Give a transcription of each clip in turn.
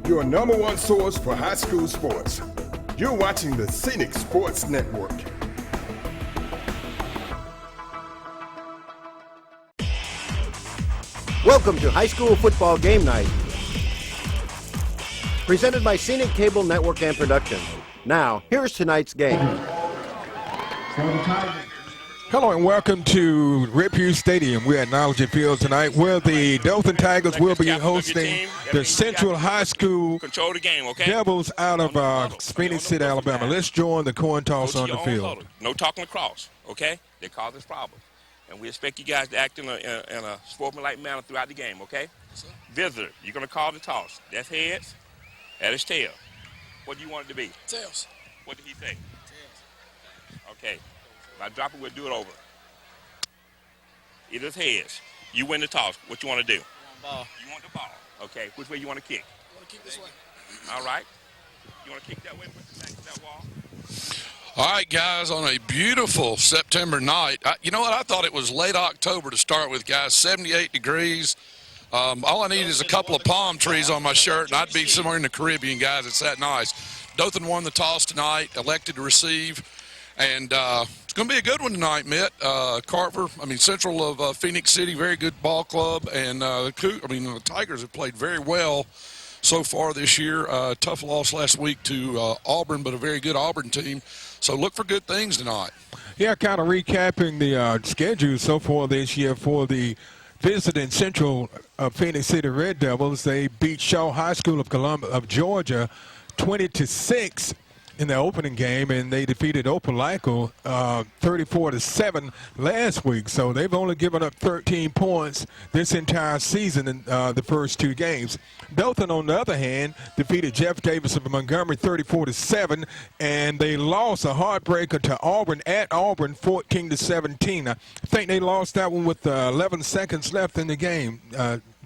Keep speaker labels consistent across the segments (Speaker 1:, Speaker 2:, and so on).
Speaker 1: your number one source for high school sports. You're watching the PHENIX Sports Network.
Speaker 2: Welcome to High School Football Game Night, presented by Scenic Cable Network and Production. Now, here's tonight's game.
Speaker 3: Hello and welcome to Rip Hughes Stadium. We're at Knowledge Field tonight where the Dothan Tigers will be hosting the Central High School Devils out of Phoenix City, Alabama. Let's join the coin toss on the field.
Speaker 4: No talking across, okay? They cause this problem. And we expect you guys to act in a sportsmanlike manner throughout the game, okay? Visitor, you're going to call the toss. That's heads, that is tail. What do you want it to be?
Speaker 5: Tails.
Speaker 4: What did he say?
Speaker 5: Tails.
Speaker 4: Okay. If I drop it, we'll do it over. It is heads. You win the toss. What you want to do?
Speaker 5: Ball.
Speaker 4: You want the ball. Okay. Which way you want to kick?
Speaker 5: I want to kick this way.
Speaker 4: All right. You want to kick that way? Put the back to that wall.
Speaker 6: All right, guys, on a beautiful September night. You know what? I thought it was late October to start with, guys. 78 degrees. All I need is a couple of palm trees on my shirt, and I'd be somewhere in the Caribbean, guys. It's that nice. Dothan won the toss tonight, elected to receive. And it's going to be a good one tonight, Mitt. Central of Phoenix City, very good ball club. And the Tigers have played very well so far this year. Tough loss last week to Auburn, but a very good Auburn team. So look for good things tonight.
Speaker 3: Yeah, kind of recapping the schedule so far this year for the visiting Central Phoenix City Red Devils. They beat Shaw High School of Georgia 20-6. In the opening game, and they defeated Opelika 34-7 last week. So they've only given up 13 points this entire season in the first two games. Dothan, on the other hand, defeated Jeff Davis of Montgomery 34-7, and they lost a heartbreaker to Auburn at Auburn 14-17. I think they lost that one with 11 seconds left in the game,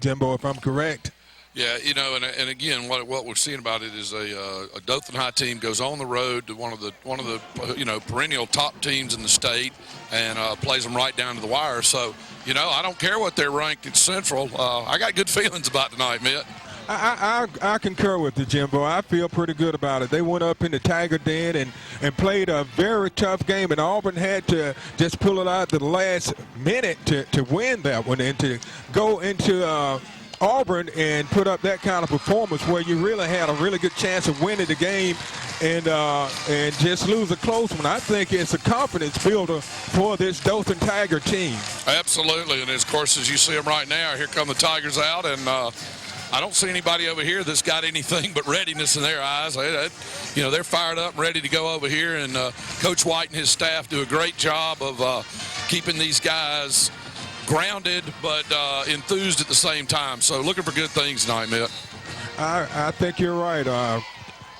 Speaker 3: Jimbo, if I'm correct.
Speaker 6: Yeah, and again, what we're seeing about it is a Dothan High team goes on the road to one of the perennial top teams in the state and plays them right down to the wire. So, I don't care what they're ranked at Central. I got good feelings about tonight, Mitt.
Speaker 3: I concur with you, Jimbo. I feel pretty good about it. They went up in the Tiger Den and played a very tough game, and Auburn had to just pull it out at the last minute to win that one and to go into Auburn and put up that kind of performance where you really had a really good chance of winning the game and just lose a close one. I think it's a confidence builder for this Dothan Tiger team.
Speaker 6: Absolutely, and of course, as you see them right now, here come the Tigers out, and I don't see anybody over here that's got anything but readiness in their eyes. They're fired up and ready to go over here, and Coach White and his staff do a great job of keeping these guys grounded but enthused at the same time. So looking for good things tonight, Mitt.
Speaker 3: I think you're right.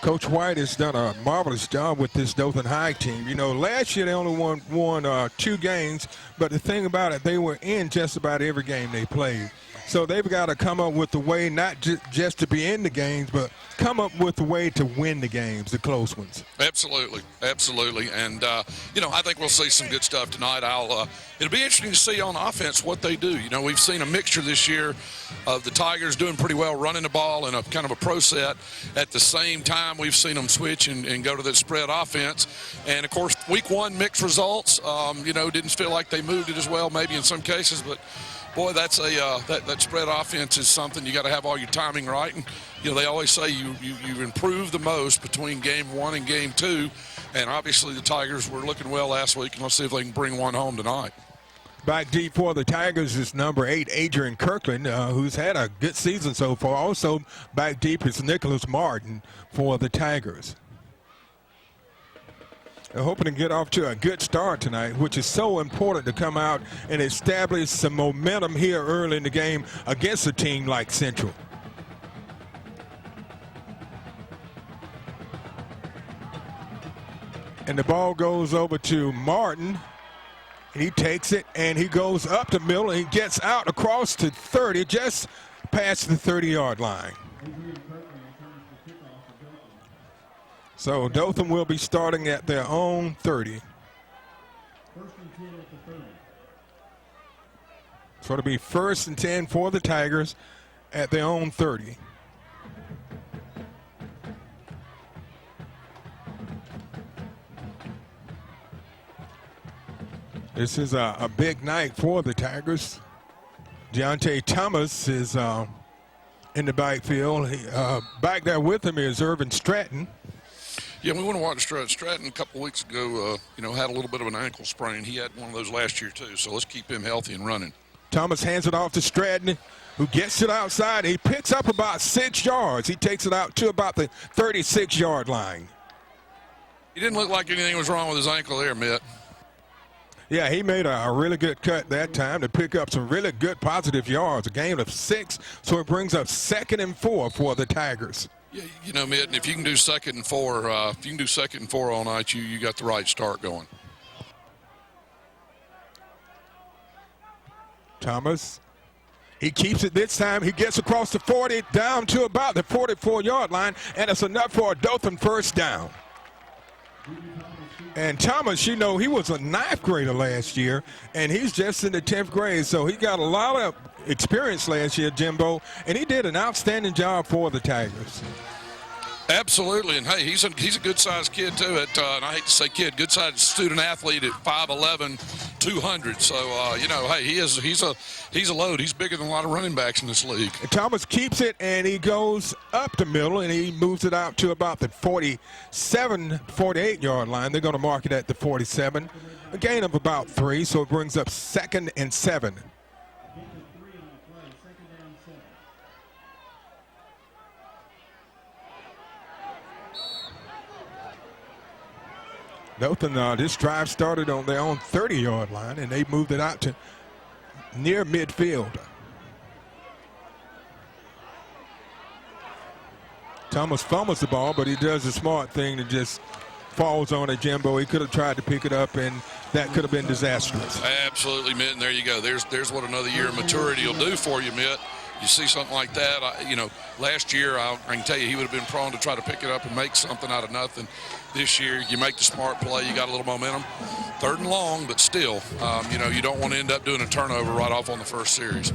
Speaker 3: Coach White has done a marvelous job with this Dothan High team. Last year they only won 2 games, but the thing about it, they were in just about every game they played. So they've got to come up with a way not just to be in the games, but come up with a way to win the games, the close ones.
Speaker 6: Absolutely. And, I think we'll see some good stuff tonight. It'll be interesting to see on offense what they do. We've seen a mixture this year of the Tigers doing pretty well running the ball in a kind of a pro set. At the same time, we've seen them switch and go to the spread offense. And, of course, week 1 mixed results. Didn't feel like they moved it as well maybe in some cases, but boy, that's that spread offense is something you got to have all your timing right. And they always say you improve the most between game 1 and game 2. And obviously the Tigers were looking well last week, and let's see if they can bring one home tonight.
Speaker 3: Back deep for the Tigers is number 8, Adrian Kirkland, who's had a good season so far. Also back deep is Nicholas Martin for the Tigers. They're hoping to get off to a good start tonight, which is so important to come out and establish some momentum here early in the game against a team like Central. And the ball goes over to Martin. And he takes it, and he goes up the middle, and he gets out across to 30, just past the 30-yard line. So Dothan will be starting at their own 30. So it'll be 1st and 10 for the Tigers at their own 30. This is a big night for the Tigers. Deontay Thomas is in the backfield. Back there with him is Irvin Stratton.
Speaker 6: Yeah, we want to watch Stratton. Stratton a couple of weeks ago, had a little bit of an ankle sprain. He had one of those last year too, so let's keep him healthy and running.
Speaker 3: Thomas hands it off to Stratton, who gets it outside. He picks up about 6 yards. He takes it out to about the 36-yard line.
Speaker 6: He didn't look like anything was wrong with his ankle there, Mitt.
Speaker 3: Yeah, he made a really good cut that time to pick up some really good positive yards, a gain of 6, so it brings up 2nd and 4 for the Tigers.
Speaker 6: Yeah, you know, Mitt, if you can do 2nd and 4, if you can do 2nd and 4 all night, you got the right start going.
Speaker 3: Thomas, he keeps it this time. He gets across the 40 down to about the 44-yard line, and it's enough for a Dothan first down. And Thomas, you know, he was a 9th grader last year, and he's just in the 10th grade, so he got a lot of experience last year, Jimbo, and he did an outstanding job for the Tigers.
Speaker 6: Absolutely, and hey, he's a good-sized kid too. And I hate to say kid, good-sized student-athlete at 5'11", 200. So hey, he's a load. He's bigger than a lot of running backs in this league.
Speaker 3: And Thomas keeps it, and he goes up the middle, and he moves it out to about the 47, 48-yard line. They're going to mark it at the 47, a gain of about 3, so it brings up 2nd and 7. Dothan, this drive started on their own 30-yard line, and they moved it out to near midfield. Thomas fumbles the ball, but he does the smart thing and just falls on it, Jimbo. He could have tried to pick it up, and that could have been disastrous.
Speaker 6: Absolutely, Mitt, and there you go. There's what another year of maturity will do for you, Mitt. You see something like that, last year I can tell you he would have been prone to try to pick it up and make something out of nothing. This year, you make the smart play. You got a little momentum. 3rd and long, but still, you don't want to end up doing a turnover right off on the first series.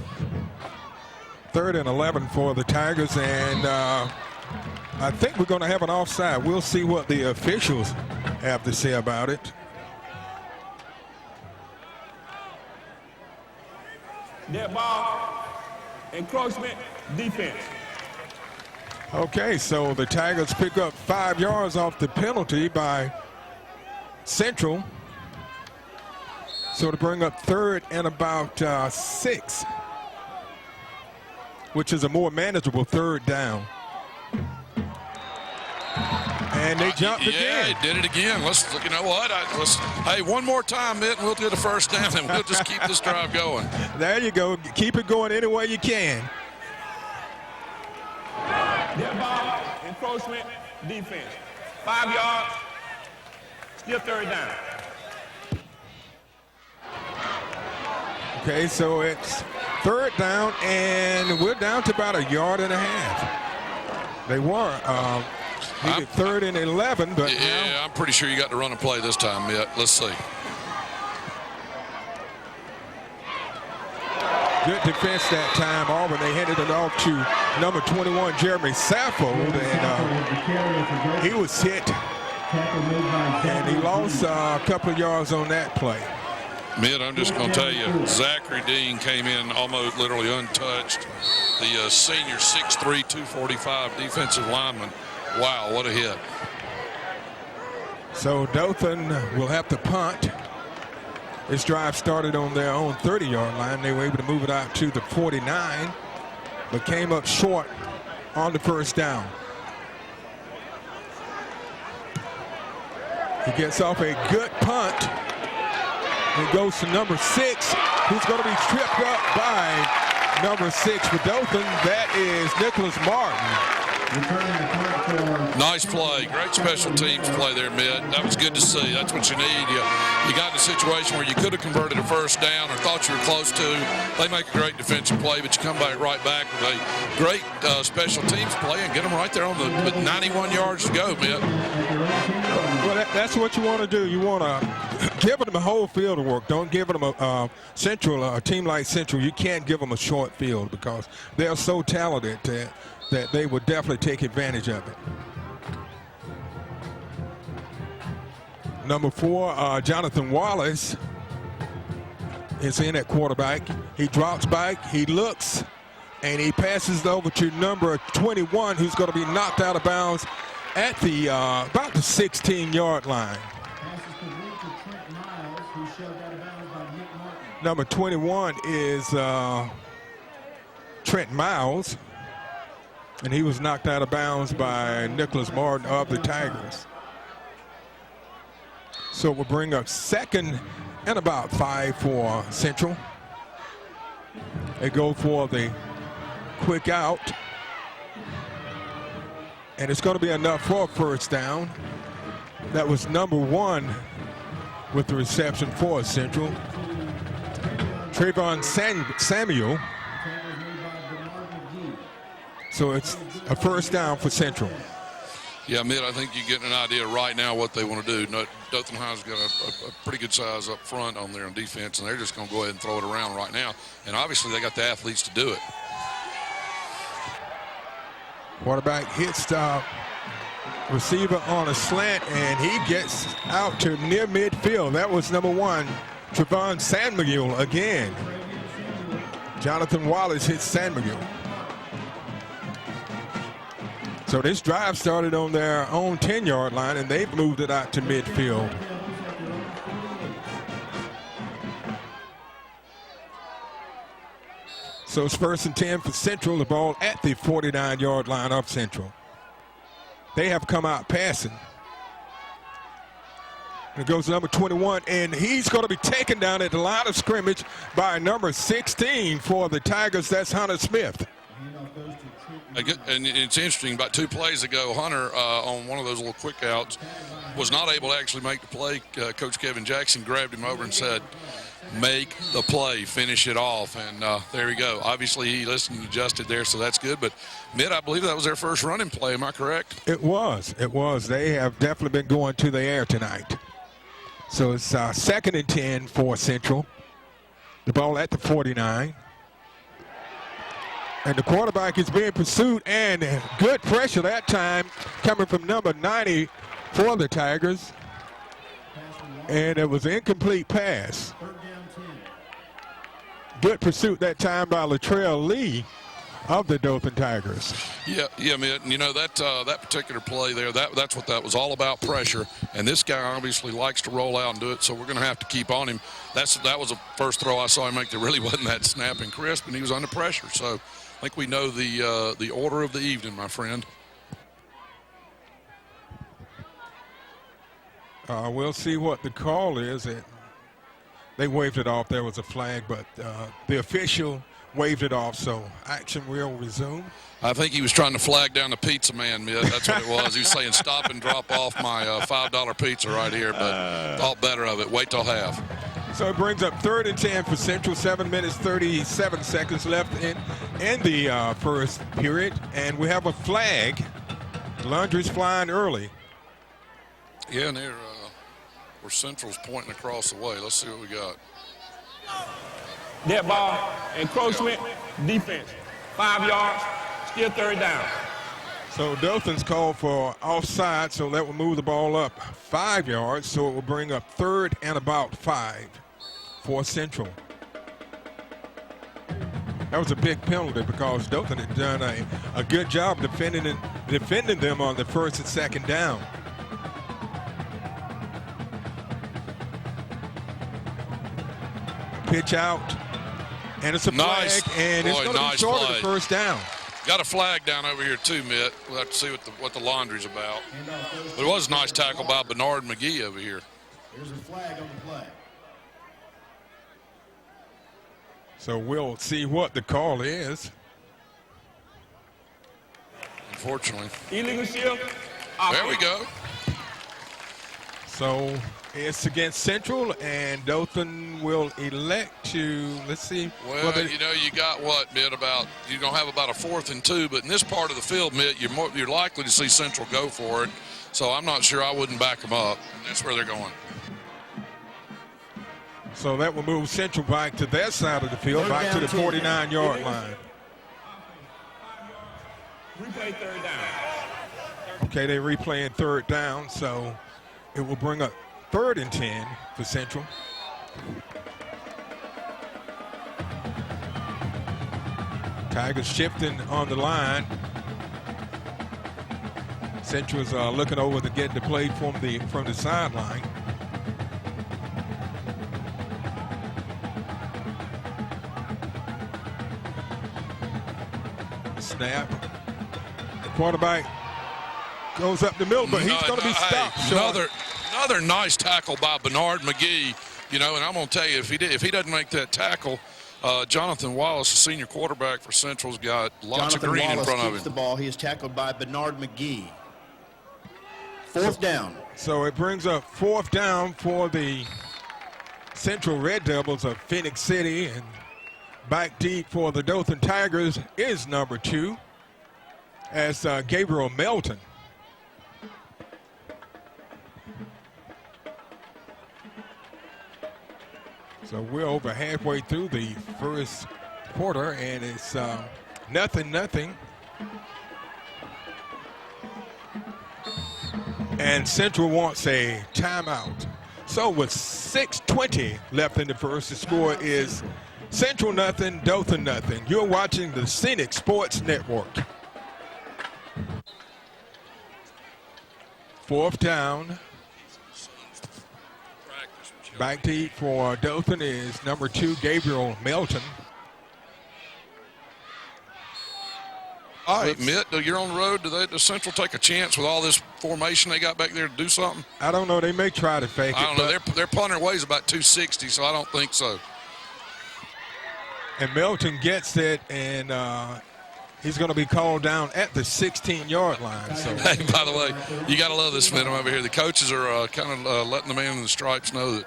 Speaker 3: 3rd and 11 for the Tigers, and I think we're going to have an offside. We'll see what the officials have to say about it.
Speaker 4: Dead ball, encroachment, defense.
Speaker 3: Okay, so the Tigers pick up 5 yards off the penalty by Central. So to bring up 3rd and about 6, which is a more manageable 3rd down. And they jumped again.
Speaker 6: Yeah, they did it again. You know what? Hey, one more time, Mitt, and we'll get a first down, and we'll just keep this drive going.
Speaker 3: There you go. Keep it going any way you can.
Speaker 4: Dead ball, encroachment, defense. 5 yards, still 3rd down.
Speaker 3: Okay, so it's 3rd down, and we're down to about 1.5 yards. They were needed 3rd and 11, but
Speaker 6: yeah, I'm pretty sure you got to run and play this time, Mitt. Let's see.
Speaker 3: Good defense that time, Auburn. They handed it off to number 21, Jeremy Saffold, and he was hit, and he lost a couple of yards on that play.
Speaker 6: Mitt, I'm just going to tell you, Zachary Dean came in almost literally untouched. The senior 6'3", 245 defensive lineman. Wow, what a hit.
Speaker 3: So Dothan will have to punt. This drive started on their own 30-yard line. They were able to move it out to the 49, but came up short on the first down. He gets off a good punt and goes to number 6, who's going to be tripped up by number 6 for Dothan. That is Nicholas Martin.
Speaker 6: Nice play. Great special teams play there, Mitt. That was good to see. That's what you need. You got in a situation where you could have converted a first down or thought you were close to. They make a great defensive play, but you come back right back with a great special teams play and get them right there on with 91 yards to go, Mitt.
Speaker 3: Well, that's what you want to do. You want to give them a whole field of work. Don't give them a team like Central. You can't give them a short field because they're so talented that they would definitely take advantage of it. Number 4, Jonathan Wallace is in at quarterback. He drops back, he looks, and he passes it over to number 21, who's going to be knocked out of bounds at the about the 16-yard line. Number 21 is Trent Miles, and he was knocked out of bounds by Nicholas Martin of the Tigers. So we'll bring up 2nd and about 5 for Central. They go for the quick out, and it's going to be enough for a first down. That was number 1 with the reception for Central, Trayvon Samuel. So it's a first down for Central.
Speaker 6: Yeah, Mitt, I think you're getting an idea right now what they want to do. Dothan High's got a pretty good size up front on there on defense, and they're just going to go ahead and throw it around right now. And obviously they got the athletes to do it.
Speaker 3: Quarterback hits the receiver on a slant, and he gets out to near midfield. That was number 1, Trayvon Samuel again. Jonathan Wallace hits Samuel. So this drive started on their own 10-yard line, and they've moved it out to midfield. So it's 1st and 10 for Central, the ball at the 49-yard line of Central. They have come out passing. And it goes to number 21, and he's going to be taken down at the line of scrimmage by number 16 for the Tigers. That's Hunter Smith.
Speaker 6: And it's interesting, about 2 plays ago, Hunter, on one of those little quick outs, was not able to actually make the play. Coach Kevin Jackson grabbed him over and said, make the play, finish it off. And there you go. Obviously, he listened and adjusted there, so that's good. But, Mitt, I believe that was their first running play. Am I correct?
Speaker 3: It was. It was. They have definitely been going to the air tonight. So it's 2nd and 10 for Central. The ball at the 49. And the quarterback is being pursued, and good pressure that time coming from number 90 for the Tigers. And it was an incomplete pass. Good pursuit that time by Latrell Lee of the Dothan Tigers.
Speaker 6: Yeah, Mitt, and you know that particular play there, that's what that was all about, pressure. And this guy obviously likes to roll out and do it, so we're going to have to keep on him. That was the first throw I saw him make that really wasn't that snap and crisp, and he was under pressure. So I think we know the order of the evening, my friend.
Speaker 3: We'll see what the call is. They waved it off. There was a flag, but the official waved it off, so action will resume.
Speaker 6: I think he was trying to flag down the pizza man, Mitt. That's what it was. He was saying, stop and drop off my $5 pizza right here, but thought better of it. Wait till half.
Speaker 3: So it brings up 3rd and 10 for Central. 7 minutes, 37 seconds left in the first period. And we have a flag. Laundry's flying early.
Speaker 6: Yeah, and where Central's pointing across the way. Let's see what we got.
Speaker 4: That ball, encroachment, defense. 5 yards, still 3rd down.
Speaker 3: So Dothan's called for offside, so that will move the ball up 5 yards. So it will bring up 3rd and about 5 for Central. That was a big penalty because Dothan had done a good job defending them on the 1st and 2nd down.
Speaker 6: Nice.
Speaker 3: Pitch out, and it's a flag, and it's going to be short of the first down.
Speaker 6: Got a flag down over here too, Mitt. We'll have to see what the laundry's about. But it was a nice tackle by Bernard McGee over here.
Speaker 5: There's a flag on the play.
Speaker 3: So we'll see what the call is.
Speaker 6: Unfortunately.
Speaker 4: Illegal shield.
Speaker 6: There we go.
Speaker 3: So it's against Central, and Dothan will elect to, let's see.
Speaker 6: Well, you know, you got what, Mitt, you're going to have about a 4th and 2, but in this part of the field, Mitt, you're likely to see Central go for it. So I'm not sure I wouldn't back them up. That's where they're going.
Speaker 3: So that will move Central back to their side of the field, back to the 49-yard line.
Speaker 4: Replay 3rd down.
Speaker 3: Okay, they're replaying 3rd down, so it will bring up 3rd and 10 for Central. Tigers shifting on the line. Central's looking over to get the play from the sideline. Snap. The quarterback goes up the middle, but he's going to be stopped.
Speaker 6: Hey, another nice tackle by Bernard McGee. You know, and I'm going to tell you, if he doesn't make that tackle, Jonathan Wallace, the senior quarterback for Central's got lots of green in front of him.
Speaker 5: The ball. He is tackled by Bernard McGee. Fourth down.
Speaker 3: So it brings up fourth down for the Central Red Devils of Phenix City, and back deep for the Dothan Tigers is number 2 as Gabriel Melton. So we're over halfway through the first quarter, and it's 0-0. And Central wants a timeout. So with 6:20 left in the first, the score is Central 0, Dothan 0. You're watching the PHENIX Sports Network. Fourth down. Back deep for Dothan is number 2, Gabriel Melton.
Speaker 6: All right, Mitt, you're on the road. Does Central take a chance with all this formation they got back there to do something?
Speaker 3: I don't know. They may try to fake it.
Speaker 6: I don't know. Their punter weighs about 260, so I don't think so.
Speaker 3: And Melton gets it, and he's going to be called down at the 16-yard line. So.
Speaker 6: Hey, by the way, you got to love this minute over here. The coaches are kind of letting the man in the stripes know that,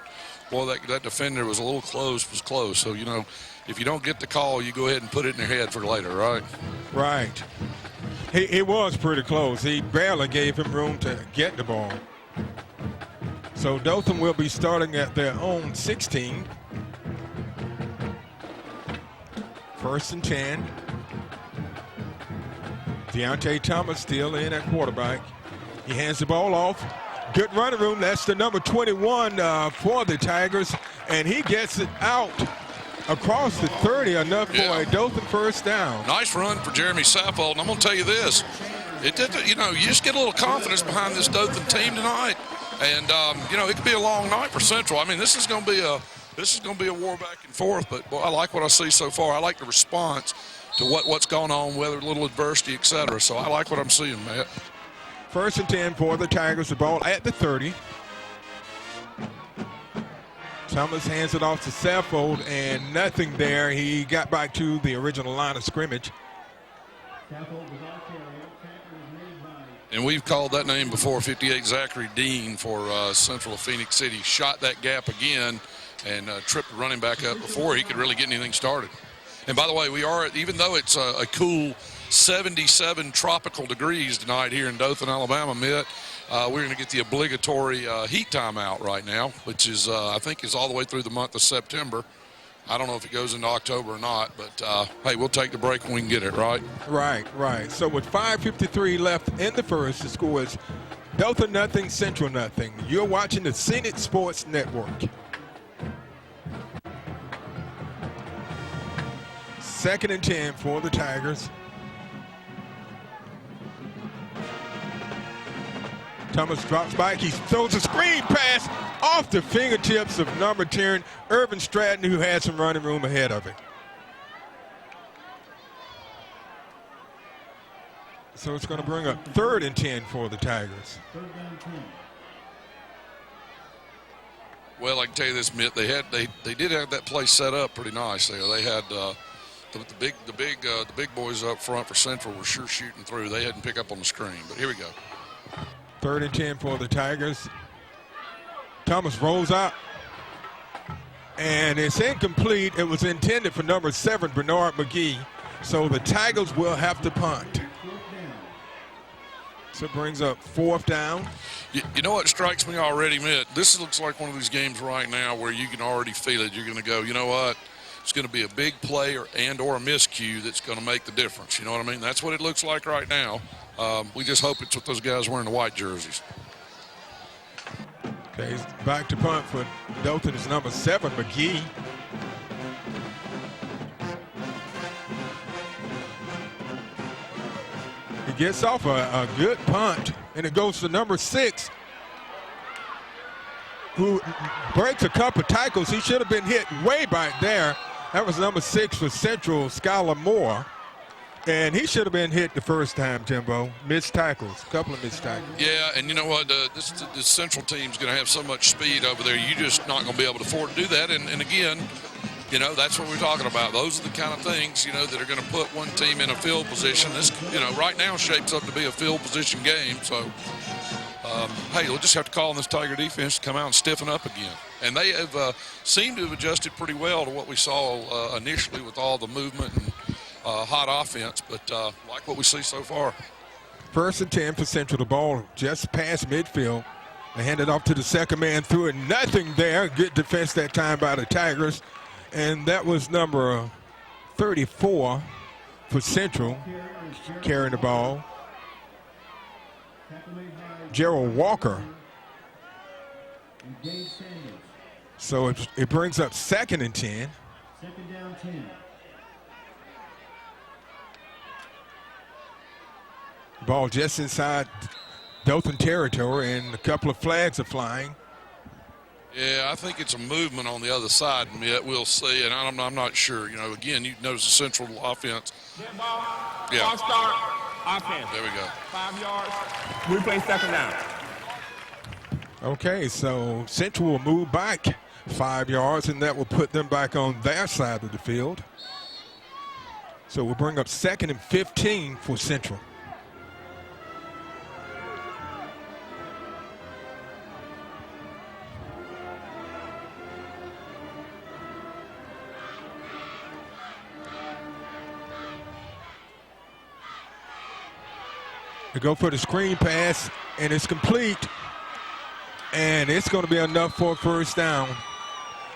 Speaker 6: boy, that defender was a little close. So, you know, if you don't get the call, you go ahead and put it in their head for later, right?
Speaker 3: Right. He was pretty close. He barely gave him room to get the ball. So Dothan will be starting at their own 16. First and 10. Deontay Thomas still in at quarterback. He hands the ball off. Good running room. That's the number 21 for the Tigers. And he gets it out across the 30, enough for a Dothan first down.
Speaker 6: Nice run for Jeremy Saffold. And I'm going to tell you this. You just get a little confidence behind this Dothan team tonight. And, it could be a long night for Central. I mean, this is going to be a war back and forth. But, boy, I like what I see so far. I like the response to what's going on, whether a little adversity, et cetera. So I like what I'm seeing, Matt.
Speaker 3: First and 10 for the Tigers. The ball at the 30. Thomas hands it off to Saffold, and nothing there. He got back to the original line of scrimmage.
Speaker 6: And we've called that name before, 58 Zachary Dean for Central of Phenix City. Shot that gap again and tripped the running back up before he could really get anything started. And by the way, we are, even though it's a cool 77 tropical degrees tonight here in Dothan, Alabama, Mitt, we're going to get the obligatory heat timeout right now, which is, I think, is all the way through the month of September. I don't know if it goes into October or not, but, hey, we'll take the break when we can get it, right?
Speaker 3: Right. So with 5:53 left in the first, the score is Dothan 0, Central 0. You're watching the PHENIX Sports Network. Second and 10 for the Tigers. Thomas drops back. He throws a screen pass off the fingertips of number 10, Irvin Stratton, who had some running room ahead of it. So it's going to bring up 3rd and 10 for the Tigers.
Speaker 6: Well, I can tell you this, Mitt. They did have that play set up pretty nice there. They had the big boys up front for Central were sure shooting through. They hadn't picked up on the screen, but here we go.
Speaker 3: 3rd and 10 for the Tigers. Thomas rolls out, and it's incomplete. It was intended for number 7, Bernard McGee. So the Tigers will have to punt. So it brings up 4th down.
Speaker 6: You know what strikes me already, Mitt? This looks like one of these games right now where you can already feel it. You're going to go, you know what? It's going to be a big play or a miscue that's going to make the difference. You know what I mean? That's what it looks like right now. We just hope it's with those guys wearing the white jerseys.
Speaker 3: Okay, he's back to punt for Dothan is number 7, McGee. gets off a good punt, and it goes to number 6, who breaks a couple tackles. He should have been hit way back there. That was number 6 for Central, Skylar Moore. And he should have been hit the first time, Jimbo. Missed tackles, a couple of missed tackles.
Speaker 6: Yeah, and you know what? This Central team's going to have so much speed over there. You're just not going to be able to afford to do that. And again, you know, that's what we're talking about. Those are the kind of things, you know, that are going to put one team in a field position. This, you know, right now shapes up to be a field position game. So, hey, we'll just have to call on this Tiger defense to come out and stiffen up again. And they have seemed to have adjusted pretty well to what we saw initially with all the movement and hot offense, but like what we see so far.
Speaker 3: 1st and 10 for Central. The ball just past midfield. They hand it off to the second man, threw it, nothing there. Good defense that time by the Tigers. And that was number 34 for Central carrying the ball. Gerald Walker. So it brings up 2nd and 10.
Speaker 7: 2nd down 10.
Speaker 3: Ball just inside Dothan territory, and a couple of flags are flying.
Speaker 6: Yeah, I think it's a movement on the other side, Mitt. We'll see, and I'm not sure. You know, again, you notice the Central offense. Yeah.
Speaker 4: Ball start, offense.
Speaker 6: There we go.
Speaker 4: 5 yards. We play 2nd down.
Speaker 3: Okay, so Central will move back 5 yards, and that will put them back on their side of the field. So we'll bring up 2nd and 15 for Central. They go for the screen pass, and it's complete. And it's going to be enough for a first down.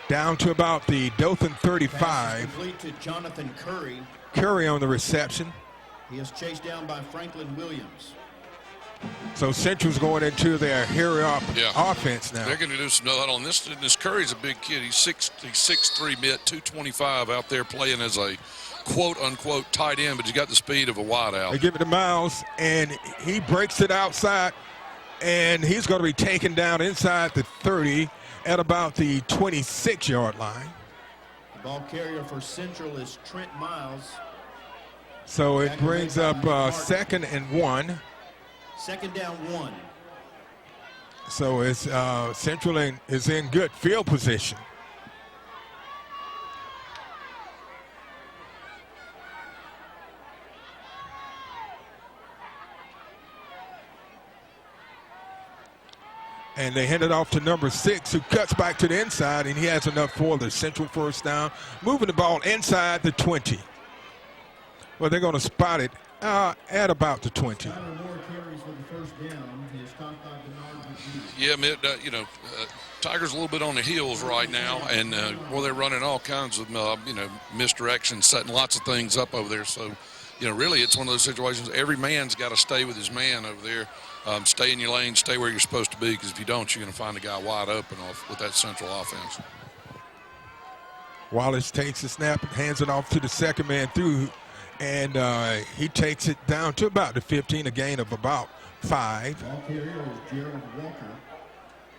Speaker 3: Down to about the Dothan 35.
Speaker 5: Complete to Jonathan Curry.
Speaker 3: Curry on the reception.
Speaker 5: He is chased down by Franklin Williams.
Speaker 3: So Central's going into their hurry-up offense now.
Speaker 6: They're going to do some on this. This Curry's a big kid. He's 6'3", Mitt, 225 out there playing as a quote-unquote tight end, but he's got the speed of a wideout.
Speaker 3: They give it to Miles, and he breaks it outside, and he's going to be taken down inside the 30 at about the 26-yard line.
Speaker 5: The ball carrier for Central is Trent Miles.
Speaker 3: So it brings up 2nd and 1.
Speaker 5: 2nd down 1.
Speaker 3: So it's Central is in good field position. And they hand it off to number 6, who cuts back to the inside, and he has enough for the Central first down. Moving the ball inside the 20. Well, they're going to spot it at about the 20.
Speaker 6: Yeah, Mitt, you know, Tigers a little bit on the heels right now, and they're running all kinds of, you know, misdirection, setting lots of things up over there. So, you know, really it's one of those situations, every man's got to stay with his man over there. Stay in your lane, stay where you're supposed to be, because if you don't, you're going to find a guy wide open with that Central offense.
Speaker 3: Wallace takes the snap and hands it off to the second man through, and he takes it down to about the 15, a gain of about 5.
Speaker 7: Ball carrier is Gerald Walker.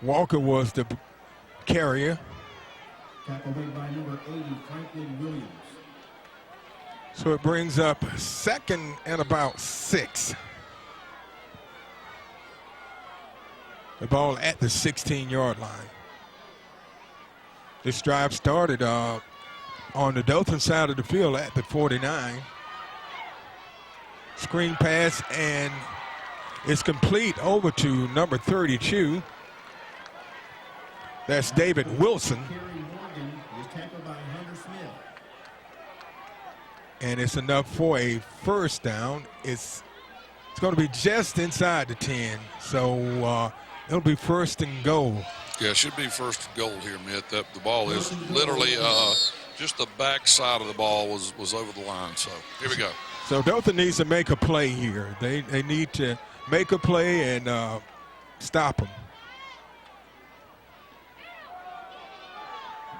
Speaker 3: Walker was the carrier.
Speaker 7: Tackled made by number 80, Franklin Williams.
Speaker 3: So it brings up 2nd and about 6. The ball at the 16-yard line. This drive started on the Dothan side of the field at the 49. Screen pass, and it's complete over to number 32. That's David Wilson. And it's enough for a first down. It's going to be just inside the 10. So it'll be 1st and goal.
Speaker 6: Yeah, it should be 1st and goal here, Mitt. The ball is literally just the back side of the ball was over the line. So here we go.
Speaker 3: So Dothan needs to make a play here. They need to make a play and stop them.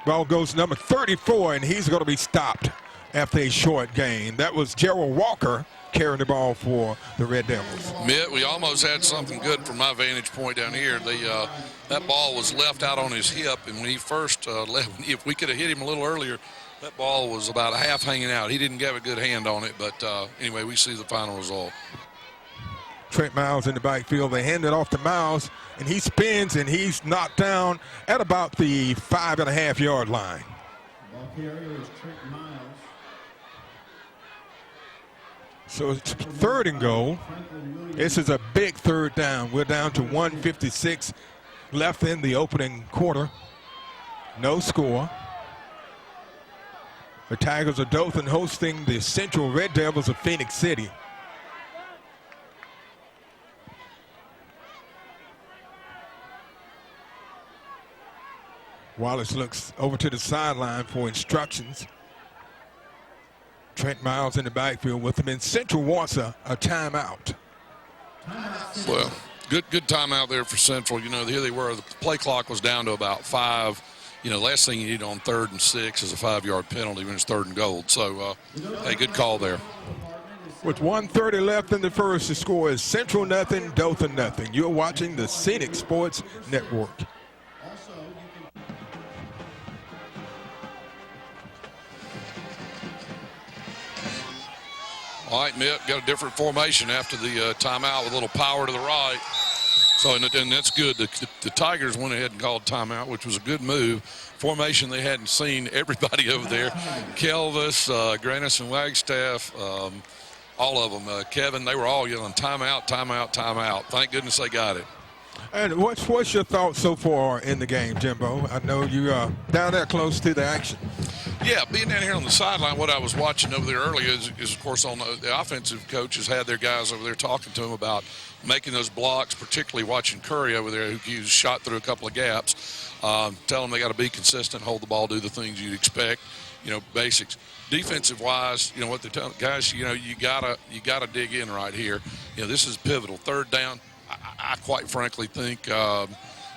Speaker 3: Ball goes number 34, and he's going to be stopped after a short gain. That was Gerald Walker carrying the ball for the Red Devils.
Speaker 6: Mitt, we almost had something good from my vantage point down here. That ball was left out on his hip, and when he first left, if we could have hit him a little earlier, that ball was about a half hanging out. He didn't have a good hand on it, but anyway, we see the final result.
Speaker 3: Trent Miles in the backfield. They hand it off to Miles, and he spins, and he's knocked down at about the 5.5-yard line.
Speaker 7: Ball carrier is Trent Miles.
Speaker 3: So it's 3rd and goal. This is a big 3rd down. We're down to 1:56 left in the opening quarter. No score. The Tigers of Dothan hosting the Central Red Devils of Phoenix City. Wallace looks over to the sideline for instructions. Trent Miles in the backfield with him, and Central wants a timeout.
Speaker 6: Well, good timeout there for Central. You know, here they were. The play clock was down to about 5. You know, last thing you need on 3rd and 6 is a 5-yard penalty when it's 3rd and goal. So, hey, good call there.
Speaker 3: With 1:30 left in the first, the score is Central nothing, Dothan nothing. You're watching the PHENIX Sports Network.
Speaker 6: All right, Mitt, got a different formation after the timeout with a little power to the right. So, and that's good. The Tigers went ahead and called timeout, which was a good move. Formation they hadn't seen. Everybody over there, Kelvis, Grannis and Wagstaff, all of them, Kevin, they were all yelling timeout, timeout, timeout. Thank goodness they got it.
Speaker 3: And what's your thoughts so far in the game, Jimbo? I know you are down there close to the action.
Speaker 6: Yeah, being down here on the sideline, what I was watching over there earlier is of course, on the offensive coaches had their guys over there talking to them about making those blocks, particularly watching Curry over there, who shot through a couple of gaps. Tell them they got to be consistent, hold the ball, do the things you'd expect, you know, basics. Defensive-wise, you know, what they're telling guys, you know, you gotta dig in right here. You know, this is pivotal. 3rd down, I quite frankly think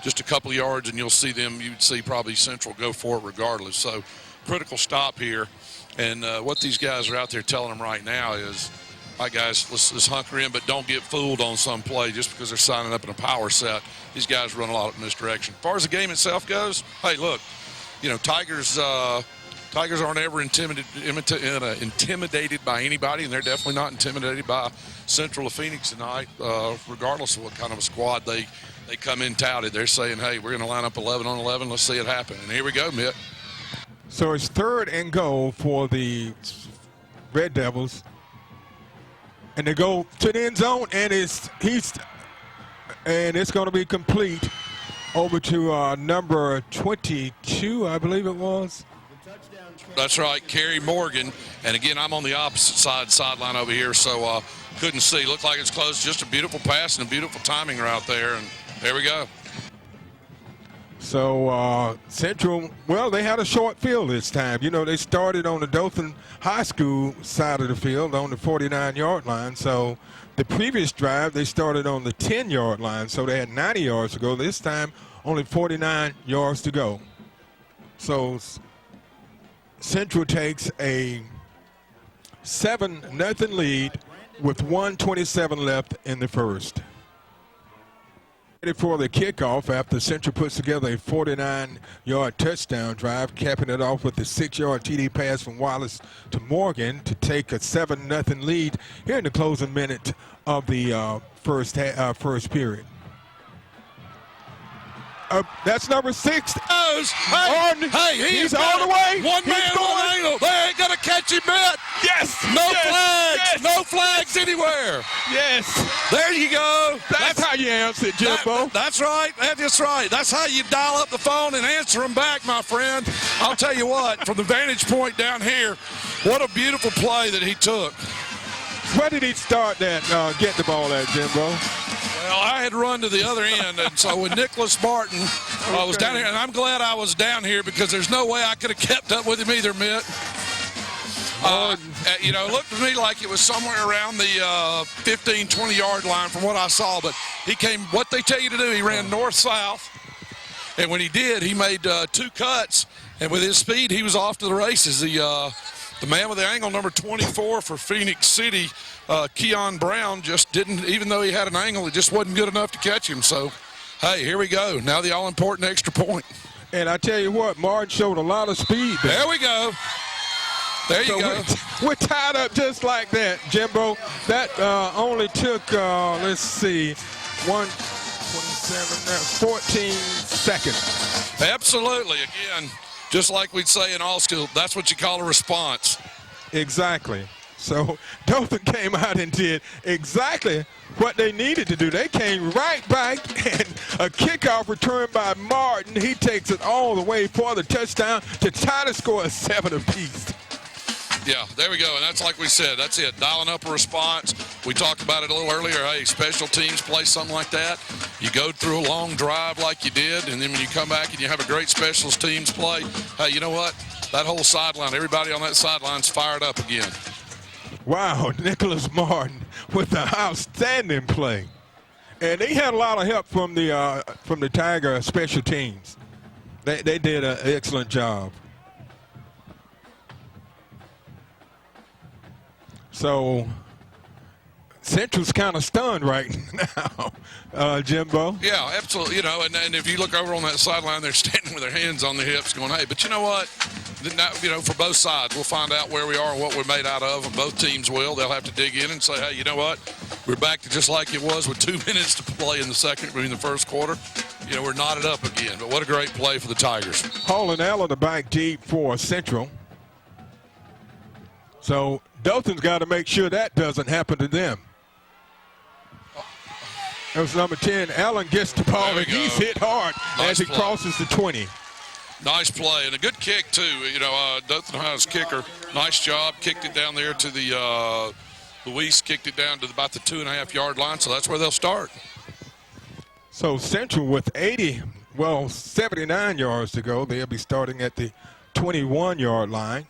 Speaker 6: just a couple of yards and you'll see them, you'd see probably Central go for it regardless. So, critical stop here, and what these guys are out there telling them right now is, all right, guys, let's hunker in, but don't get fooled on some play just because they're signing up in a power set. These guys run a lot of misdirection. As far as the game itself goes, hey, look, you know, Tigers aren't ever intimidated by anybody, and they're definitely not intimidated by Central of Phoenix tonight, regardless of what kind of a squad they come in touted. They're saying, hey, we're going to line up 11 on 11. Let's see it happen. And here we go, Mitt.
Speaker 3: So it's 3rd and goal for the Red Devils. And they go to the end zone, and it's going to be complete over to number 22, I believe it was.
Speaker 6: That's right, Kerry Morgan. And again, I'm on the opposite sideline over here, so couldn't see. Looked like it's close. Just a beautiful pass and a beautiful timing route there, and there we go.
Speaker 3: So Central, well, they had a short field this time. You know, they started on the Dothan High School side of the field on the 49-yard line. So the previous drive, they started on the 10-yard line. So they had 90 yards to go. This time, only 49 yards to go. So Central takes a 7-0 lead with 1:27 left in the first. For the kickoff after Central puts together a 49-yard touchdown drive, capping it off with a 6-yard TD pass from Wallace to Morgan to take a 7-0 lead here in the closing minute of the first period. That's number 6.
Speaker 6: He's
Speaker 3: all the way.
Speaker 6: One man on angle. They ain't going to catch him yet.
Speaker 3: Yes.
Speaker 6: No flags.
Speaker 3: Yes.
Speaker 6: No flags anywhere.
Speaker 3: Yes.
Speaker 6: There you go.
Speaker 3: That's how you answer it, Jimbo.
Speaker 6: That's right. That's right. That's how you dial up the phone and answer them back, my friend. I'll tell you what, from the vantage point down here, what a beautiful play that he took.
Speaker 3: Where did he start that, get the ball at, Jimbo?
Speaker 6: Well, I had run to the other end, and so when Nicholas Martin was down here, and I'm glad I was down here because there's no way I could have kept up with him either, Mitt. You know, it looked to me like it was somewhere around the 15, 20-yard line from what I saw, but he came, what they tell you to do, he ran north-south, and when he did, he made 2 cuts, and with his speed, he was off to the races. The man with the angle, number 24 for Phoenix City, Keon Brown, just didn't, even though he had an angle, it just wasn't good enough to catch him. So, hey, here we go. Now the all-important extra point.
Speaker 3: And I tell you what, Martin showed a lot of speed there.
Speaker 6: There we go. There you go.
Speaker 3: We're tied up just like that, Jimbo. That only took, let's see, 14 seconds.
Speaker 6: Absolutely. Again, just like we'd say in all school, that's what you call a response.
Speaker 3: Exactly. So Dothan came out and did exactly what they needed to do. They came right back, and a kickoff return by Martin. He takes it all the way for the touchdown to tie the score at 7 apiece.
Speaker 6: Yeah, there we go. And that's like we said, that's it. Dialing up a response. We talked about it a little earlier. Hey, special teams play something like that. You go through a long drive like you did, and then when you come back and you have a great special teams play, hey, you know what? That whole sideline, everybody on that sideline's fired up again.
Speaker 3: Wow, Nicholas Martin with an outstanding play. And they had a lot of help from the Tiger special teams. They did an excellent job. So Central's kind of stunned right now, Jimbo.
Speaker 6: Yeah, absolutely. You know, and if you look over on that sideline, they're standing with their hands on their hips going, hey, but you know what? You know, for both sides, we'll find out where we are and what we're made out of, and both teams will. They'll have to dig in and say, hey, you know what? We're back to just like it was with 2 minutes to play in the first quarter. You know, we're knotted up again. But what a great play for the Tigers.
Speaker 3: Hall and Allen are back deep for Central. So Dothan's got to make sure that doesn't happen to them. That was number 10. Allen gets the ball, and he's hit hard as he crosses the 20.
Speaker 6: Nice play, and a good kick, too. You know, Dothan High's kicker, nice job. Kicked it down there to the Luis, kicked it down to about the 2.5-yard line, so that's where they'll start.
Speaker 3: So Central with 79 yards to go. They'll be starting at the 21-yard line.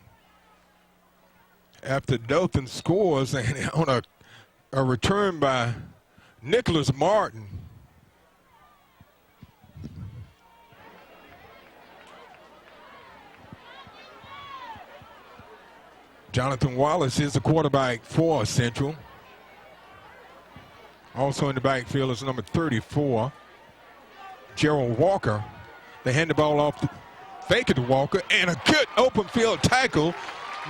Speaker 3: After Dothan scores and on a return by Nicholas Martin. Jonathan Wallace is the quarterback for Central. Also in the backfield is number 34, Gerald Walker. They hand the ball off, fake it to Walker, and a good open field tackle.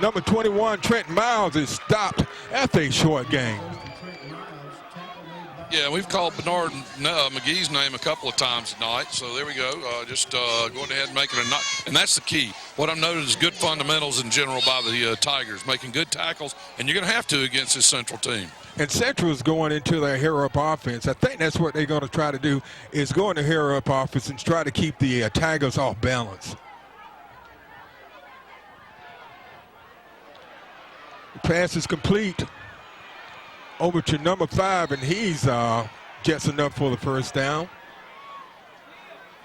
Speaker 3: Number 21, Trent Miles, is stopped at a short game.
Speaker 6: Yeah, we've called Bernard McGee's name a couple of times tonight, so there we go. Just going ahead and making a – and that's the key. What I've noted is good fundamentals in general by the Tigers, making good tackles, and you're going to have to against this Central team.
Speaker 3: And Central is going into their hero-up offense. I think that's what they're going to try to do, is go into hero-up offense and try to keep the Tigers off balance. The pass is complete over to number 5, and he's just enough for the first down.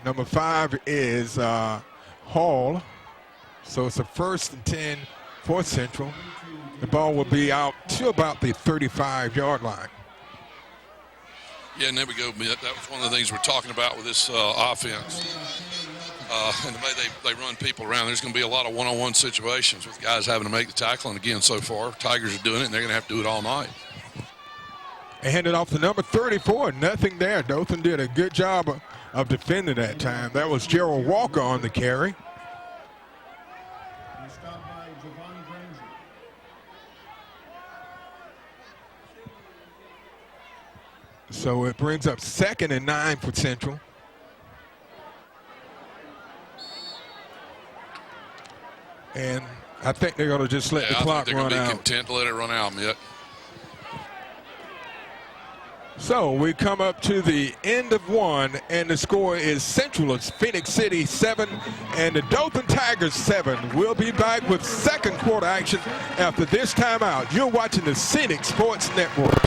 Speaker 3: Number 5 is Hall. So it's a 1st and 10 for Central. The ball will be out to about the 35-yard line.
Speaker 6: Yeah, and there we go. That was one of the things we're talking about with this offense. And the way they run people around, there's going to be a lot of one-on-one situations with guys having to make the tackle. And again, so far, Tigers are doing it, and they're going to have to do it all night.
Speaker 3: And handed off to number 34. Nothing there. Dothan did a good job of defending that time. That was Gerald Walker on the carry. So it brings up 2nd and 9 for Central. And I think they're going to just let the clock run out.
Speaker 6: They're going to be content to let it run out yet.
Speaker 3: So we come up to the end of 1, and the score is Central is Phoenix City 7 and the Dothan Tigers 7. We'll be back with second quarter action after this timeout. You're watching the PHENIX Sports Network.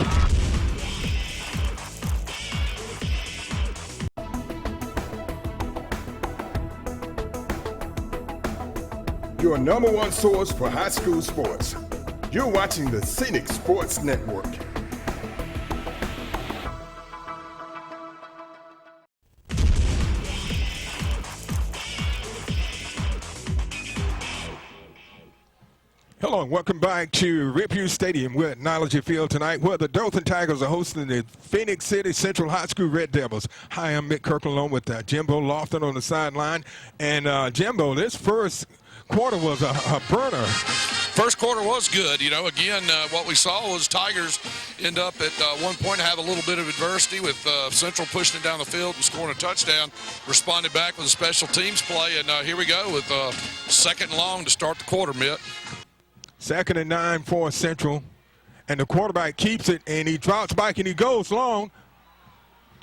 Speaker 1: Your number one source for high school sports. You're watching the PHENIX Sports Network.
Speaker 3: Hello Welcome back to Riverview Stadium. We're at Knowledge Field tonight, where the Dothan Tigers are hosting the Phoenix City Central High School Red Devils. Hi, I'm Mick Kirkland, along with Jimbo Lofton on the sideline. And Jimbo, this first quarter was a burner.
Speaker 6: First quarter was good. You know, again, what we saw was Tigers end up at one point have a little bit of adversity with Central pushing it down the field and scoring a touchdown. Responded back with a special teams play, and here we go with second and long to start the quarter, Mitt.
Speaker 3: 2nd and 9 for Central, and the quarterback keeps it, and he drops back, and he goes long.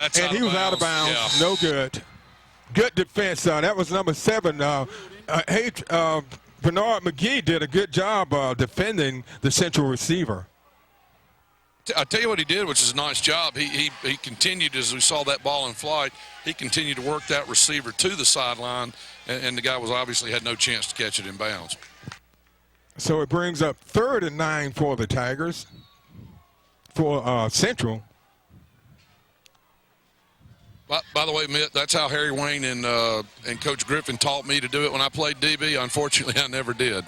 Speaker 6: That's
Speaker 3: and he was out of bounds.
Speaker 6: Yeah.
Speaker 3: No good. Good defense. That was number 7. Bernard McGee did a good job defending the Central receiver.
Speaker 6: I'll tell you what he did, which is a nice job. He continued, as we saw that ball in flight, he continued to work that receiver to the sideline, and the guy was obviously had no chance to catch it in bounds.
Speaker 3: So it brings up 3rd and 9 for the Tigers, for Central.
Speaker 6: By the way, Mitt, that's how Harry Wayne and Coach Griffin taught me to do it when I played DB. Unfortunately, I never did.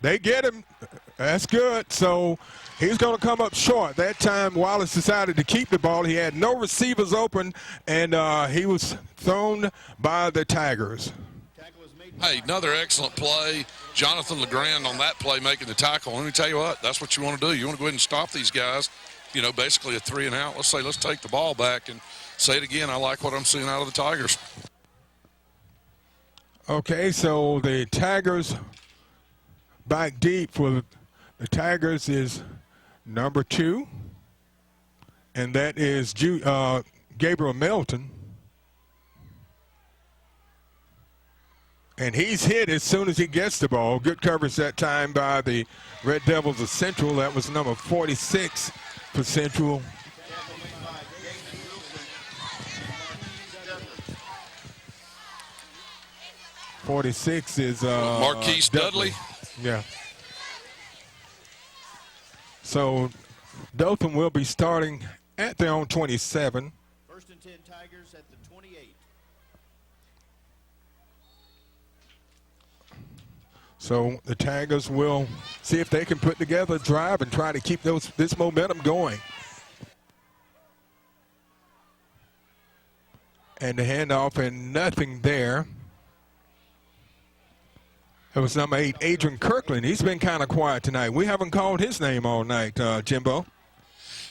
Speaker 3: They get him. That's good. So he's going to come up short. That time, Wallace decided to keep the ball. He had no receivers open, and he was thrown by the Tigers.
Speaker 6: Hey, another excellent play. Jonathan LeGrand on that play making the tackle. Let me tell you what, that's what you want to do. You want to go ahead and stop these guys. You know, basically a 3 and out. Let's take the ball back and say it again. I like what I'm seeing out of the Tigers.
Speaker 3: Okay, so the Tigers back deep for the Tigers is number 2, and that is Gabriel Melton. And he's hit as soon as he gets the ball. Good coverage that time by the Red Devils of Central. That was number 46 for Central. '46 is
Speaker 6: Marquise Dudley.
Speaker 3: Yeah. So Dothan will be starting at their own 27.
Speaker 5: 1st and 10 Tigers at the 28.
Speaker 3: So the Tigers will see if they can put together a drive and try to keep this momentum going. And the handoff, and nothing there. It was number 8, Adrian Kirkland. He's been kind of quiet tonight. We haven't called his name all night, Jimbo.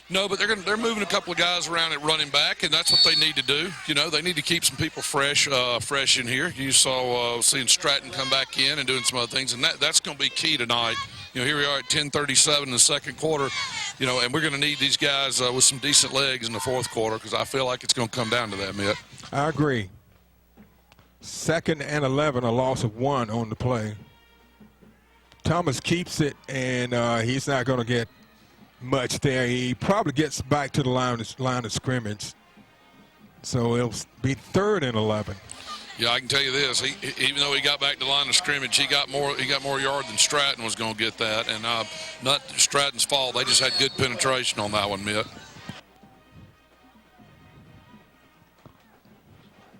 Speaker 6: No, but they're moving a couple of guys around at running back, and that's what they need to do. You know, they need to keep some people fresh in here. You saw seeing Stratton come back in and doing some other things, and that's going to be key tonight. You know, here we are at 10:37 in the second quarter, you know, and we're going to need these guys with some decent legs in the fourth quarter, because I feel like it's going to come down to that, Mitt.
Speaker 3: I agree. 2nd and 11, a loss of 1 on the play. Thomas keeps it, and he's not going to get much there. He probably gets back to the line of scrimmage. So it'll be 3rd and 11.
Speaker 6: Yeah, I can tell you this. Even though he got back to the line of scrimmage, he got more yard than Stratton was going to get that. And not Stratton's fault. They just had good penetration on that one, Mitt.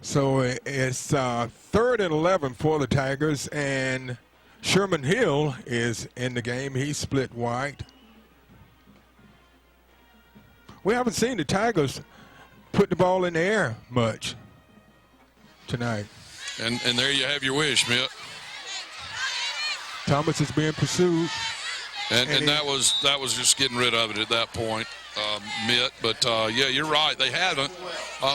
Speaker 3: So it's 3rd and 11 for the Tigers, and Sherman Hill is in the game. He's split wide. We haven't seen the Tigers put the ball in the air much tonight.
Speaker 6: And there you have your wish, Mitt.
Speaker 3: Thomas is being pursued.
Speaker 6: And that was just getting rid of it at that point, Mitt. But, yeah, you're right. They haven't.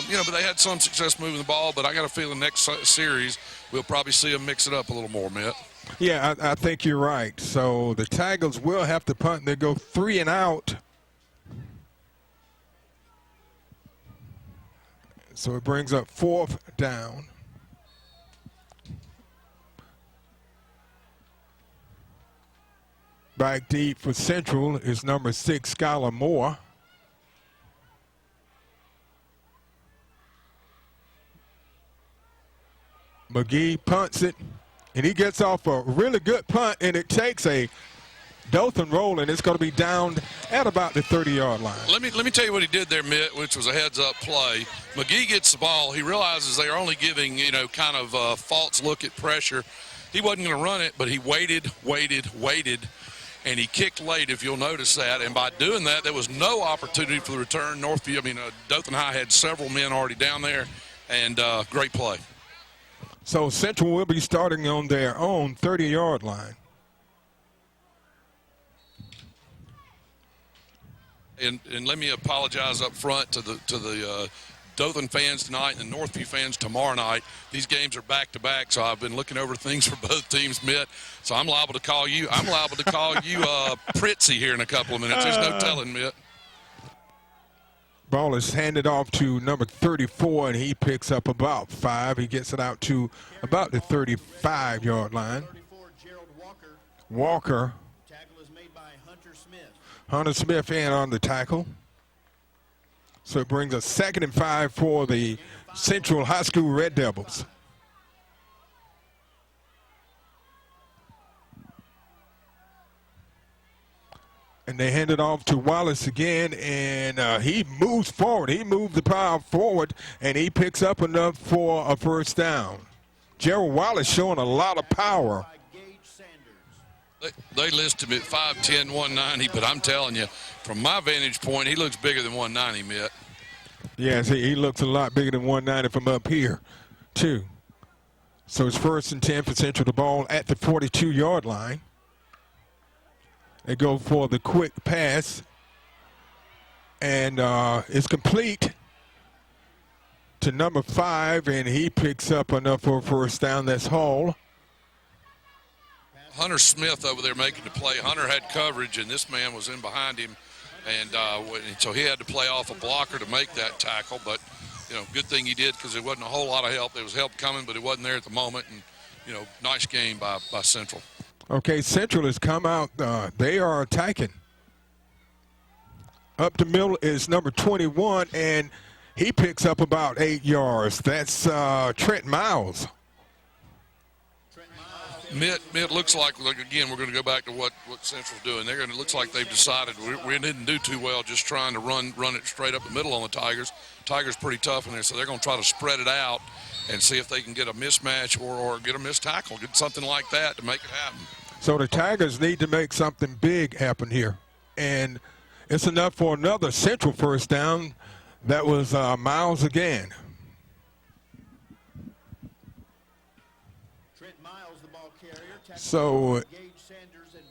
Speaker 6: You know, but they had some success moving the ball. But I got a feeling next series we'll probably see them mix it up a little more, Mitt.
Speaker 3: Yeah, I think you're right. So the Tigers will have to punt. They go 3 and out. So it brings up 4th down. Back deep for Central is number 6, Skylar Moore. McGee punts it, and he gets off a really good punt, and it takes a Dothan rolling. It's going to be down at about the 30-yard line.
Speaker 6: Let me tell you what he did there, Mitt, which was a heads-up play. McGee gets the ball. He realizes they are only giving, kind of a false look at pressure. He wasn't going to run it, but he waited, and he kicked late, if you'll notice that. And by doing that, there was no opportunity for the return. Dothan High had several men already down there, and great play.
Speaker 3: So Central will be starting on their own 30-yard line.
Speaker 6: And let me apologize up front to the Dothan fans tonight and the Northview fans tomorrow night. These games are back-to-back, so I've been looking over things for both teams, Mitt. So I'm liable to call you Pritzy here in a couple of minutes. There's no telling, Mitt.
Speaker 3: Ball is handed off to number 34, and he picks up about 5. He gets it out to about the 35-yard line. Walker.
Speaker 5: Tackle is made by Hunter Smith.
Speaker 3: Hunter Smith in on the tackle. So it brings us 2nd and 5 for the Central High School Red Devils. And they hand it off to Wallace again, and he moves forward. He moved the power forward, and he picks up enough for a first down. Gerald Wallace showing a lot of power.
Speaker 6: They list him at 5'10", 190, but I'm telling you, from my vantage point, he looks bigger than 190, Mitt.
Speaker 3: Yes, he looks a lot bigger than 190 from up here, too. So it's 1st and 10 for Central. The ball at the 42-yard line. They go for the quick pass, and it's complete to number 5, and he picks up enough for a first down. That's Hall.
Speaker 6: Hunter Smith over there making the play. Hunter had coverage, and this man was in behind him, and so he had to play off a blocker to make that tackle. But, good thing he did, because there wasn't a whole lot of help. There was help coming, but it wasn't there at the moment, and, nice game by Central.
Speaker 3: Okay, Central has come out. They are attacking. Up the middle is number 21, and he picks up about 8 yards. That's Trent Miles.
Speaker 6: Mitt looks like again, we're going to go back to what Central's doing. It looks like they've decided we didn't do too well just trying to run it straight up the middle on the Tigers. Tigers pretty tough in there, so they're going to try to spread it out and see if they can get a mismatch or get a missed tackle, get something like that to make it happen.
Speaker 3: So the Tigers need to make something big happen here, and it's enough for another Central first down. That was Miles again. So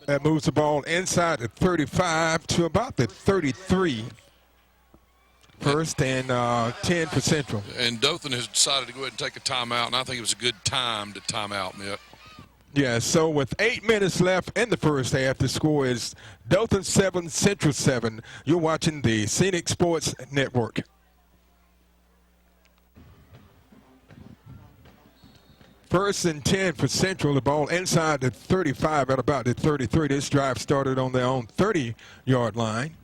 Speaker 3: that moves the ball inside the 35 to about the 33. 1st and 10 for Central.
Speaker 6: And Dothan has decided to go ahead and take a timeout, and I think it was a good time to timeout, Mitt.
Speaker 3: Yeah, so with 8 minutes left in the first half, the score is Dothan 7, Central 7. You're watching the PHENIX Sports Network. First and 10 for Central. The ball inside the 35 at about the 33. This drive started on their own 30-yard line.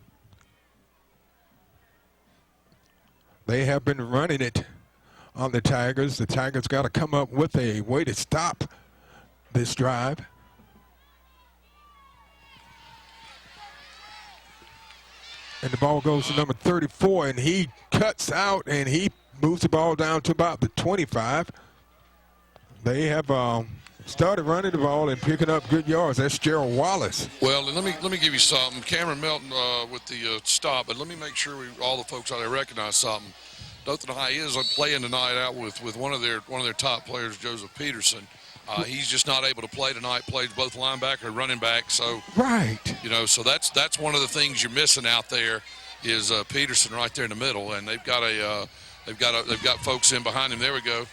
Speaker 3: They have been running it on the Tigers. The Tigers got to come up with a way to stop this drive. And the ball goes to number 34, and he cuts out, and he moves the ball down to about the 25. They have started running the ball and picking up good yards. That's Gerald Wallace.
Speaker 6: Well, and let me give you something. Cameron Melton with the stop, but let me make sure all the folks out there recognize something. Dothan High is playing tonight out with one of their top players, Joseph Peterson. He's just not able to play tonight. Plays both linebacker and running back. So
Speaker 3: right,
Speaker 6: so that's one of the things you're missing out there is Peterson right there in the middle, and they've got folks in behind him. There we go.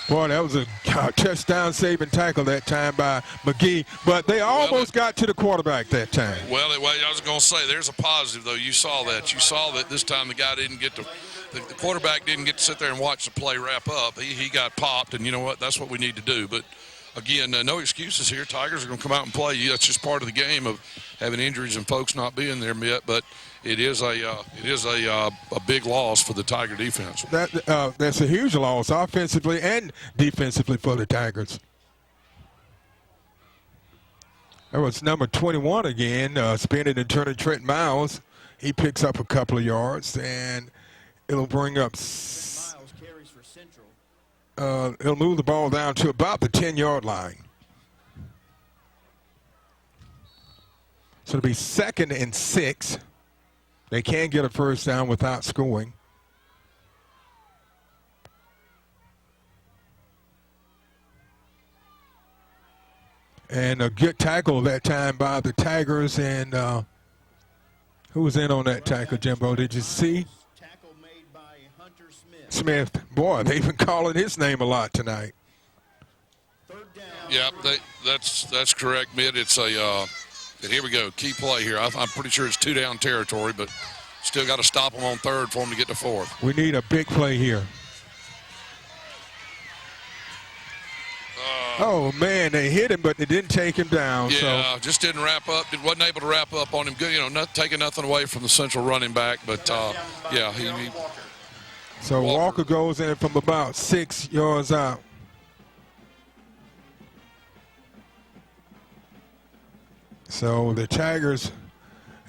Speaker 3: Boy, that was a touchdown saving tackle that time by McGee, but they almost got to the quarterback that time.
Speaker 6: Well, I was going to say, there's a positive, though. You saw that this time the guy didn't get to the quarterback didn't get to sit there and watch the play wrap up. He got popped, and you know what? That's what we need to do. But, again, no excuses here. Tigers are going to come out and play you. That's just part of the game of having injuries and folks not being there yet. But it is a big loss for the Tiger defense.
Speaker 3: That's a huge loss offensively and defensively for the Tigers. That was number 21 again, spinning and turning Trent Miles. He picks up a couple of yards, and it'll bring up.
Speaker 5: Miles carries for Central.
Speaker 3: It'll move the ball down to about the 10-yard line. So it'll be 2nd and 6. They can get a first down without scoring. And a good tackle that time by the Tigers. And who was in on that tackle, Jimbo? Did you see?
Speaker 5: Tackle made by Hunter Smith.
Speaker 3: Smith. Boy, they've been calling his name a lot tonight.
Speaker 5: Third down.
Speaker 6: Yeah, that's correct, Mitt. It's a and here we go, key play here. I'm pretty sure it's 2-down territory, but still got to stop them on 3rd for them to get to 4th.
Speaker 3: We need a big play here. Oh, man, they hit him, but they didn't take him down.
Speaker 6: Yeah,
Speaker 3: so.
Speaker 6: just didn't wrap up. Wasn't able to wrap up on him. Good, not taking nothing away from the Central running back, but yeah, he
Speaker 3: So Walker goes in from about 6 yards out. So the Tigers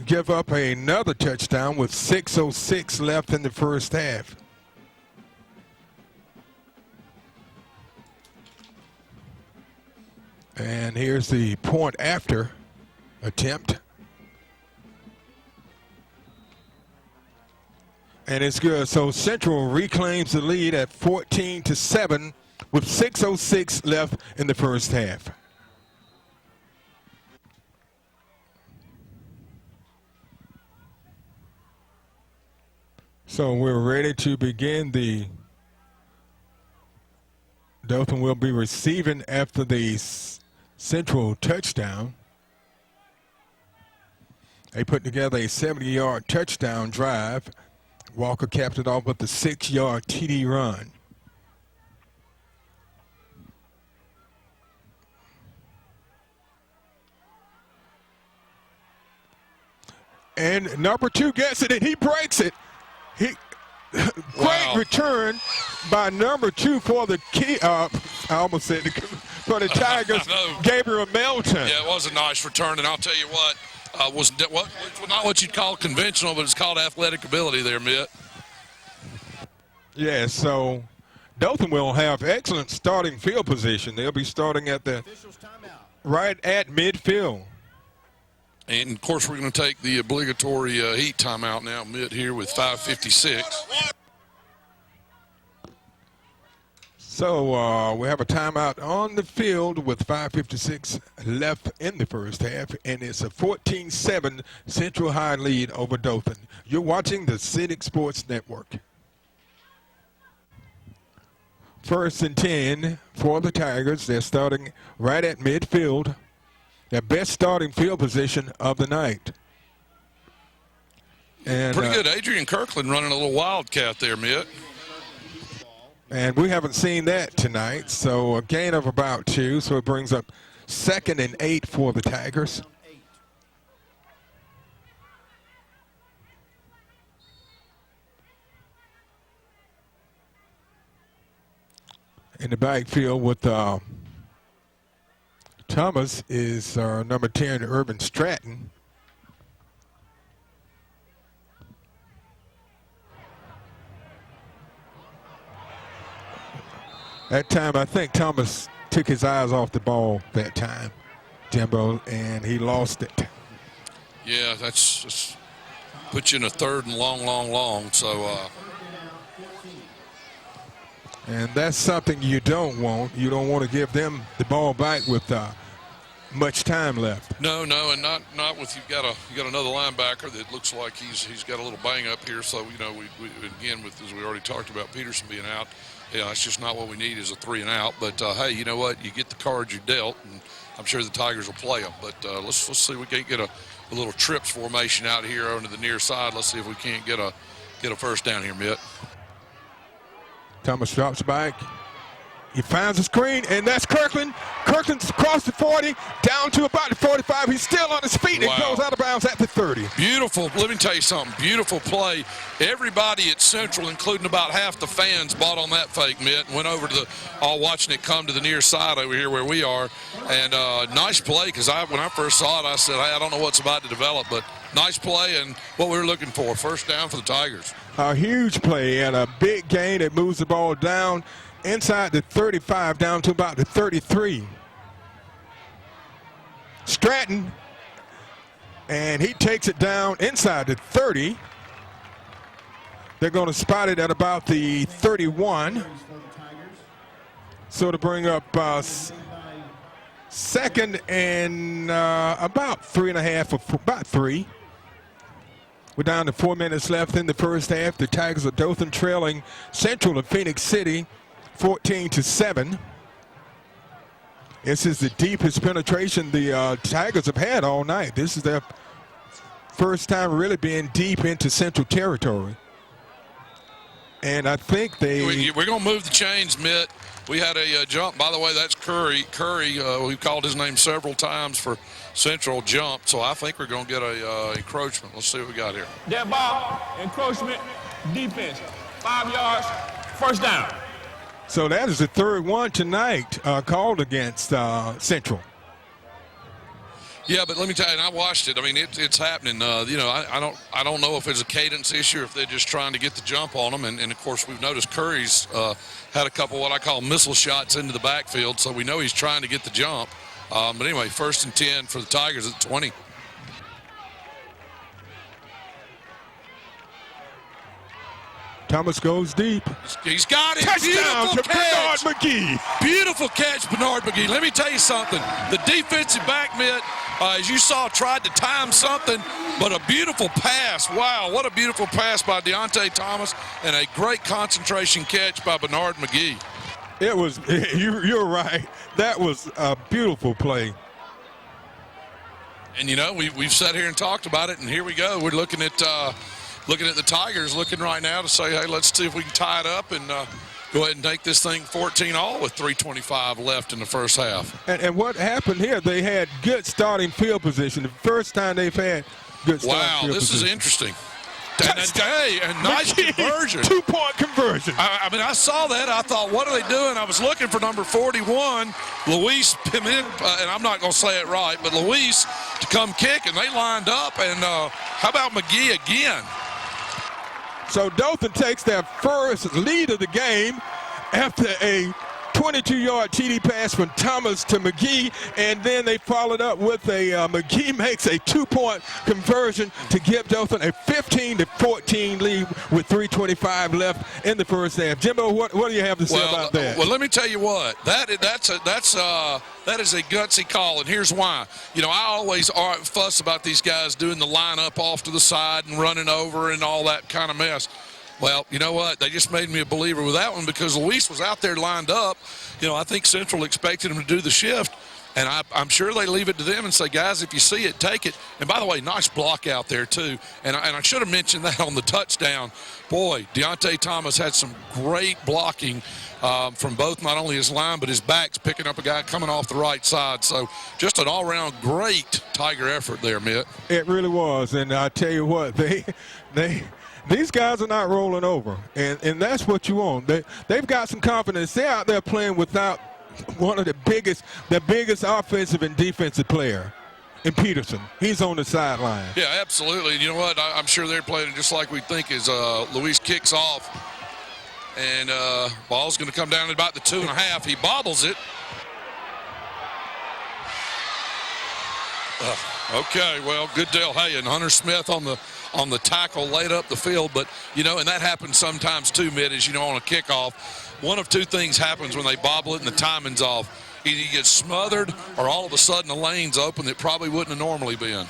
Speaker 3: give up another touchdown with 6:06 left in the first half. And here's the point after attempt. And it's good. So Central reclaims the lead at 14-7 with 6:06 left in the first half. So we're ready to begin. The Dothan will be receiving after the Central touchdown. They put together a 70-yard touchdown drive. Walker capped it off with the 6-yard TD run. And number 2 gets it, and he breaks it. Great return by number 2 for the key. I almost said for the Tigers, Gabriel Melton.
Speaker 6: Yeah, it was a nice return, and I'll tell you what, was not what you'd call conventional, but it's called athletic ability there, Mitt.
Speaker 3: Yeah, so Dothan will have excellent starting field position. They'll be starting at the right at midfield.
Speaker 6: And, of course, we're going to take the obligatory heat timeout now, Mitt, here with 5:56.
Speaker 3: So we have a timeout on the field with 5:56 left in the first half, and it's a 14-7 Central High lead over Dothan. You're watching the PHENIX Sports Network. 1st and 10 for the Tigers. They're starting right at midfield. Their best starting field position of the night. And,
Speaker 6: pretty good. Adrian Kirkland running a little wildcat there, Mitt.
Speaker 3: And we haven't seen that tonight. So a gain of about 2. So it brings up 2nd and 8 for the Tigers. In the backfield with Thomas is number 10, Urban Stratton. That time, I think Thomas took his eyes off the ball that time, Jimbo, and he lost it.
Speaker 6: Yeah, that's puts you in a 3rd and long. So.
Speaker 3: And that's something you don't want. You don't want to give them the ball back with much time left.
Speaker 6: No, and not with you got another linebacker that looks like he's got a little bang up here. So we again, with as we already talked about Peterson being out, it's just not what we need is a 3 and out. But hey, you know what? You get the cards you dealt, and I'm sure the Tigers will play them. But let's see if we can't get a little trips formation out here onto the near side. Let's see if we can't get a first down here, Mitt.
Speaker 3: Thomas drops back. He finds a screen, and that's Kirkland. Kirkland's across the 40, down to about the 45. He's still on his feet and goes out of bounds at the 30.
Speaker 6: Beautiful. Let me tell you something. Beautiful play. Everybody at Central, including about half the fans, bought on that fake, Mitt, and went over to the, all watching it come to the near side over here where we are. And nice play, because when I first saw it, I said, hey, I don't know what's about to develop, but nice play and what we were looking for. First down for the Tigers.
Speaker 3: A huge play and a big gain that moves the ball down inside the 35 down to about the 33. Stratton, and he takes it down inside the 30. They're going to spot it at about the 31. So to bring up second and about 3.5 or about 3. We're down to 4 minutes left in the first half. The Tigers of Dothan trailing Central of Phoenix City 14-7. This is the deepest penetration the Tigers have had all night. This is their first time really being deep into Central territory. And I think
Speaker 6: we're going to move the chains, Mitt. We had a jump. By the way, that's Curry. Curry, we've called his name several times for Central jump. So I think we're going to get a encroachment. Let's see what we got here.
Speaker 4: That ball, encroachment, defense, 5 yards, first down.
Speaker 3: So that is the third one tonight called against Central.
Speaker 6: Yeah, but let me tell you, and I watched it. I mean, it's happening. I don't know if it's a cadence issue, or if they're just trying to get the jump on them. And of course, we've noticed Curry's had a couple what I call missile shots into the backfield, so we know he's trying to get the jump. But anyway, 1st and 10 for the Tigers at 20.
Speaker 3: Thomas goes deep.
Speaker 6: He's got it.
Speaker 3: Touchdown to
Speaker 6: catch.
Speaker 3: Bernard McGee.
Speaker 6: Beautiful catch, Bernard McGee. Let me tell you something. The defensive back, Mitt, as you saw, tried to time something, but a beautiful pass. Wow, what a beautiful pass by Deontay Thomas, and a great concentration catch by Bernard McGee.
Speaker 3: It was, you're right. That was a beautiful play.
Speaker 6: And, you know, we've sat here and talked about it, and here we go. We're looking at the Tigers looking right now to say, hey, let's see if we can tie it up and go ahead and take this thing 14-all with 3:25 left in the first half.
Speaker 3: And what happened here, they had good starting field position. The first time they've had good starting field position. Wow,
Speaker 6: this is interesting. And nice conversion.
Speaker 3: 2-point conversion.
Speaker 6: I mean, I saw that. I thought, what are they doing? I was looking for number 41, Luis Piment, and I'm not going to say it right, but Luis to come kick, and they lined up. And how about McGee again?
Speaker 3: So Dothan takes their first lead of the game after a 22-yard TD pass from Thomas to McGee, and then they followed up with a McGee makes a 2-point conversion to give Dothan a 15-14 lead with 3:25 left in the first half. Jimbo, what do you have to say about that?
Speaker 6: Well, let me tell you what. That is a gutsy call, and here's why. You know, I always fuss about these guys doing the lineup off to the side and running over and all that kind of mess. Well, you know what? They just made me a believer with that one because Luis was out there lined up. You know, I think Central expected him to do the shift, and I'm sure they leave it to them and say, guys, if you see it, take it. And by the way, nice block out there too. And I should have mentioned that on the touchdown. Boy, Deontay Thomas had some great blocking from both not only his line but his backs, picking up a guy coming off the right side. So just an all-around great Tiger effort there, Mitt.
Speaker 3: It really was, and I tell you what, these guys are not rolling over, and that's what you want. They've got some confidence. They're out there playing without one of the biggest offensive and defensive player in Peterson. He's on the sideline.
Speaker 6: Yeah, absolutely. And you know what? I'm sure they're playing just like we think as Luis kicks off. And ball's going to come down at about the 2.5. He bobbles it. Okay, well, good deal. Hey, and Hunter Smith on the tackle laid up the field. But, you know, and that happens sometimes too, Mitt, as you know, on a kickoff. One of two things happens when they bobble it and the timing's off. Either you get smothered or all of a sudden the lane's open that probably wouldn't have normally been.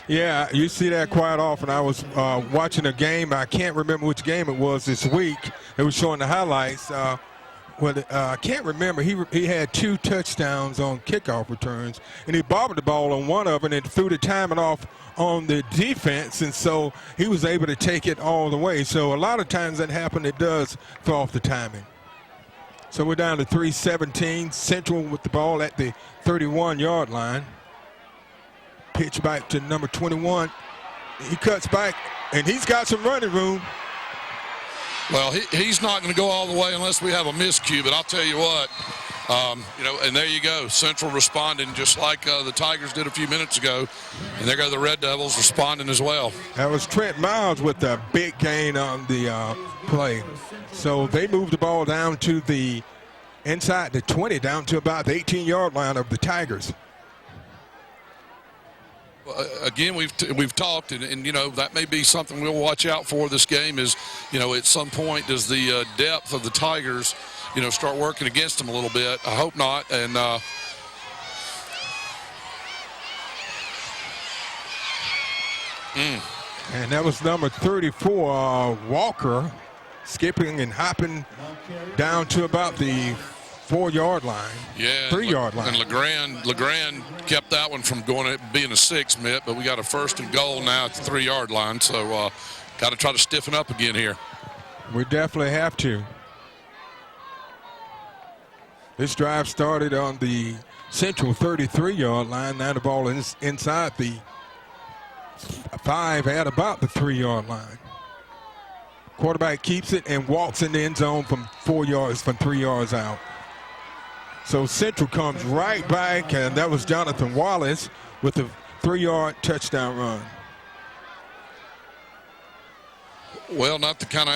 Speaker 3: Yeah, you see that quite often. I was watching a game. I can't remember which game it was this week. It was showing the highlights. I can't remember. He had 2 touchdowns on kickoff returns, and he bobbled the ball on one of them and threw the timing off on the defense, and so he was able to take it all the way. So a lot of times that happens, it does throw off the timing. So we're down to 3:17. Central with the ball at the 31-yard line. Pitch back to number 21. He cuts back, and he's got some running room.
Speaker 6: Well, he's not going to go all the way unless we have a miscue, but I'll tell you what, and there you go. Central responding just like the Tigers did a few minutes ago, and there go the Red Devils responding as well.
Speaker 3: That was Trent Miles with a big gain on the play. So they moved the ball down to the inside the 20, down to about the 18-yard line of the Tigers.
Speaker 6: Again, we've talked, and that may be something we'll watch out for this game is, at some point does the depth of the Tigers, start working against them a little bit. I hope not. And
Speaker 3: and that was number 34, Walker, skipping and hopping down to about the 4-yard line.
Speaker 6: Yeah,
Speaker 3: 3-yard line.
Speaker 6: And Legrand kept that one from being a 6 mitt, but we got a 1st and goal now at the 3-yard line. So got to try to stiffen up again here.
Speaker 3: We definitely have to. This drive started on the Central 33-yard line. Now the ball is inside the 5 at about the 3-yard line. Quarterback keeps it and walks in the end zone from 3 yards out. So Central comes right back, and that was Jonathan Wallace with a 3-yard touchdown run.
Speaker 6: Well, not the kind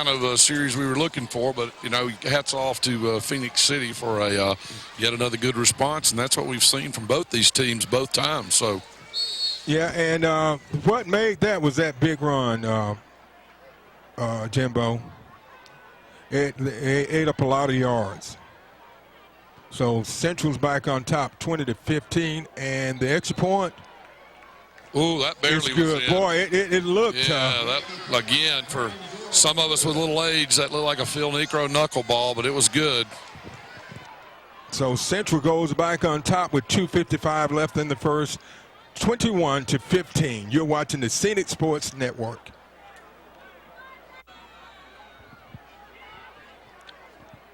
Speaker 6: of series we were looking for, but hats off to PHENIX City for a yet another good response, and that's what we've seen from both these teams both times. So,
Speaker 3: yeah, and what made that was that big run, Jimbo. It ate up a lot of yards. So Central's back on top, 20-15, and the extra point.
Speaker 6: Ooh, that barely
Speaker 3: was good.
Speaker 6: In.
Speaker 3: Boy, it looked.
Speaker 6: Yeah, that again for some of us with little age, that looked like a Phil Necro knuckleball, but it was good.
Speaker 3: So Central goes back on top with 2:55 left in the first, 21-15. You're watching the PHENIX Sports Network.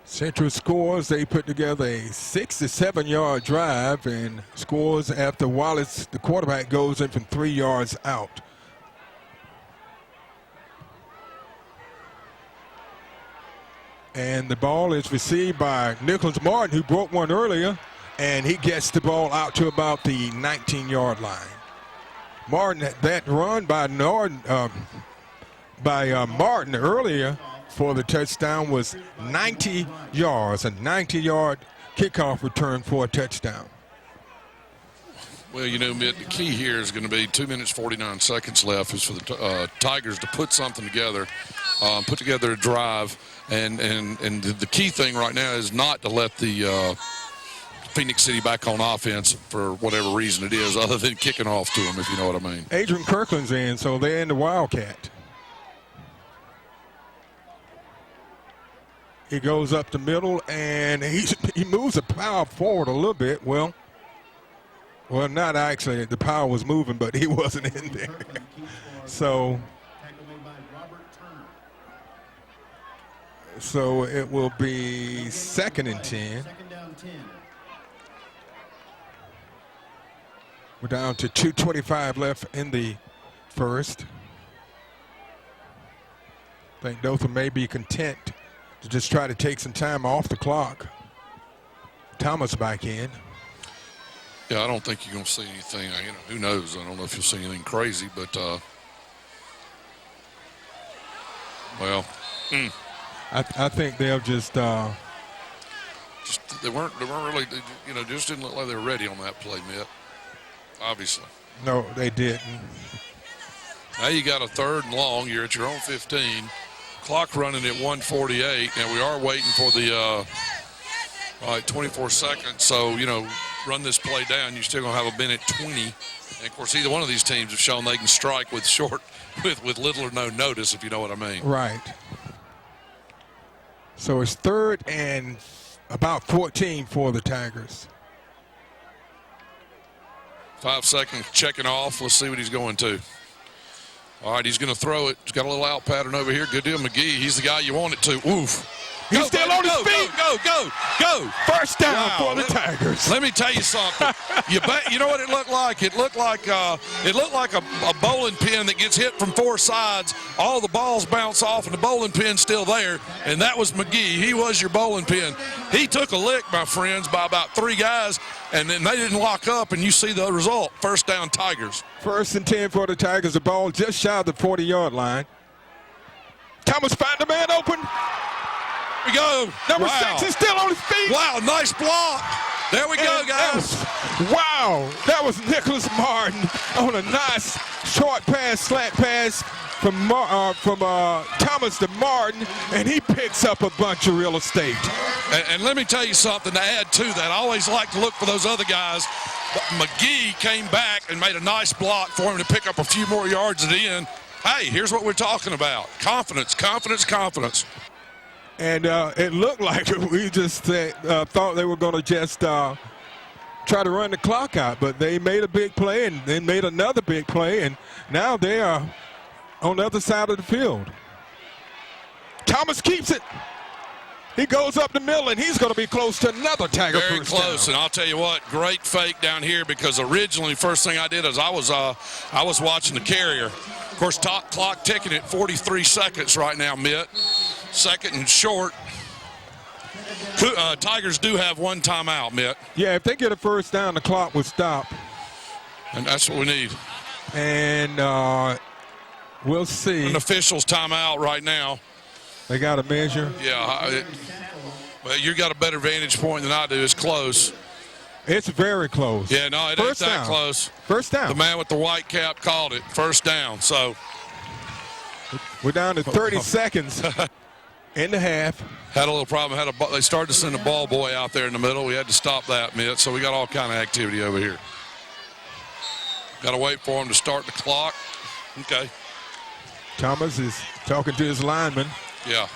Speaker 3: Central scores. They put together a 6 to 7-yard drive and scores after Wallace, the quarterback, goes in from 3 yards out. And the ball is received by Nicholas Martin, who broke one earlier, and he gets the ball out to about the 19-yard line. Martin, that run by Martin earlier for the touchdown was 90 yards, a 90-yard kickoff return for a touchdown.
Speaker 6: Well, Mitt, the key here is going to be 2 minutes, 49 seconds left is for the Tigers to put something together, put together a drive, and the key thing right now is not to let the PHENIX City back on offense for whatever reason it is, other than kicking off to them, if you know what I mean.
Speaker 3: Adrian Kirkland's in, so they're in the Wildcat. He goes up the middle, and he moves the power forward a little bit. Well, not actually. The power was moving, but he wasn't in there. So it will be 2nd and 10. We're down to 2:25 left in the first. I think Dothan may be content to just try to take some time off the clock. Thomas back in.
Speaker 6: Yeah, I don't think you're going to see anything. Who knows? I don't know if you'll see anything crazy, but
Speaker 3: I think they'll just
Speaker 6: they weren't really, just didn't look like they were ready on that play, Mitt. Obviously.
Speaker 3: No, they didn't.
Speaker 6: Now you got a 3rd and long. You're at your own 15. Clock running at 1:48, and we are waiting for the 24 seconds. So, run this play down. You're still going to have a minute 20. And, of course, either one of these teams have shown they can strike with with little or no notice, if you know what I mean.
Speaker 3: Right. So it's 3rd and about 14 for the Tigers.
Speaker 6: 5 seconds checking off. Let's see what he's going to. All right, he's going to throw it. He's got a little out pattern over here. Good deal, McGee. He's the guy you want it to. Oof.
Speaker 3: He's
Speaker 6: Go,
Speaker 3: still
Speaker 6: baby,
Speaker 3: on his
Speaker 6: go,
Speaker 3: feet.
Speaker 6: Go.
Speaker 3: First down
Speaker 6: Wow,
Speaker 3: for the Tigers.
Speaker 6: Let me tell you something. You know what it looked like? It looked like a bowling pin that gets hit from four sides. All the balls bounce off, and the bowling pin's still there. And that was McGee. He was your bowling pin. He took a lick, my friends, by about 3 guys, and then they didn't lock up. And you see the result: first down, Tigers.
Speaker 3: 1st and 10 for the Tigers. The ball just shy of the 40-yard line. Thomas find the man open.
Speaker 6: We go.
Speaker 3: Number
Speaker 6: Wow.
Speaker 3: 6 is still on his feet.
Speaker 6: Wow, nice block. There we go,
Speaker 3: And
Speaker 6: guys.
Speaker 3: wow, that was Nicholas Martin on a nice short pass, slant pass from Thomas to Martin, and he picks up a bunch of real estate.
Speaker 6: And let me tell you something to add to that. I always like to look for those other guys. But McGee came back and made a nice block for him to pick up a few more yards at the end. Hey, here's what we're talking about. Confidence.
Speaker 3: And it looked like we just thought they were going to just try to run the clock out, but they made a big play and then made another big play, and now they are on the other side of the field. Thomas keeps it. He goes up the middle, and he's going to be close to another Tiger
Speaker 6: Very
Speaker 3: first
Speaker 6: close,
Speaker 3: down.
Speaker 6: and I'll tell you what, great fake down here, because originally first thing I did is I was watching the carrier. Of course, top clock ticking at 43 seconds right now, Mitt. 2nd and short. Tigers do have 1 timeout, Mitt.
Speaker 3: Yeah, if they get a first down, the clock will stop.
Speaker 6: And that's what we need.
Speaker 3: And we'll see.
Speaker 6: An official's timeout right now.
Speaker 3: They got to measure.
Speaker 6: Yeah, well, you got a better vantage point than I do. It's close.
Speaker 3: It's very close.
Speaker 6: Yeah, no, it
Speaker 3: First
Speaker 6: ain't that
Speaker 3: down.
Speaker 6: close.
Speaker 3: First down.
Speaker 6: The man with the white cap called it. First down. So
Speaker 3: we're down to 30 seconds in the half.
Speaker 6: had a little problem. They started to send a ball boy out there in the middle. We had to stop that, Mitt. So we got all kind of activity over here. Got to wait for him to start the clock. Okay.
Speaker 3: Thomas is talking to his lineman.
Speaker 6: Yeah.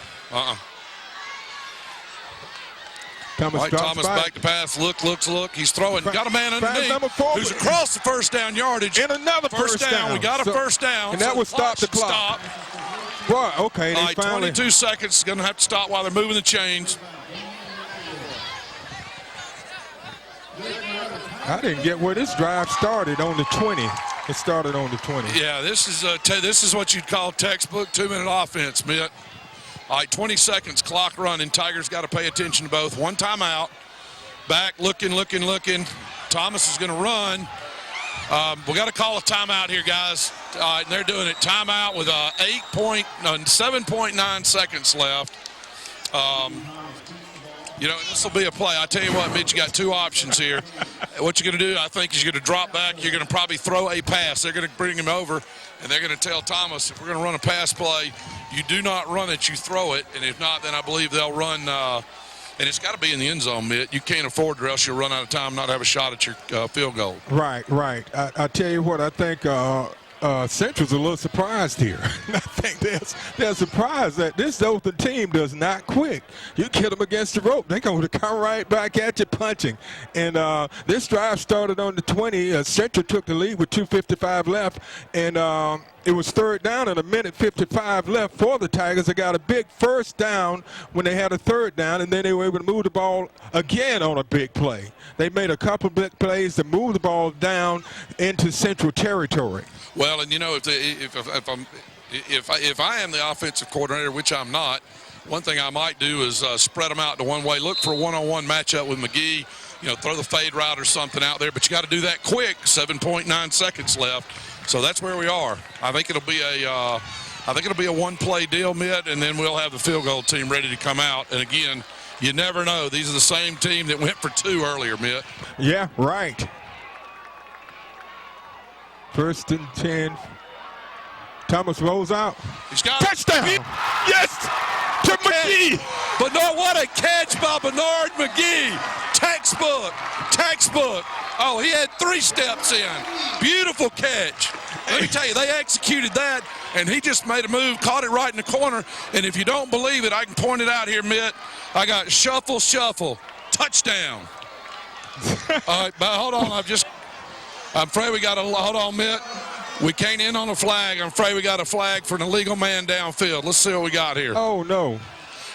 Speaker 3: Thomas
Speaker 6: Right,
Speaker 3: drops
Speaker 6: Thomas back to pass. Look. He's throwing. Got a man
Speaker 3: Finds number
Speaker 6: underneath
Speaker 3: 4.
Speaker 6: who's across the first down yardage.
Speaker 3: And another first down.
Speaker 6: We got a
Speaker 3: So-
Speaker 6: first down.
Speaker 3: and that
Speaker 6: so
Speaker 3: would stop the
Speaker 6: should
Speaker 3: clock.
Speaker 6: Stop.
Speaker 3: Right, okay.
Speaker 6: All
Speaker 3: They
Speaker 6: right,
Speaker 3: finally.
Speaker 6: 22 seconds. Going to have to stop while they're moving the chains.
Speaker 3: I didn't get where this drive started on the 20. It started on the 20.
Speaker 6: Yeah, this is what you'd call textbook 2-minute offense, Mitt. All right, 20 seconds, clock running. Tigers got to pay attention to both. 1 timeout. Back, looking. Thomas is going to run. We got to call a timeout here, guys. All right, and they're doing it. Timeout with 7.9 seconds left. This will be a play. I tell you what, Mitch, you got 2 options here. What you're going to do, I think, is you're going to drop back. You're going to probably throw a pass. They're going to bring him over, and they're going to tell Thomas, if we're going to run a pass play, you do not run it, you throw it. And if not, then I believe they'll run and it's got to be in the end zone, Mitt. You can't afford it, or else you'll run out of time, not have a shot at your field goal.
Speaker 3: Right. I tell you what, I think Central's a little surprised here. I think they're surprised that this Dothan team does not quit. You get them against the rope, they're going to come right back at you punching. And this drive started on the 20. Central took the lead with 2:55 left, and it was 3rd down and 1:55 left for the Tigers. They got a big first down when they had a 3rd down, and then they were able to move the ball again on a big play. They made a couple big plays to move the ball down into Central territory.
Speaker 6: Well, and if I am the offensive coordinator, which I'm not, one thing I might do is spread them out to one way. Look for a one-on-one matchup with McGee. Throw the fade route or something out there, but you got to do that quick. 7.9 seconds left, so that's where we are. I think it'll be a 1-play deal, Mitt, and then we'll have the field goal team ready to come out. And again, you never know. These are the same team that went for 2 earlier, Mitt.
Speaker 3: Yeah, right. 1st and 10. Thomas rolls out.
Speaker 6: He's got
Speaker 3: Touchdown! Yes! To McGee!
Speaker 6: Bernard, what a catch by Bernard McGee. Textbook. Oh, he had 3 steps in. Beautiful catch. Let me tell you, they executed that, and he just made a move, caught it right in the corner. And if you don't believe it, I can point it out here, Mitt. I got shuffle, touchdown. All right, but hold on. I'm afraid we got to hold on, Mitt. We can't end on a flag. I'm afraid we got a flag for an illegal man downfield. Let's see what we got here.
Speaker 3: Oh, no.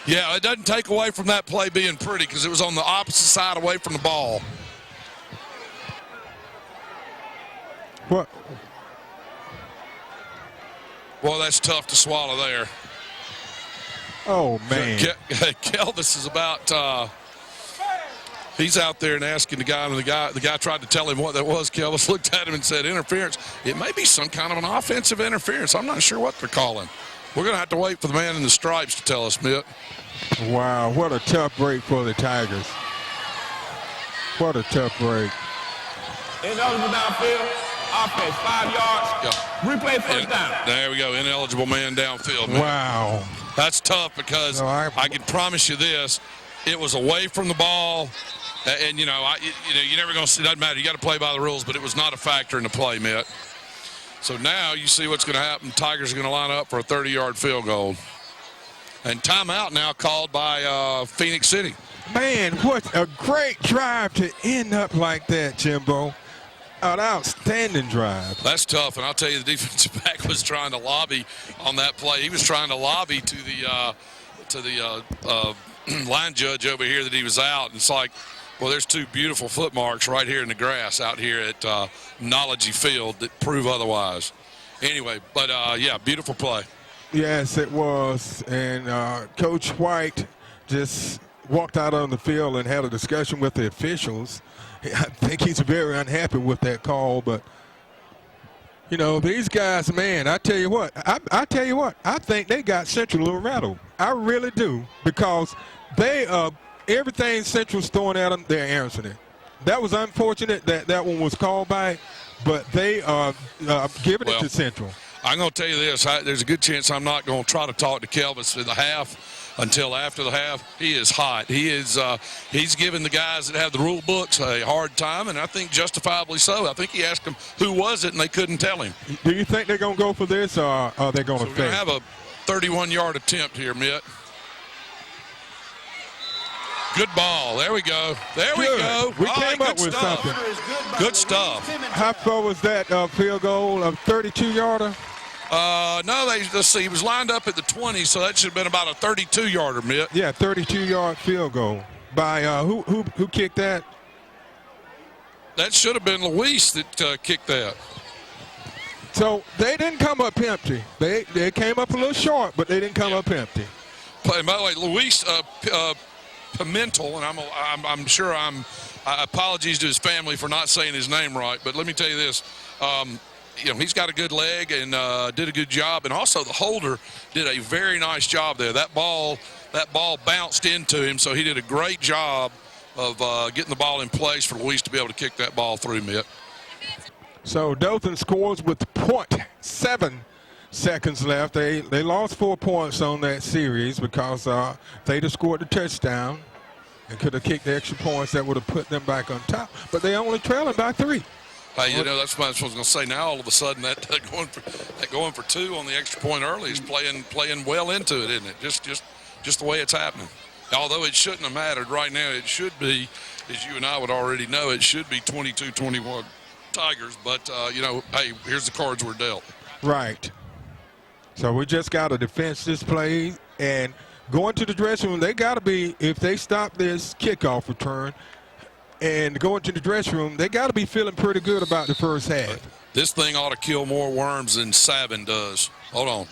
Speaker 6: Yeah, it doesn't take away from that play being pretty because it was on the opposite side away from the ball.
Speaker 3: What?
Speaker 6: Boy, that's tough to swallow there.
Speaker 3: Oh, man.
Speaker 6: Kelvis is about he's out there and asking the guy, and the guy tried to tell him what that was. Kelvis looked at him and said, interference. It may be some kind of an offensive interference. I'm not sure what they're calling. We're going to have to wait for the man in the stripes to tell us, Mitt.
Speaker 3: Wow, what a tough break for the Tigers. What a tough break.
Speaker 4: Ineligible downfield, offense, 5 yards.
Speaker 6: Yeah.
Speaker 4: Replay first down.
Speaker 6: There we go, ineligible man downfield. Man.
Speaker 3: Wow.
Speaker 6: That's tough because I can promise you this, it was away from the ball, and you're never going to see. Doesn't matter. You got to play by the rules, but it was not a factor in the play, Mitt. So now you see what's going to happen. Tigers are going to line up for a 30-yard field goal, and timeout now called by Phoenix City.
Speaker 3: Man, what a great drive to end up like that, Jimbo. An outstanding drive.
Speaker 6: That's tough, and I'll tell you, the defensive back was trying to lobby on that play. He was trying to lobby to the line judge over here that he was out. And it's like, well, there's 2 beautiful footmarks right here in the grass out here at Knowledge Field that prove otherwise. Anyway, but yeah, beautiful play.
Speaker 3: Yes, it was. And Coach White just walked out on the field and had a discussion with the officials. I think he's very unhappy with that call, but these guys, man, I tell you what, I think they got Central a little rattled. I really do, because they everything Central's throwing at them, they're answering it. That was unfortunate that one was called by, but they are giving it to Central.
Speaker 6: I'm going to tell you this. There's a good chance I'm not going to try to talk to Kelvis in the half until after the half. He is hot. He's giving the guys that have the rule books a hard time, and I think justifiably so. I think he asked them who was it, and they couldn't tell him.
Speaker 3: Do you think they're going to go for this, or are they going to
Speaker 6: We're going to have a 31-yard attempt here, Mitt. Good ball. There we go. There we go.
Speaker 3: We came up with something.
Speaker 6: Good stuff.
Speaker 3: How far was that field goal? A 32-yarder?
Speaker 6: No, let's see. He was lined up at the 20, so that should have been about a 32-yarder, Mitt.
Speaker 3: Yeah, 32-yard field goal. By who kicked that?
Speaker 6: That should have been Luis that kicked that.
Speaker 3: So they didn't come up empty. They came up a little short, but they didn't come up empty.
Speaker 6: And by the way, Luis Pimentel, and I'm sure apologies to his family for not saying his name right, but let me tell you this. He's got a good leg and did a good job, and also the holder did a very nice job there. That ball bounced into him, so he did a great job of getting the ball in place for Luis to be able to kick that ball through, Mitt.
Speaker 3: So Dothan scores with 0.7 seconds left. They lost 4 points on that series because they'd have scored the touchdown and could have kicked the extra points that would have put them back on top. But they only trailing by 3.
Speaker 6: Hey, that's what I was going to say. Now all of a sudden that going for 2 on the extra point early is playing well into it, isn't it? Just the way it's happening. Although it shouldn't have mattered right now, it should be, as you and I would already know, it should be 22-21 Tigers. But hey, here's the cards we're dealt.
Speaker 3: Right. So we just got to defense this play and going to the dressing room. They got to be, if they stop this kickoff return and go into the dressing room, they got to be feeling pretty good about the first half.
Speaker 6: This thing ought to kill more worms than Savin does. Hold on,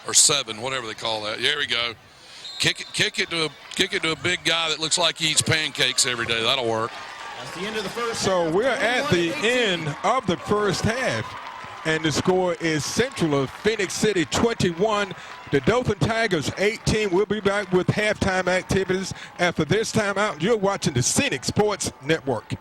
Speaker 6: or Seven, whatever they call that. There we go. Kick it to a big guy that looks like he eats pancakes every day. That'll work.
Speaker 7: That's the end of the first.
Speaker 3: So we're at the end of the first half, and the score is Central of Phoenix City 21. The Dothan Tigers 18. We'll be back with halftime activities after this timeout. You're watching the PHENIX Sports Network.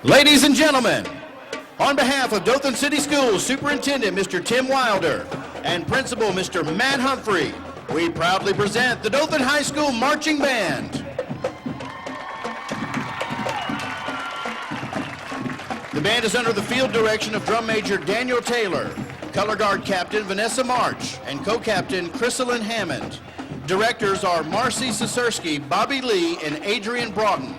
Speaker 5: Ladies and gentlemen, on behalf of Dothan City Schools Superintendent Mr. Tim Wilder and Principal Mr. Matt Humphrey, we proudly present the Dothan High School Marching Band. The band is under the field direction of Drum Major Daniel Taylor, Color Guard Captain Vanessa March, and Co-Captain Chrysalyn Hammond. Directors are Marcy Sesersky, Bobby Lee, and Adrian Broughton.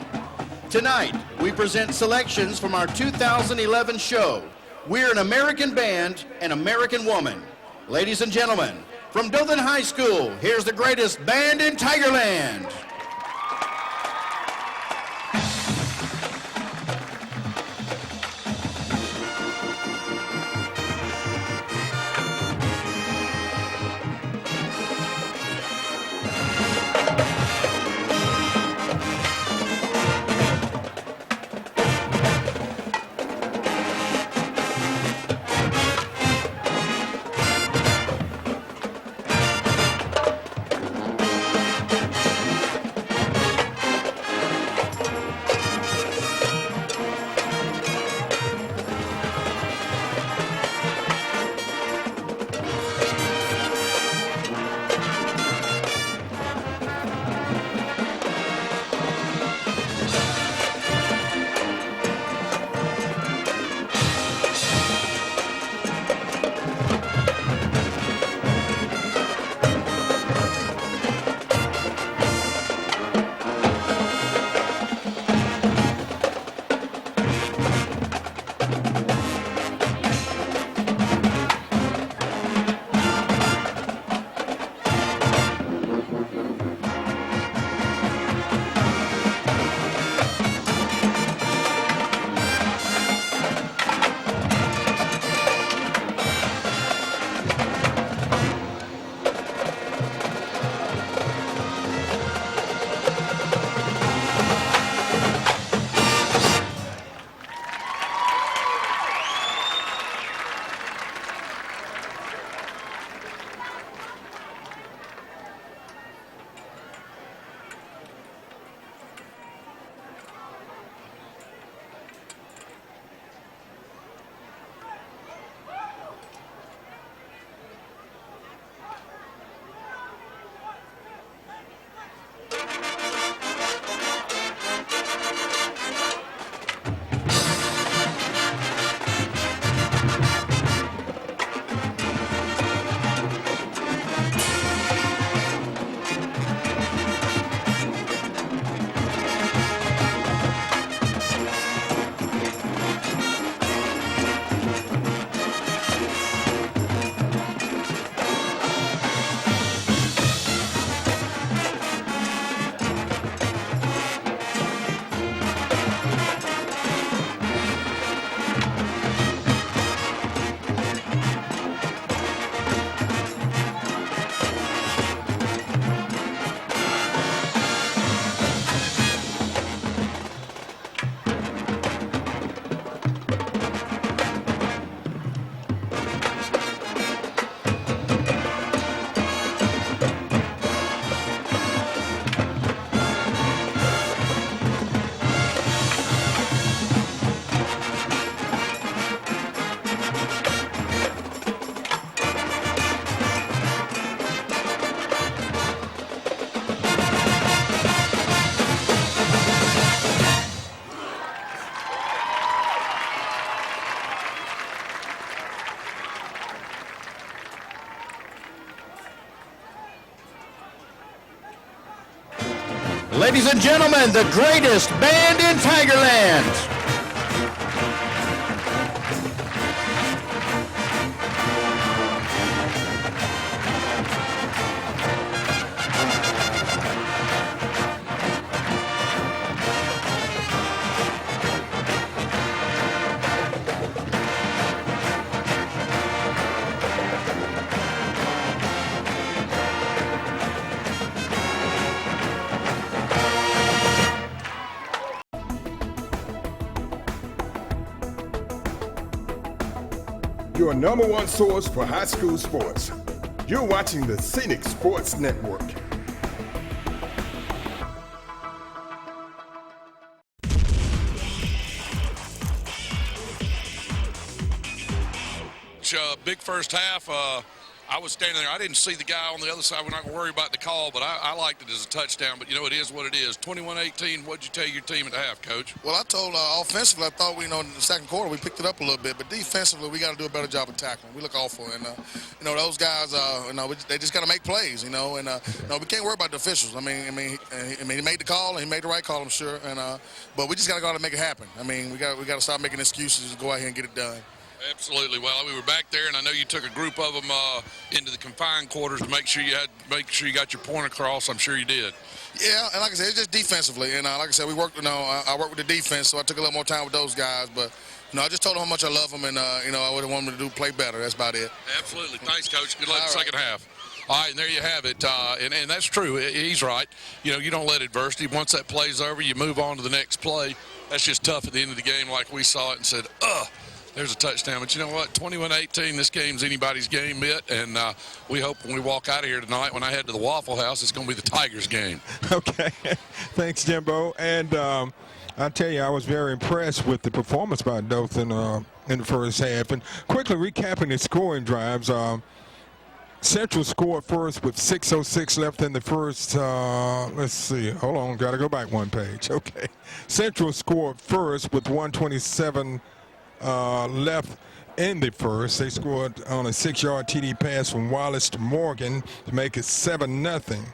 Speaker 5: Tonight, we present selections from our 2011 show, We're an American Band, an American Woman. Ladies and gentlemen, from Dothan High School, here's the greatest band in Tigerland. Ladies and gentlemen, the greatest band in Tigerland.
Speaker 1: Your number one source for high school sports. You're watching the PHENIX Sports Network.
Speaker 6: Big first half. I was standing there. I didn't see the guy on the other side. We're not going to worry about the call, but I liked it as a touchdown. But, it is what it is. 21-18, what'd you tell your team at the half, Coach?
Speaker 8: Well, I told offensively, I thought in the second quarter we picked it up a little bit, but defensively we got to do a better job of tackling. We look awful, and those guys, they just got to make plays, and we can't worry about the officials. I mean, he made the call and he made the right call, I'm sure, but we just got to go out and make it happen. I mean, we got to stop making excuses and go out here and get it done.
Speaker 6: Absolutely. Well, we were back there, and I know you took a group of them into the confined quarters to make sure you got your point across. I'm sure you did.
Speaker 8: Yeah, and like I said, it's just defensively, and like I said, we worked. I worked with the defense, so I took a little more time with those guys. But I just told them how much I love them, and I would want them to play better. That's about it.
Speaker 6: Absolutely. Thanks, Coach. Good luck in the second half. All right, and there you have it. And that's true. He's right. You don't let adversity. Once that play's over, you move on to the next play. That's just tough at the end of the game, like we saw it and said, there's a touchdown. But you know what? 21-18, this game's anybody's game, Mitt. And we hope when we walk out of here tonight, when I head to the Waffle House, it's going to be the Tigers game.
Speaker 3: Okay. Thanks, Jimbo. And I tell you, I was very impressed with the performance by Dothan in the first half. And quickly recapping the scoring drives, Central scored first with 6:06 left in the first. Let's see. Hold on. Got to go back one page. Okay. Central scored first with 1:27 left in the first. They scored on a 6-yard TD pass from Wallace to Morgan to make it 7-0.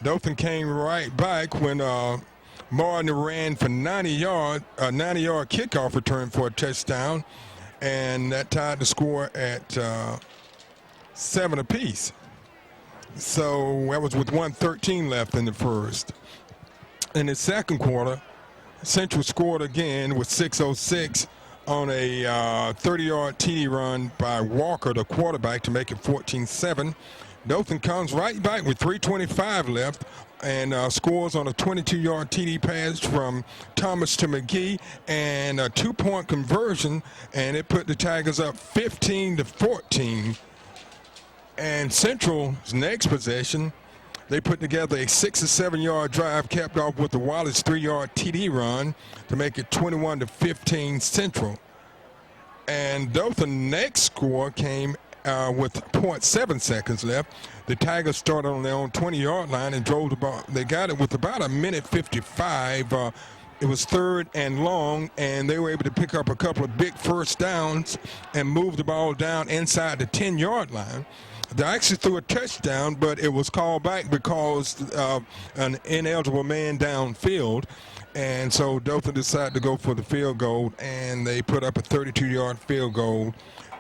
Speaker 3: Dothan came right back when Martin ran for 90-yard kickoff return for a touchdown, and that tied the score at 7 apiece. So that was with 1:13 left in the first. In the second quarter, Central scored again with 6:06 on a 30-yard TD run by Walker, the quarterback, to make it 14-7. Dothan comes right back with 3:25 left and scores on a 22-yard TD pass from Thomas to McGee and a 2-point conversion, and it put the Tigers up 15-14. And Central's next possession, they put together a 6 or 7 yard drive, capped off with the Wallace 3-yard TD run to make it 21-15 Central. And Dothan's next score came with 0.7 seconds left. The Tigers started on their own 20-yard line and drove the ball. They got it with about 1:55. It was 3rd and long, and they were able to pick up a couple of big first downs and move the ball down inside the 10-yard line. They actually threw a touchdown, but it was called back because of an ineligible man downfield. And so Dothan decided to go for the field goal, and they put up a 32-yard field goal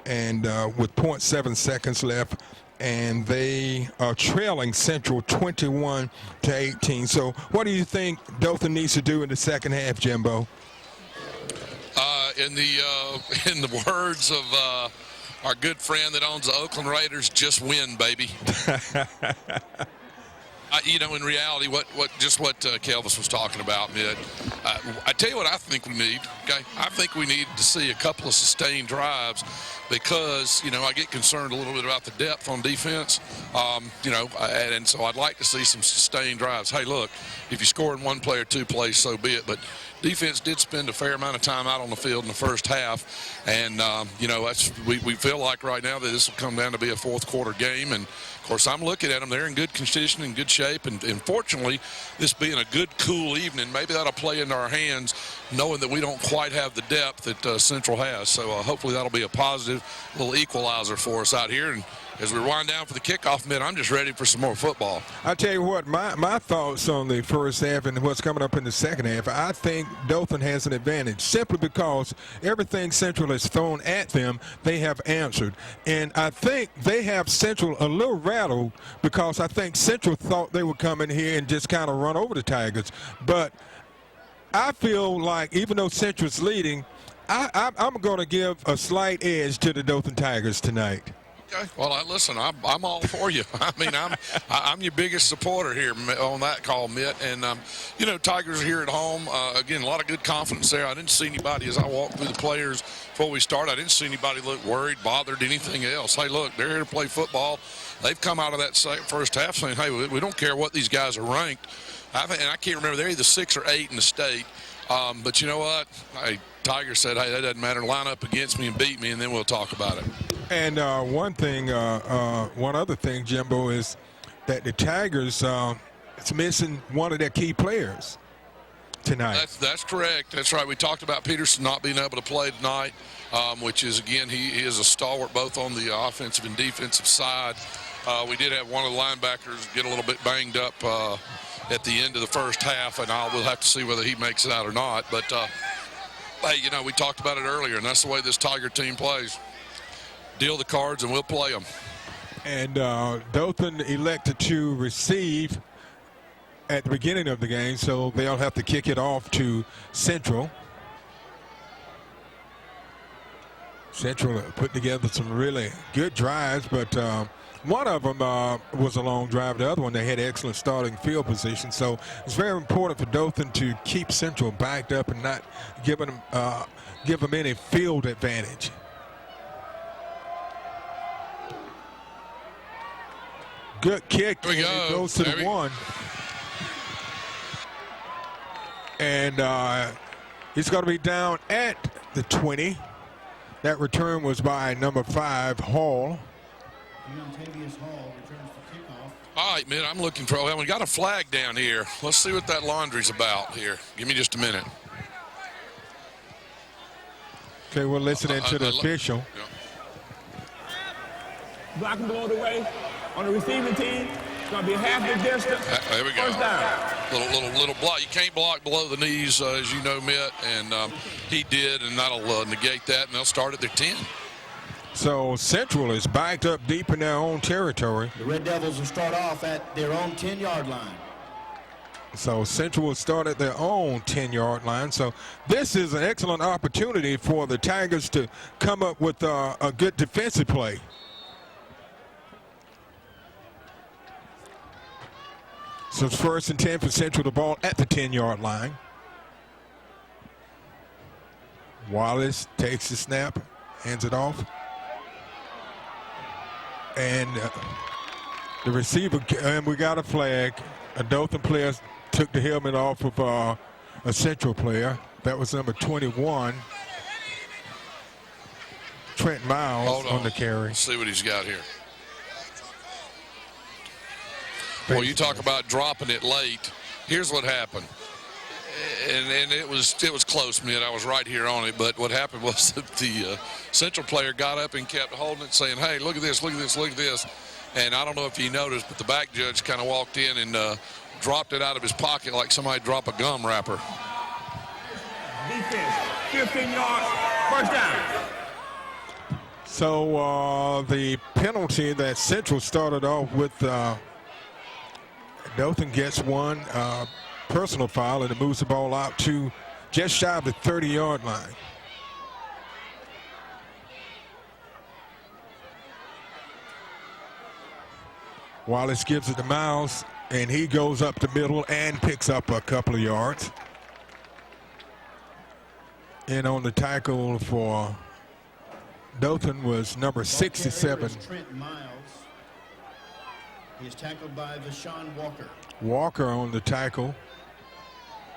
Speaker 3: and with 0.7 seconds left, and they are trailing Central 21-18. So what do you think Dothan needs to do in the second half, Jimbo?
Speaker 6: In the words of our good friend that owns the Oakland Raiders, just win, baby. In reality, what Kelvis was talking about, Mitt. I tell you what I think we need. Okay, I think we need to see a couple of sustained drives because I get concerned a little bit about the depth on defense. And so I'd like to see some sustained drives. Hey, look, if you score in one play or two plays, so be it. But defense did spend a fair amount of time out on the field in the first half, and we feel like right now that this will come down to be a fourth quarter game. And of course, I'm looking at them; they're in good condition, in good shape, and fortunately, this being a good, cool evening, maybe that'll play into our hands, knowing that we don't quite have the depth that Central has. So hopefully, that'll be a positive little equalizer for us out here. And as we wind down for the kickoff, Mitt, I'm just ready for some more football.
Speaker 3: I tell you what, my thoughts on the first half and what's coming up in the second half, I think Dothan has an advantage simply because everything Central has thrown at them, they have answered. And I think they have Central a little rattled because I think Central thought they would come in here and just kind of run over the Tigers. But I feel like even though Central's leading, I'm going to give a slight edge to the Dothan Tigers tonight.
Speaker 6: Okay. Well, listen, I'm all for you. I mean, I'm your biggest supporter here on that call, Mitt. And Tigers are here at home. Again, a lot of good confidence there. I didn't see anybody as I walked through the players before we started. I didn't see anybody look worried, bothered, anything else. Hey, look, they're here to play football. They've come out of that first half saying, hey, we don't care what these guys are ranked. And I can't remember, they're either 6 or 8 in the state. But you know what? Hey, Tigers said, hey, that doesn't matter. Line up against me and beat me, and then we'll talk about it.
Speaker 3: And one other thing, Jimbo, is that the Tigers it's missing one of their key players tonight.
Speaker 6: That's correct. That's right. We talked about Peterson not being able to play tonight, which is, again, he is a stalwart both on the offensive and defensive side. We did have one of the linebackers get a little bit banged up at the end of the first half, and we'll have to see whether he makes it out or not. But, hey, you know, we talked about it earlier, and that's the way this Tiger team plays. Deal the cards, and we'll play them.
Speaker 3: And Dothan elected to receive at the beginning of the game, so they'll have to kick it off to Central. Central put together some really good drives, but one of them was a long drive. The other one, they had excellent starting field position. So it's very important for Dothan to keep Central backed up and not give them any field advantage. Good kick.
Speaker 6: There we go.
Speaker 3: It goes to the one. And he's going to be down at the 20. That return was by number 5, Hall.
Speaker 6: All right, man, I'm looking for, we got a flag down here. Let's see what that laundry's about here. Give me just a minute.
Speaker 3: Okay, we're listening to the official.
Speaker 9: Blocking below the way on the receiving team. It's going to be half the distance.
Speaker 6: There we go.
Speaker 9: First down.
Speaker 6: Little block. You can't block below the knees, as you know, Mitt, and he did, and that'll negate that, and they'll start at their 10.
Speaker 3: So Central is backed up deep in their own territory.
Speaker 5: The Red Devils will start off at their own 10-yard line.
Speaker 3: So Central will start at their own 10-yard line. So this is an excellent opportunity for the Tigers to come up with a good defensive play. So it's 1st and 10 for Central, the ball at the 10-yard line. Wallace takes the snap, hands it off. And the receiver, and we got a flag. A Dothan player took the helmet off of a Central player. That was number 21, Trent Miles, on the carry.
Speaker 6: Let's see what he's got here. Well, you talk about dropping it late. Here's what happened. And it was close, man. I was right here on it. But what happened was that the Central player got up and kept holding it, saying, hey, look at this, look at this, look at this. And I don't know if you noticed, but the back judge kind of walked in and dropped it out of his pocket like somebody dropped a gum wrapper.
Speaker 9: Defense, 15 yards, first down.
Speaker 3: So the penalty that Central started off with, Dothan gets one personal foul, and it moves the ball out to just shy of the 30-yard line. Wallace gives it to Miles, and he goes up the middle and picks up a couple of yards. And on the tackle for Dothan was number 67.
Speaker 5: Trent Miles. He is tackled by Vashawn Walker.
Speaker 3: Walker on the tackle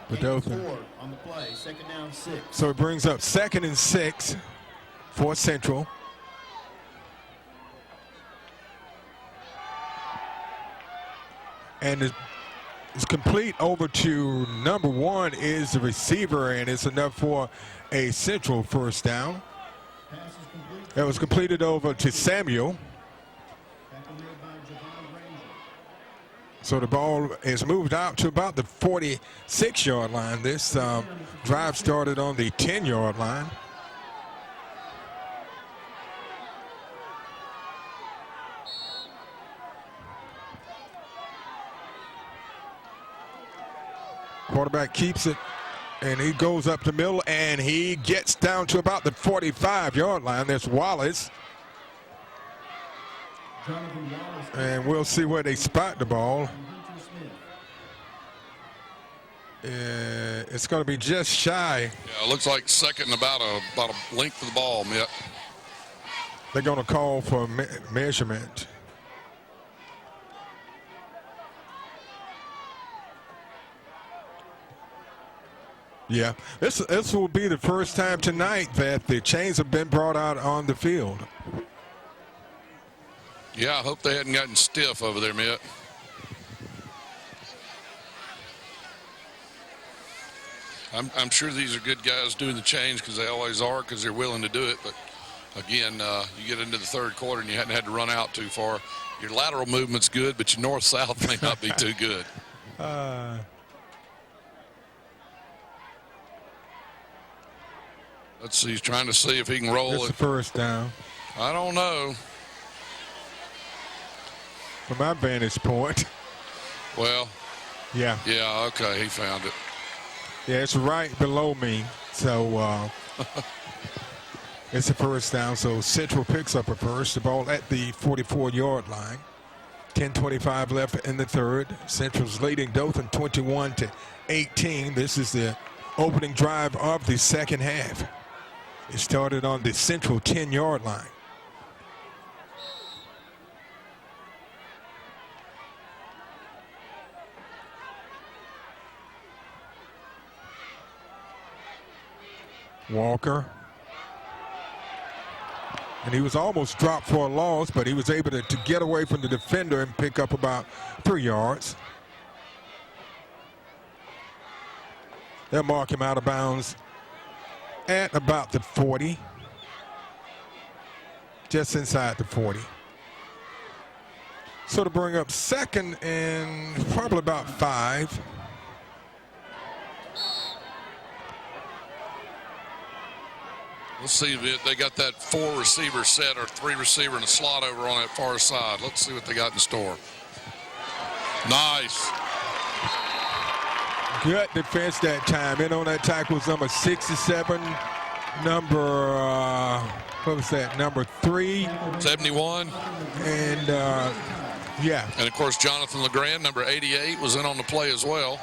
Speaker 3: for Dothan.
Speaker 5: On the play, 2nd down 6.
Speaker 3: So it brings up 2nd and 6 for Central. And it's complete over to number 1 is the receiver, and it's enough for a Central first down. That was completed over to Samuel. So the ball is moved out to about the 46-yard line. This drive started on the 10-yard line. Quarterback keeps it, and he goes up the middle, and he gets down to about the 45-yard line. There's Wallace. And we'll see where they spot the ball. It's going to be just shy.
Speaker 6: Yeah, it looks like second and about a length of the ball, Mitt.
Speaker 3: They're going to call for measurement. Yeah, this will be the first time tonight that the chains have been brought out on the field.
Speaker 6: Yeah, I hope they hadn't gotten stiff over there, Mitt. I'm sure these are good guys doing the change because they always are because they're willing to do it. But, again, you get into the third quarter and you hadn't had to run out too far. Your lateral movement's good, but your north-south may not be too good. Let's see. He's trying to see if he can roll
Speaker 3: It's
Speaker 6: it.
Speaker 3: the first down.
Speaker 6: I don't know.
Speaker 3: From my vantage point.
Speaker 6: Well,
Speaker 3: Yeah.
Speaker 6: yeah, okay, he found it.
Speaker 3: Yeah, it's right below me. So it's a first down. So Central picks up a first. The ball at the 44-yard line. 10:25 left in the third. Central's leading Dothan 21-18. This is the opening drive of the second half. It started on the Central 10-yard line. Walker. And he was almost dropped for a loss, but he was able to get away from the defender and pick up about 3 yards. They'll mark him out of bounds at about the 40. Just inside the 40. So to bring up second and probably about 5.
Speaker 6: Let's see if they got that 4 receiver set or 3 receiver in a slot over on that far side. Let's see what they got in store. Nice.
Speaker 3: Good defense that time. In on that tackle was number 67, number, what was that, number 3.
Speaker 6: 71.
Speaker 3: And, yeah.
Speaker 6: And, of course, Jonathan LeGrand, number 88, was in on the play as well.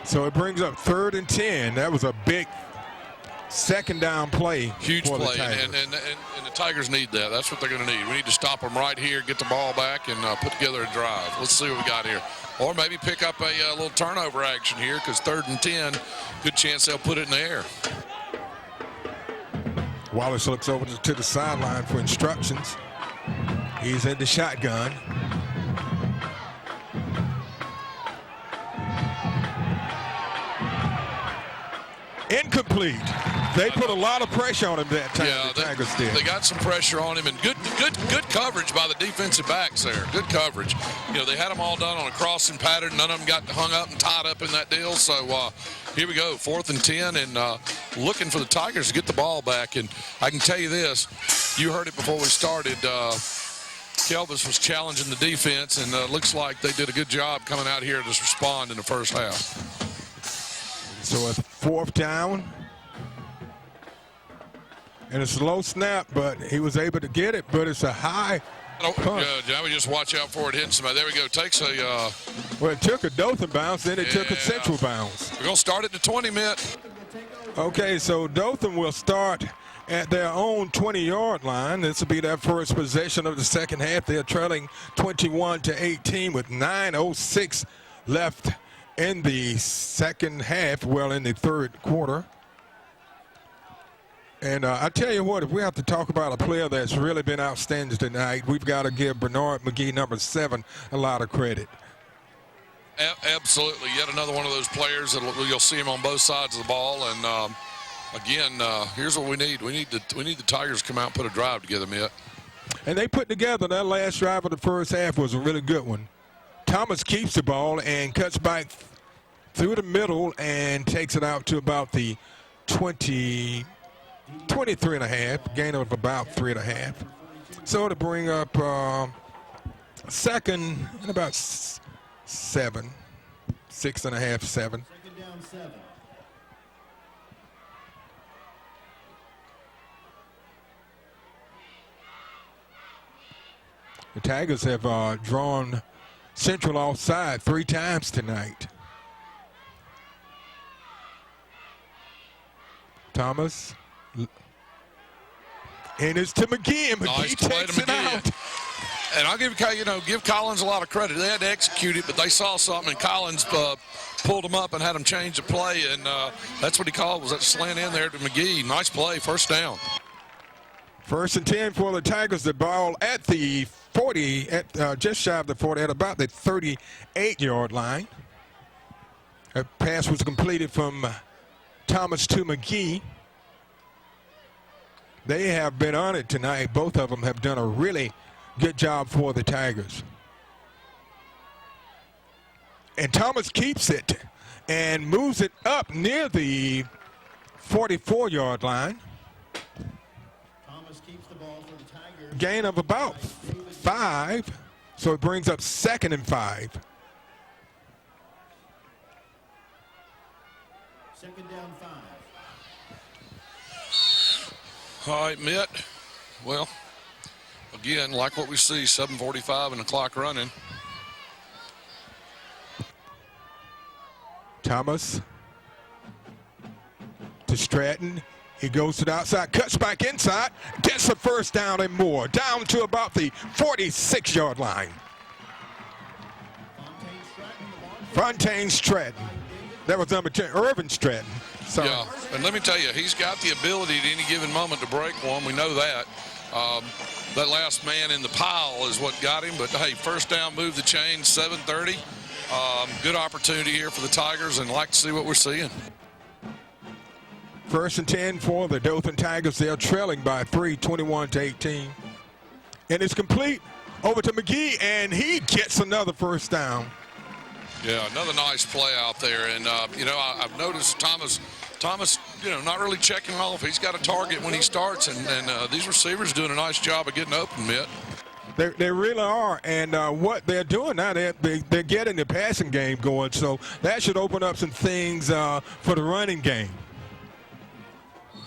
Speaker 3: So it brings up 3rd and 10. That was a big second down play.
Speaker 6: Huge
Speaker 3: for
Speaker 6: play,
Speaker 3: the Tigers.
Speaker 6: and the Tigers need that. That's what they're going to need. We need to stop them right here, get the ball back, and put together a drive. Let's see what we got here. Or maybe pick up a little turnover action here because 3rd and 10, good chance they'll put it in the air.
Speaker 3: Wallace looks over to the sideline for instructions. He's in the shotgun. Incomplete. They put a lot of pressure on him that time.
Speaker 6: Yeah,
Speaker 3: the Tigers did.
Speaker 6: They got some pressure on him, and good coverage by the defensive backs there. Good coverage. You know, they had them all done on a crossing pattern. None of them got hung up and tied up in that deal. So here we go, 4th and 10, and looking for the Tigers to get the ball back. And I can tell you this, you heard it before we started. Kelvis was challenging the defense, and looks like they did a good job coming out here to respond in the first half.
Speaker 3: So a 4th down. And it's a low snap, but he was able to get it, but it's a high punt.
Speaker 6: Now we just watch out for it hitting somebody. There we go. Takes a...
Speaker 3: Well, it took a Dothan bounce, then it took a Central bounce.
Speaker 6: We're going to start at the 20, Mitt.
Speaker 3: Okay, so Dothan will start at their own 20-yard line. This will be their first possession of the second half. They're trailing 21-18 with 9:06 left in the second half, well, in the third quarter. And I tell you what, if we have to talk about a player that's really been outstanding tonight, we've got to give Bernard McGee, number 7, a lot of credit.
Speaker 6: Absolutely. Yet another one of those players that you'll see him on both sides of the ball. And, again, here's what we need. We need the Tigers to come out and put a drive together, Mitt.
Speaker 3: And they put together that last drive of the first half was a really good one. Thomas keeps the ball and cuts back through the middle and takes it out to about the 23 and a half, gain of about 3.5. So to bring up second and about 7, 6.5, 7. The Tigers have drawn Central offside 3 times tonight. Thomas. And it's to McGee. McGee
Speaker 6: nice play
Speaker 3: takes
Speaker 6: to
Speaker 3: it
Speaker 6: McGee.
Speaker 3: out.
Speaker 6: And I'll give Collins a lot of credit. They had to execute it, but they saw something, and Collins pulled them up and had them change the play, and that's what he called, was that slant in there to McGee. Nice play, first down.
Speaker 3: First and 10 for the Tigers. The ball at the 40, just shy of the 40, at about the 38-yard line. A pass was completed from Thomas to McGee. They have been on it tonight. Both of them have done a really good job for the Tigers. And Thomas keeps it and moves it up near the 44-yard line.
Speaker 5: Thomas keeps the ball for the Tigers.
Speaker 3: Gain of about 5, so it brings up 2nd and 5.
Speaker 5: Second down 5.
Speaker 6: All right, Mitt. Well, again, like what we see, 7:45 and the clock running.
Speaker 3: Thomas to Stratton. He goes to the outside, cuts back inside, gets a first down and more, down to about the 46-yard line. Fontaine Stratton. That was number 10, Irvin Stratton. Sorry.
Speaker 6: Yeah, and let me tell you, he's got the ability at any given moment to break one. We know that. That last man in the pile is what got him. But, hey, first down, move the chain, 7:30. Good opportunity here for the Tigers, and like to see what we're seeing.
Speaker 3: First and 10 for the Dothan Tigers. They're trailing by 3, 21-18. And it's complete over to McGee, and he gets another first down.
Speaker 6: Yeah, another nice play out there. And, I've noticed Thomas, not really checking off. He's got a target when he starts, and these receivers doing a nice job of getting open, Mitt.
Speaker 3: They really are, and what they're doing now, they're getting the passing game going, so that should open up some things for the running game.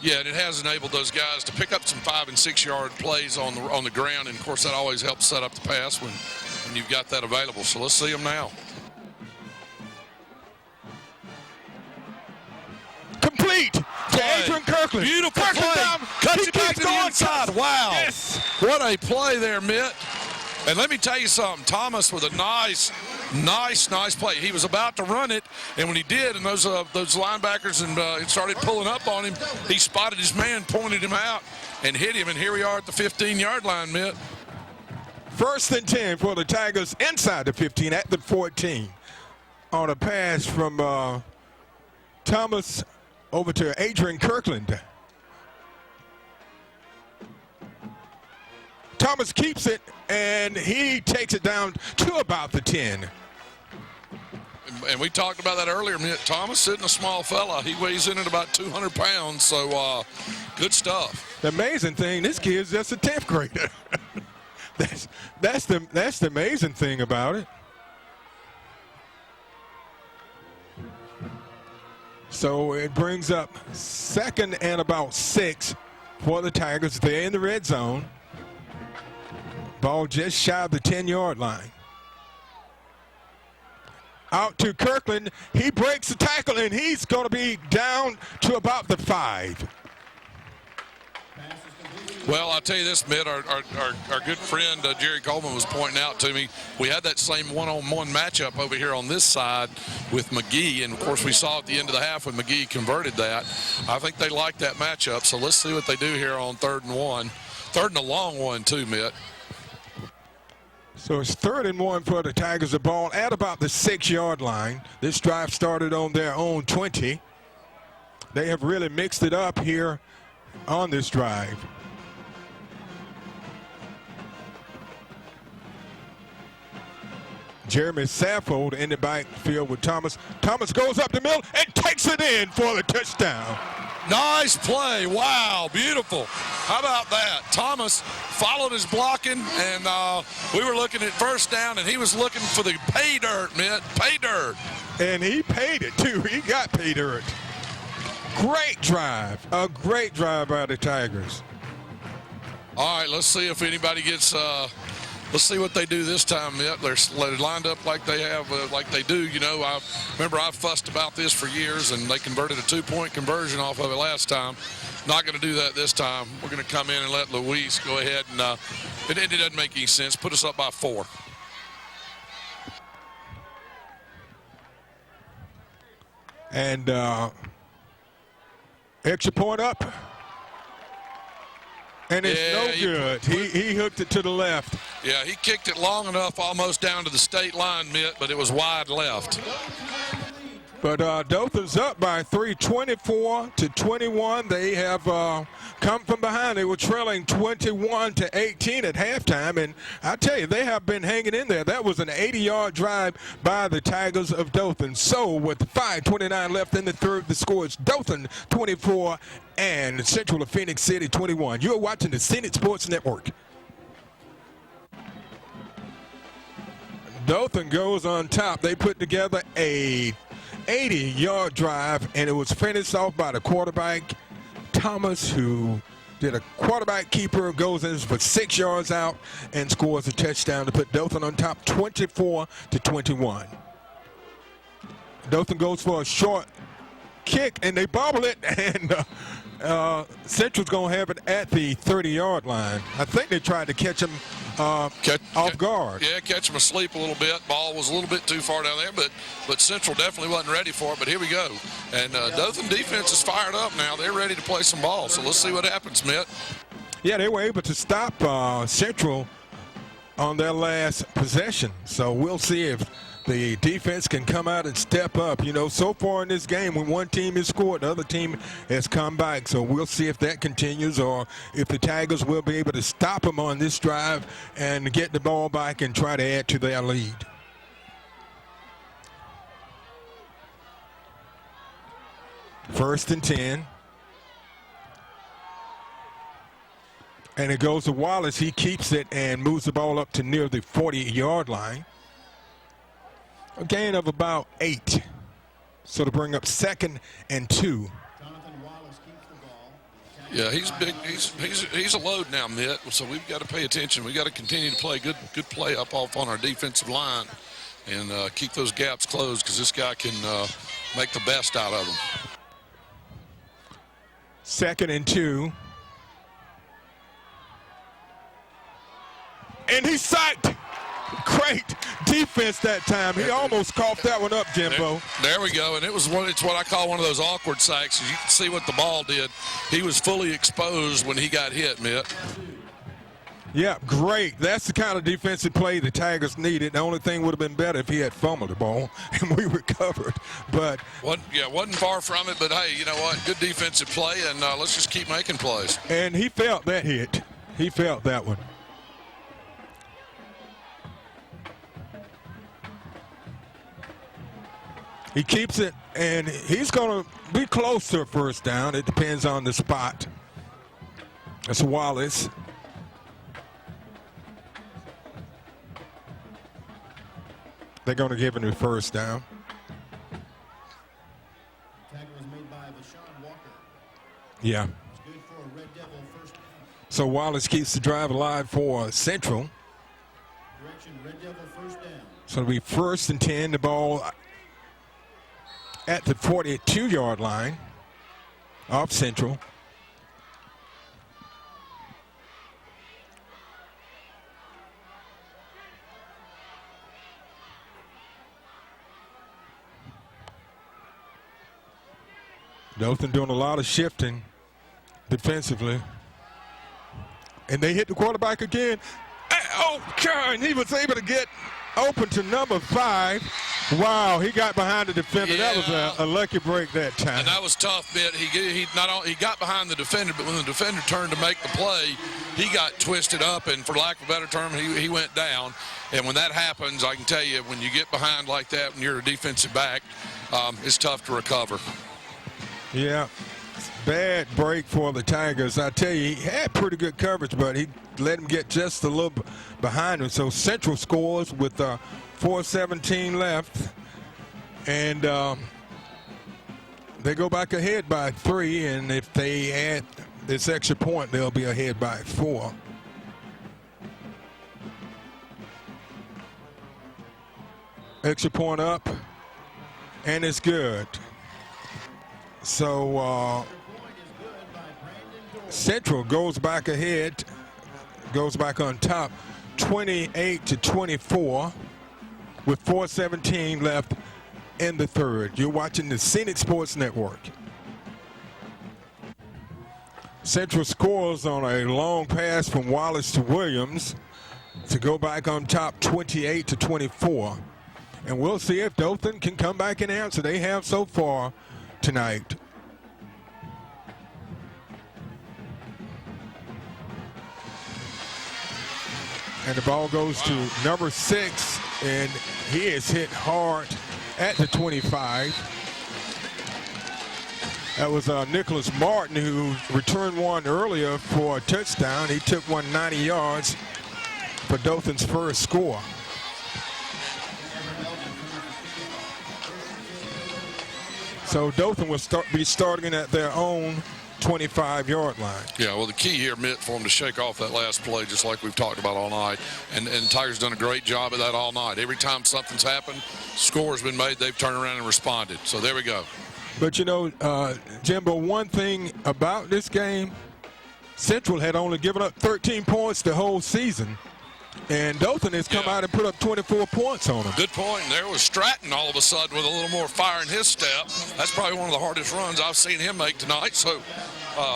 Speaker 6: Yeah, and it has enabled those guys to pick up some 5- and 6-yard plays on the ground, and of course that always helps set up the pass when you've got that available. So let's see them now.
Speaker 3: Complete to Adrian Kirkland.
Speaker 6: Beautiful
Speaker 3: Kirkland
Speaker 6: play.
Speaker 3: down.
Speaker 6: Cuts it back to the inside. Wow.
Speaker 3: Yes.
Speaker 6: What a play there, Mitt. And let me tell you something. Thomas with a nice play. He was about to run it, and when he did, and those linebackers and started pulling up on him, he spotted his man, pointed him out, and hit him. And here we are at the 15-yard line, Mitt.
Speaker 3: First and 10 for the Tigers inside the 15 at the 14 on a pass from Thomas over to Adrian Kirkland. Thomas keeps it, and he takes it down to about the 10.
Speaker 6: And we talked about that earlier. Thomas isn't a small fella. He weighs in at about 200 pounds, so good stuff.
Speaker 3: The amazing thing, this kid's just a 10th grader. that's the amazing thing about it. So it brings up 2nd and about 6 for the Tigers. They're in the red zone. Ball just shy of the 10-yard line. Out to Kirkland. He breaks the tackle, and he's going to be down to about the 5.
Speaker 6: Well, I'll tell you this, Mitt, our good friend Jerry Coleman was pointing out to me, we had that same one-on-one matchup over here on this side with McGee, and of course we saw at the end of the half when McGee converted that. I think they like that matchup, so let's see what they do here on 3rd and 1. 3rd and a long one too, Mitt.
Speaker 3: So it's 3rd and 1 for the Tigers. The ball at about the 6-yard line. This drive started on their own 20. They have really mixed it up here on this drive. Jeremy Saffold in the backfield with Thomas. Thomas goes up the middle and takes it in for the touchdown.
Speaker 6: Nice play. Wow, beautiful. How about that? Thomas followed his blocking, and we were looking at first down, and he was looking for the pay dirt, Mitt. Pay dirt.
Speaker 3: And he paid it, too. He got pay dirt. Great drive. A great drive by the Tigers.
Speaker 6: All right, let's see if anybody gets let's see what they do this time, Mitt. They're lined up like they have, like they do. You know, I remember I fussed about this for years, and they converted a 2-point conversion off of it last time. Not going to do that this time. We're going to come in and let Luis go ahead, and it doesn't make any sense. Put us up by 4.
Speaker 3: And extra point up. And it's no good. He hooked it to the left.
Speaker 6: Yeah, he kicked it long enough almost down to the state line, Mitt, but it was wide left.
Speaker 3: But Dothan's up by 3, 24-21. They have come from behind. They were trailing 21-18 at halftime, and I tell you, they have been hanging in there. That was an 80-yard drive by the Tigers of Dothan. So with 5:29 left in the third, the score is Dothan 24 and Central of Phoenix City 21. You're watching the PHENIX Sports Network. Dothan goes on top. They put together a 80-yard drive, and it was finished off by the quarterback, Thomas, who did a quarterback keeper, goes in for 6 yards out and scores a touchdown to put Dothan on top 24-21. Dothan goes for a short kick, and they bobble it, and Central's going to have it at the 30-yard line. I think they tried to catch him off guard.
Speaker 6: Yeah, catch him asleep a little bit. Ball was a little bit too far down there, but Central definitely wasn't ready for it. But here we go. And Dothan defense is fired up now. They're ready to play some ball. So let's see what happens, Mitt. Yeah,
Speaker 3: they were able to stop Central on their last possession. So we'll see if the defense can come out and step up. You know, so far in this game, when one team has scored, the other team has come back. So we'll see if that continues or if the Tigers will be able to stop them on this drive and get the ball back and try to add to their lead. First and 10. And it goes to Wallace. He keeps it and moves the ball up to near the 40-yard line. A gain of about 8. So to bring up 2nd and 2.
Speaker 6: Yeah, he's big. He's a load now, Mitt. So we've got to pay attention. We've got to continue to play good play up off on our defensive line and keep those gaps closed because this guy can make the best out of them.
Speaker 3: 2nd and 2. And he's sacked. Great defense that time. He almost coughed that one up, Jimbo.
Speaker 6: There we go. And it's what I call one of those awkward sacks. You can see what the ball did. He was fully exposed when he got hit, Mitt.
Speaker 3: Yeah, great. That's the kind of defensive play the Tigers needed. The only thing would have been better if he had fumbled the ball and we recovered. But
Speaker 6: wasn't far from it. But hey, you know what? Good defensive play, and let's just keep making plays.
Speaker 3: And he felt that hit. He felt that one. He keeps it, and he's going to be close to a first down. It depends on the spot. That's Wallace. They're going to give him a first down.
Speaker 7: Tackle was made by Vashawn Walker.
Speaker 3: Yeah.
Speaker 7: It's good for a Red Devil first down.
Speaker 3: So Wallace keeps the drive alive for Central.
Speaker 7: Direction, Red Devil first down.
Speaker 3: So it'll be 1st and 10. The ball at the 42-yard line of Central. Dothan doing a lot of shifting defensively. And they hit the quarterback again. Oh, God, he was able to get open to number 5. Wow, he got behind the defender. Yeah. That was a lucky break that time.
Speaker 6: And that was tough, Mitt. He got behind the defender, but when the defender turned to make the play, he got twisted up, and for lack of a better term, he went down. And when that happens, I can tell you, when you get behind like that, when you're a defensive back, it's tough to recover.
Speaker 3: Yeah, bad break for the Tigers. I tell you, he had pretty good coverage, but he let him get just a little behind him. So Central scores with 4:17 left, and they go back ahead by 3, and if they add this extra point, they'll be ahead by 4. Extra point up, and it's good. So Central goes back ahead, goes back on top, 28-24, with 4:17 left in the third. You're watching the PHENIX Sports Network. Central scores on a long pass from Wallace to Williams to go back on top 28-24. And we'll see if Dothan can come back and answer. They have so far tonight. And the ball goes to number 6, and he is hit hard at the 25. That was Nicholas Martin, who returned one earlier for a touchdown. He took one 90 yards for Dothan's first score. So Dothan will be starting at their own 25-yard line.
Speaker 6: Yeah, well, the key here, Mitt, for them to shake off that last play, just like we've talked about all night. And Tigers done a great job of that all night. Every time something's happened, score's been made, they've turned around and responded. So there we go.
Speaker 3: But, you know, Jimbo, one thing about this game, Central had only given up 13 points the whole season. And Dothan has come out and put up 24 points on them.
Speaker 6: Good point. And there was Stratton all of a sudden with a little more fire in his step. That's probably one of the hardest runs I've seen him make tonight. So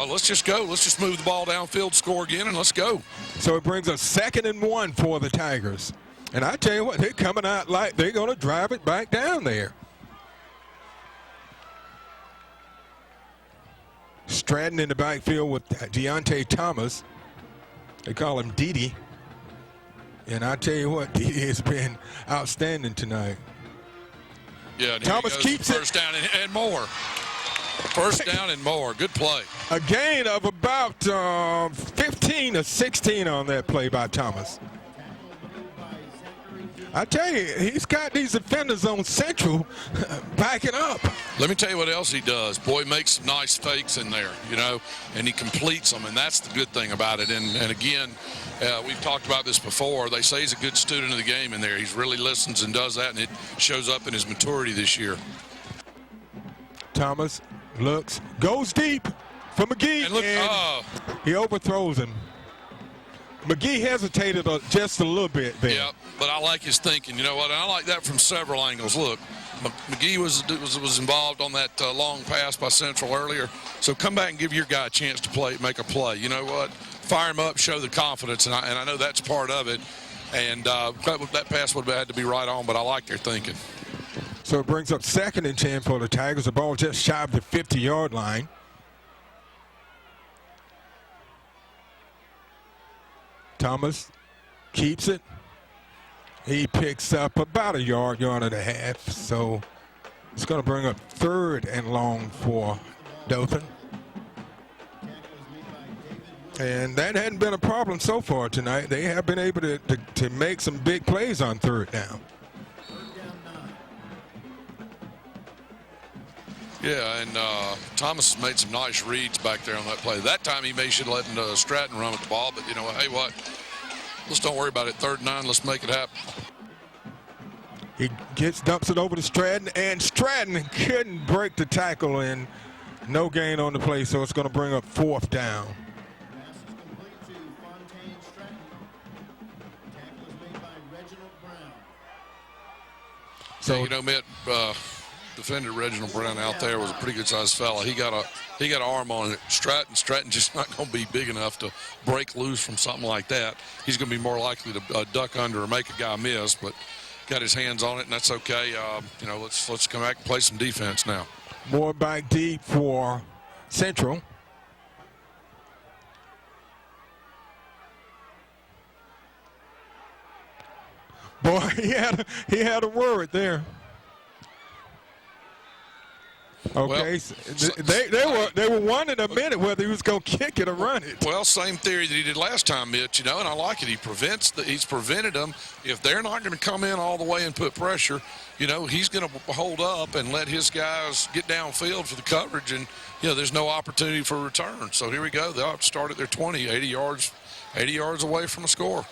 Speaker 6: let's just go. Let's just move the ball downfield, score again, and let's go.
Speaker 3: So it brings us 2nd and 1 for the Tigers. And I tell you what, they're coming out like they're going to drive it back down there. Stratton in the backfield with Deontay Thomas. They call him Didi. And I tell you what, Didi has been outstanding tonight.
Speaker 6: Yeah, and
Speaker 3: Thomas keeps it.
Speaker 6: First down and more. First down and more. Good play.
Speaker 3: A gain of about 15 or 16 on that play by Thomas. I tell you, he's got these defenders on Central backing up.
Speaker 6: Let me tell you what else he does. Boy, makes some nice fakes in there, you know, and he completes them, and that's the good thing about it. And again, we've talked about this before. They say he's a good student of the game in there. He really listens and does that, and it shows up in his maturity this year.
Speaker 3: Thomas looks, goes deep for McGee,
Speaker 6: and look,
Speaker 3: he overthrows him. McGee hesitated just a little bit there.
Speaker 6: Yeah, but I like his thinking. You know what? And I like that from several angles. Look, McGee was involved on that long pass by Central earlier. So come back and give your guy a chance to make a play. You know what? Fire him up, show the confidence, and I know that's part of it. And that pass would have had to be right on, but I like their thinking.
Speaker 3: So it brings up 2nd and 10 for the Tigers. The ball just shy of the 50-yard line. Thomas keeps it. He picks up about a yard and a half. So it's going to bring up 3rd and long for Dothan. And that hadn't been a problem so far tonight. They have been able to make some big plays on 3rd down.
Speaker 6: Yeah, and Thomas has made some nice reads back there on that play. That time he should have let Stratton run with the ball, but you know, hey, what? Let's don't worry about it. 3rd and 9, let's make it happen.
Speaker 3: He dumps it over to Stratton, and Stratton couldn't break the tackle, and no gain on the play, so it's going to bring up 4th down.
Speaker 6: So, you know, Mitt, defender Reginald Brown out there was a pretty good-sized fella. He got an arm on it. Stratton just not going to be big enough to break loose from something like that. He's going to be more likely to duck under or make a guy miss, but got his hands on it, and that's okay. You know, let's come back and play some defense now.
Speaker 3: More back deep for Central. Boy, he had a word there. Okay, well, they were wondering a minute whether he was going to kick it or run it.
Speaker 6: Well, same theory that he did last time, Mitch. You know, and I like it. He's prevented them. If they're not going to come in all the way and put pressure, you know, he's going to hold up and let his guys get downfield for the coverage, and you know, there's no opportunity for a return. So here we go. They'll have to start at their 20, 80 yards away from a score.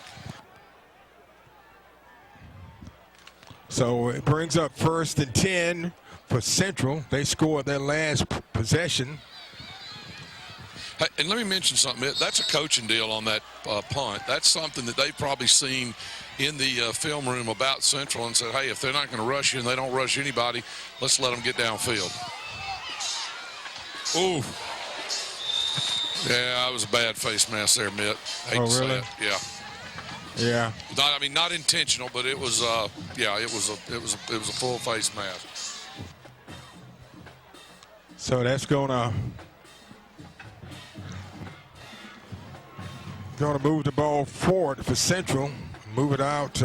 Speaker 3: So it brings up 1st and 10 for Central. They scored their last possession.
Speaker 6: Hey, and let me mention something. That's a coaching deal on that punt. That's something that they've probably seen in the film room about Central and said, hey, if they're not going to rush you and they don't rush anybody, let's let them get downfield. Ooh. Yeah, it was a bad face mask there, Mitt. Hate to say
Speaker 3: really?
Speaker 6: it. Yeah.
Speaker 3: Yeah.
Speaker 6: Not intentional, but it was yeah, it was a full face mask.
Speaker 3: So that's gonna move the ball forward for Central. Move it out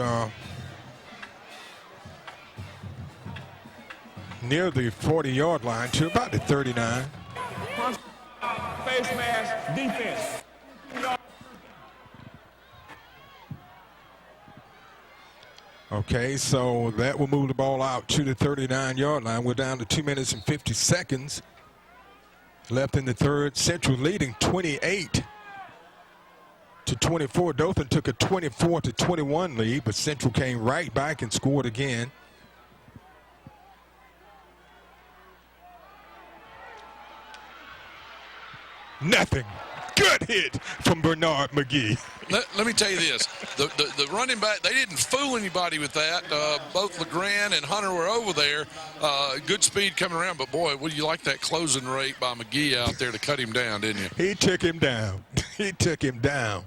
Speaker 3: near the 40-yard line to about the 39.
Speaker 9: Face mask, defense.
Speaker 3: Okay, so that will move the ball out to the 39-yard line. We're down to 2 minutes and 50 seconds left in the third. Central leading 28-24. Dothan took a 24-21 lead, but Central came right back and scored again. Nothing. Good hit from Bernard McGee.
Speaker 6: Let me tell you this. The running back, they didn't fool anybody with that. Both LeGrand and Hunter were over there. Good speed coming around. But, boy, would you like that closing rate by McGee out there to cut him down, didn't you?
Speaker 3: He took him down. He took him down.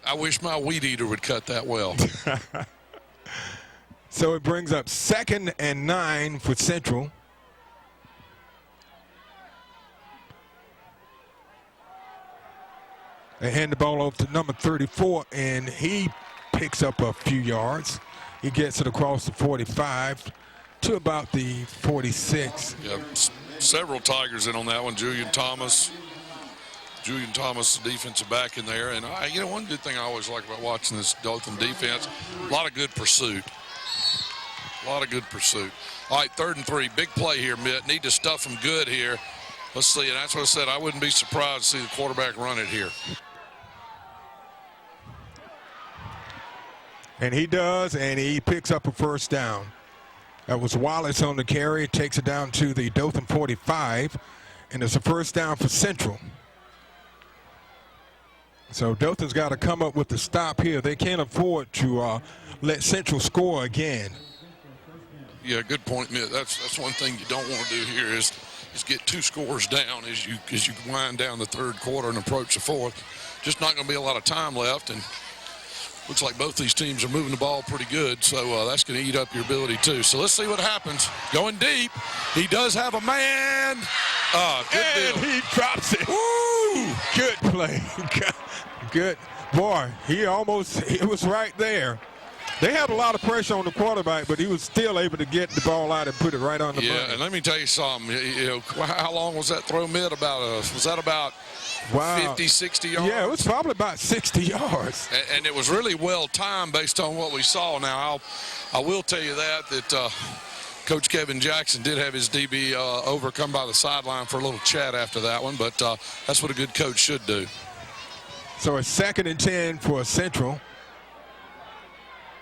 Speaker 6: I wish my weed eater would cut that well.
Speaker 3: So it brings up 2nd and 9 for Central. They hand the ball over to number 34, and he picks up a few yards. He gets it across the 45 to about the 46.
Speaker 6: Yeah, several Tigers in on that one. Julian Thomas, the defensive back in there. And, one good thing I always like about watching this Dothan defense, a lot of good pursuit. All right, 3rd and 3. Big play here, Mitt. Need to stuff them good here. Let's see, and that's what I said. I wouldn't be surprised to see the quarterback run it here.
Speaker 3: And he does, and he picks up a first down. That was Wallace on the carry. Takes it down to the Dothan 45, and it's a first down for Central. So Dothan's got to come up with the stop here. They can't afford to let Central score again.
Speaker 6: Yeah, good point, Mitt. That's one thing you don't want to do here is get 2 scores down as you wind down the third quarter and approach the fourth. Just not going to be a lot of time left, and looks like both these teams are moving the ball pretty good, so that's going to eat up your ability too. So let's see what happens. Going deep. He does have a man. Good
Speaker 3: and
Speaker 6: deal.
Speaker 3: He drops it. Woo! Good play. Good. Boy, it was right there. They had a lot of pressure on the quarterback, but he was still able to get the ball out and put it right on the money.
Speaker 6: Yeah, and let me tell you something. How long was that throw, Mitt? Was that about 50, 60 yards?
Speaker 3: Yeah, it was probably about 60 yards.
Speaker 6: And it was really well timed based on what we saw. Now, I will tell you that Coach Kevin Jackson did have his DB overcome by the sideline for a little chat after that one, but that's what a good coach should do.
Speaker 3: So it's 2nd and 10 for Central.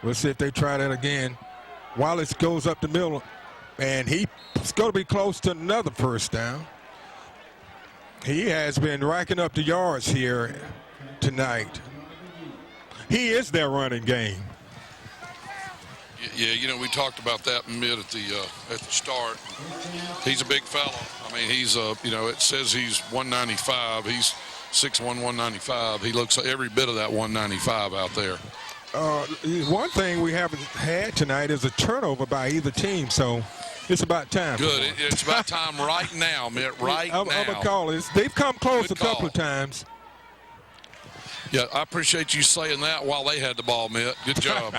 Speaker 3: We'll see if they try that again. Wallace goes up the middle, and he's going to be close to another first down. He has been racking up the yards here tonight. He is their running game.
Speaker 6: Yeah, we talked about that Mitt at the start. He's a big fella. I mean, he's it says he's 195. He's 6'1", 195. He looks like every bit of that 195 out there.
Speaker 3: One thing we haven't had tonight is a turnover by either team, so it's about time.
Speaker 6: Good. It's about time right now, Mitt, now.
Speaker 3: I'm going to call it. They've come close
Speaker 6: Good
Speaker 3: a couple
Speaker 6: call.
Speaker 3: of times.
Speaker 6: Yeah, I appreciate you saying that while they had the ball, Mitt. Good job.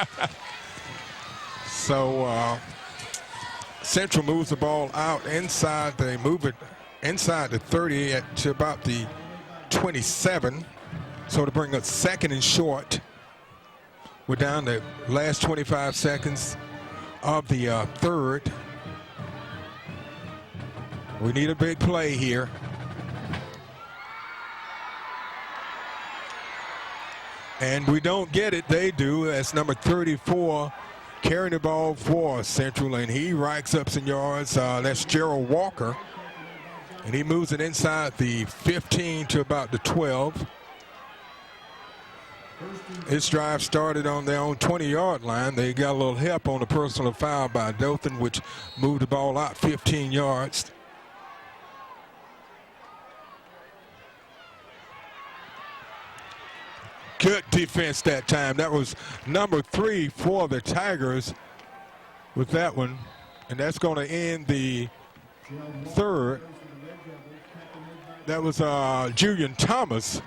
Speaker 3: So Central moves the ball out inside. They move it inside the 30 to about the 27. So to bring us 2nd and short. We're down the last 25 seconds of the third. We need a big play here. And we don't get it. They do. That's number 34 carrying the ball for Central, and he racks up some yards. That's Gerald Walker. And he moves it inside the 15 to about the 12. This drive started on their own 20-yard line. They got a little help on the personal foul by Dothan, which moved the ball out 15 yards. Good defense that time. That was number 3 for the Tigers with that one. And that's going to end the third. That was Julian Thomas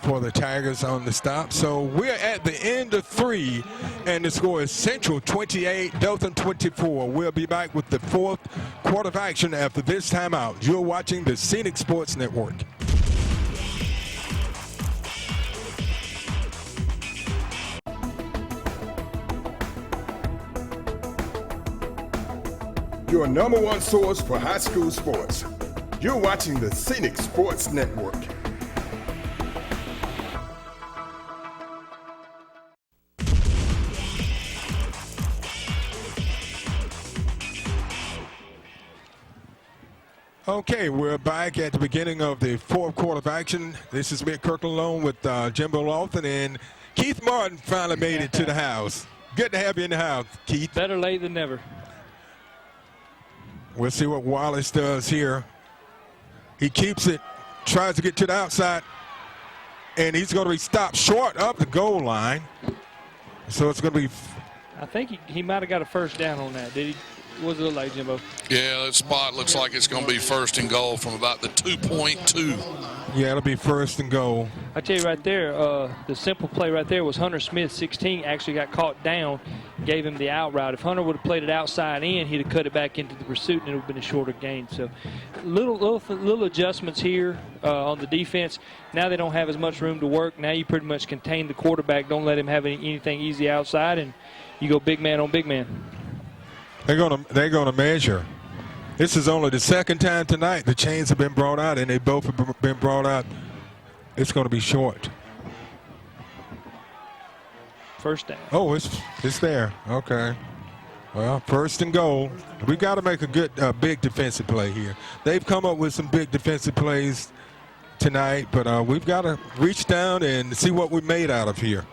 Speaker 3: for the Tigers on the stop. So we're at the end of 3, and the score is Central 28, Dothan 24. We'll be back with the 4th quarter of action after this timeout. You're watching the PHENIX Sports Network.
Speaker 1: Your number 1 source for high school sports. You're watching the PHENIX Sports Network.
Speaker 3: Okay, we're back at the beginning of the 4th quarter of action. This is Mick Kirkland along with Jimbo Lawson, and Keith Martin finally made it to the house. Good to have you in the house, Keith.
Speaker 10: Better late than never.
Speaker 3: We'll see what Wallace does here. He keeps it, tries to get to the outside, and he's going to be stopped short of the goal line. So it's going to be...
Speaker 10: I think he might have got a first down on that. Did he? What does it look like, Jimbo?
Speaker 6: Yeah, that spot looks like it's going to be first and goal from about the 2.2.
Speaker 3: Yeah, it'll be first and goal.
Speaker 10: I tell you right there, the simple play right there was Hunter Smith, 16, actually got caught down, gave him the out route. If Hunter would have played it outside in, he'd have cut it back into the pursuit, and it would have been a shorter gain. So little adjustments here on the defense. Now they don't have as much room to work. Now you pretty much contain the quarterback. Don't let him have anything easy outside, and you go big man on big man.
Speaker 3: They're gonna measure. This is only the second time tonight the chains have been brought out, and they both have been brought out. It's going to be short.
Speaker 10: First down.
Speaker 3: Oh, it's there. Okay. Well, first and goal. We got to make a good big defensive play here. They've come up with some big defensive plays tonight, but we've got to reach down and see what we made out of here.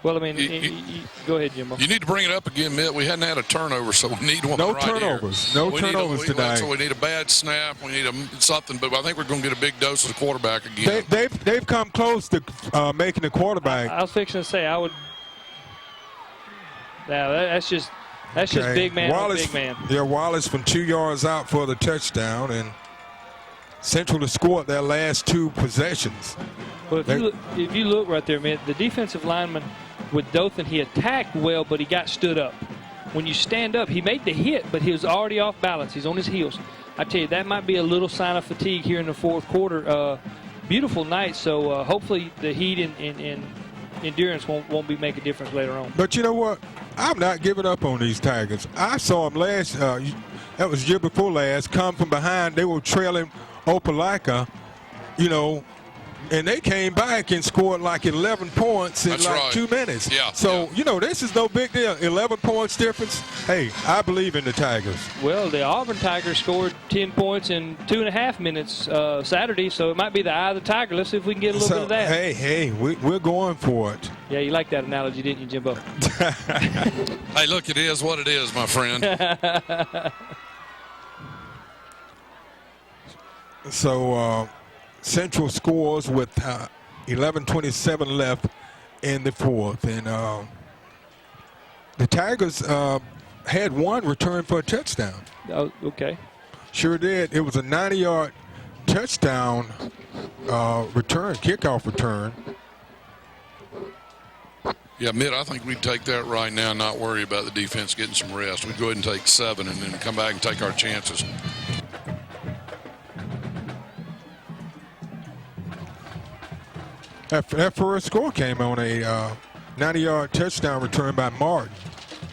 Speaker 10: Well, I mean, go ahead, Jimbo.
Speaker 6: You need to bring it up again, Mitt. We hadn't had a turnover, so we need one right
Speaker 3: turnovers.
Speaker 6: here.
Speaker 3: No turnovers tonight.
Speaker 6: So we need a bad snap. We need something, but I think we're going to get a big dose of the quarterback again.
Speaker 3: They've come close to making the quarterback.
Speaker 10: I was fixing to say I would. Now that's just big man
Speaker 3: Wallace,
Speaker 10: big man.
Speaker 3: Yeah, Wallace from 2 yards out for the touchdown, and Central to score their last 2 possessions.
Speaker 10: Well, if you look right there, man, the defensive lineman with Dothan, he attacked well, but he got stood up. When you stand up, he made the hit, but he was already off balance. He's on his heels. I tell you, that might be a little sign of fatigue here in the 4th quarter. Beautiful night, so hopefully the heat and endurance won't be make a difference later on.
Speaker 3: But you know what? I'm not giving up on these Tigers. I saw them last, that was year before last, come from behind. They were trailing Opelika, and they came back and scored like 11 points in 2 minutes.
Speaker 6: Yeah.
Speaker 3: So, this is no big deal. 11 points difference. Hey, I believe in the Tigers.
Speaker 10: Well, the Auburn Tigers scored 10 points in 2.5 minutes Saturday, so it might be the eye of the Tiger. Let's see if we can get a little bit of that.
Speaker 3: Hey, we're going for it.
Speaker 10: Yeah, you like that analogy, didn't you, Jimbo?
Speaker 6: Hey, look, it is what it is, my friend.
Speaker 3: So, Central scores with 11:27 left in the 4th. And the Tigers had one return for a touchdown.
Speaker 10: Oh, okay.
Speaker 3: Sure did. It was a 90-yard touchdown kickoff return.
Speaker 6: Yeah, Mitt, I think we'd take that right now and not worry about the defense getting some rest. We'd go ahead and take 7 and then come back and take our chances.
Speaker 3: That first score came on a 90-yard touchdown return by Martin,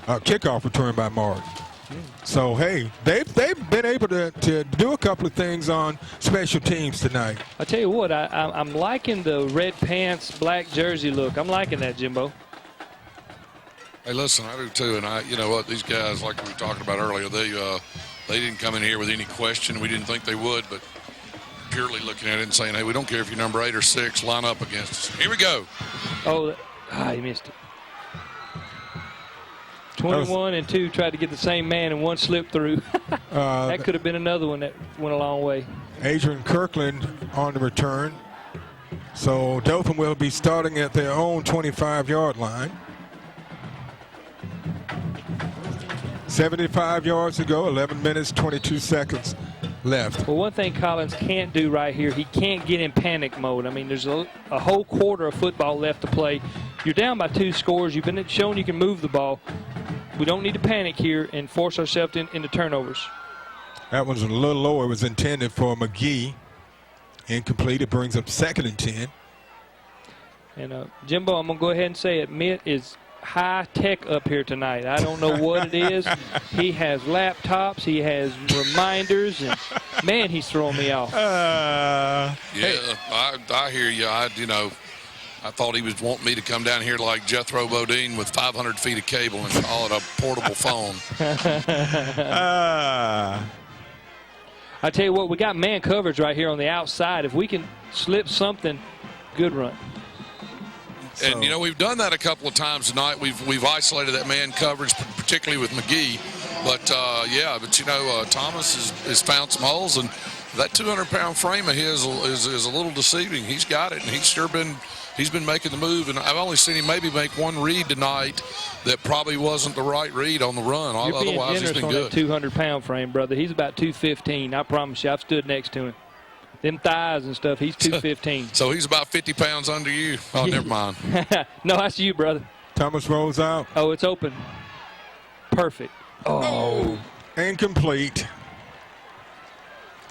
Speaker 3: kickoff return by Martin. So, hey, they've been able to do a couple of things on special teams tonight.
Speaker 10: I tell you what, I'm liking the red pants, black jersey look. I'm liking that, Jimbo.
Speaker 6: Hey, listen, I do too, and you know what, these guys, like we were talking about earlier, they didn't come in here with any question. We didn't think they would, but purely looking at it and saying, hey, we don't care if you're number 8 or 6, line up against us. Here we go.
Speaker 10: Oh, he missed it. 21 and 2 tried to get the same man and one slipped through. That could have been another one that went a long way.
Speaker 3: Adrian Kirkland on the return. So Dothan will be starting at their own 25-yard line. 75 yards to go, 11 minutes, 22 seconds left.
Speaker 10: Well, one thing Collins can't do right here, he can't get in panic mode. I mean, there's a whole quarter of football left to play. You're down by 2 scores. You've been shown you can move the ball. We don't need to panic here and force ourselves into turnovers.
Speaker 3: That one's a little lower. It was intended for McGee. Incomplete. It brings up 2nd and 10.
Speaker 10: And Jimbo, I'm going to go ahead and say it. Mitt is high tech up here tonight. I don't know what it is. He has laptops. He has reminders. And, man, he's throwing me off.
Speaker 6: I hear you. I thought he was wanting me to come down here like Jethro Bodine with 500 feet of cable and call it a portable phone.
Speaker 10: I tell you what, we got man coverage right here on the outside. If we can slip something, good run.
Speaker 6: And, we've done that a couple of times tonight. We've isolated that man coverage, particularly with McGee. But, Thomas has found some holes, and that 200-pound frame of his is a little deceiving. He's got it, and he's been making the move. And I've only seen him maybe make one read tonight that probably wasn't the right read on the run.
Speaker 10: You're being
Speaker 6: Otherwise, he's
Speaker 10: generous
Speaker 6: been
Speaker 10: on
Speaker 6: good.
Speaker 10: That 200-pound frame, brother. He's about 215. I promise you, I've stood next to him. Them thighs and stuff, he's 215.
Speaker 6: So he's about 50 pounds under you. Oh, never mind.
Speaker 10: No, that's you, brother.
Speaker 3: Thomas rolls out.
Speaker 10: Oh, it's open. Perfect. Oh.
Speaker 3: Incomplete.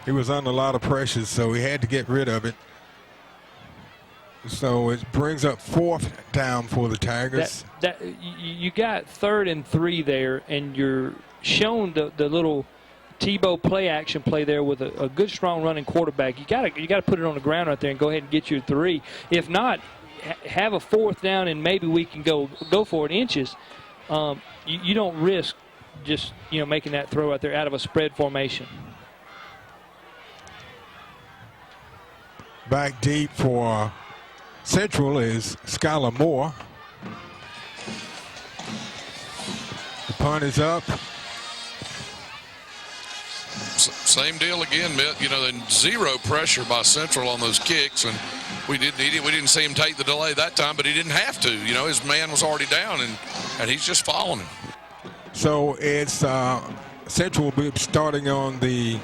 Speaker 3: He was under a lot of pressure, so he had to get rid of it. So it brings up 4th down for the Tigers.
Speaker 10: You got 3rd and 3 there, and you're shown the little Tebow play action play there with a good strong running quarterback. You got to put it on the ground right there and go ahead and get your 3. If not, have a 4th down and maybe we can go for it inches. You don't risk just making that throw out there out of a spread formation.
Speaker 3: Back deep for Central is Skylar Moore. The punt is up.
Speaker 6: Same deal again, Mitt. Zero pressure by Central on those kicks, and we didn't see him take the delay that time, but he didn't have to. His man was already down, and he's just following him.
Speaker 3: So it's Central will be starting on they'll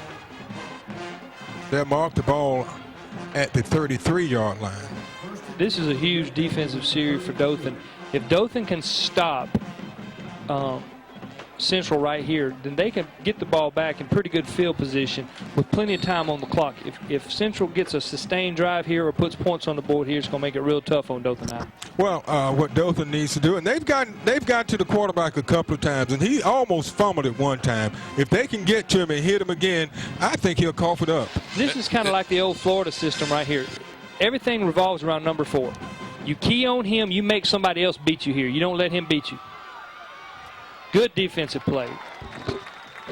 Speaker 3: mark the ball at the 33-yard line.
Speaker 10: This is a huge defensive series for Dothan. If Dothan can stop Central right here, then they can get the ball back in pretty good field position with plenty of time on the clock. If Central gets a sustained drive here or puts points on the board here, it's going to make it real tough on Dothan now.
Speaker 3: Well, what Dothan needs to do, and they've got to the quarterback a couple of times, and he almost fumbled it one time. If they can get to him and hit him again, I think he'll cough it up.
Speaker 10: This is kind of like the old Florida system right here. Everything revolves around number 4. You key on him, you make somebody else beat you here. You don't let him beat you. Good defensive play.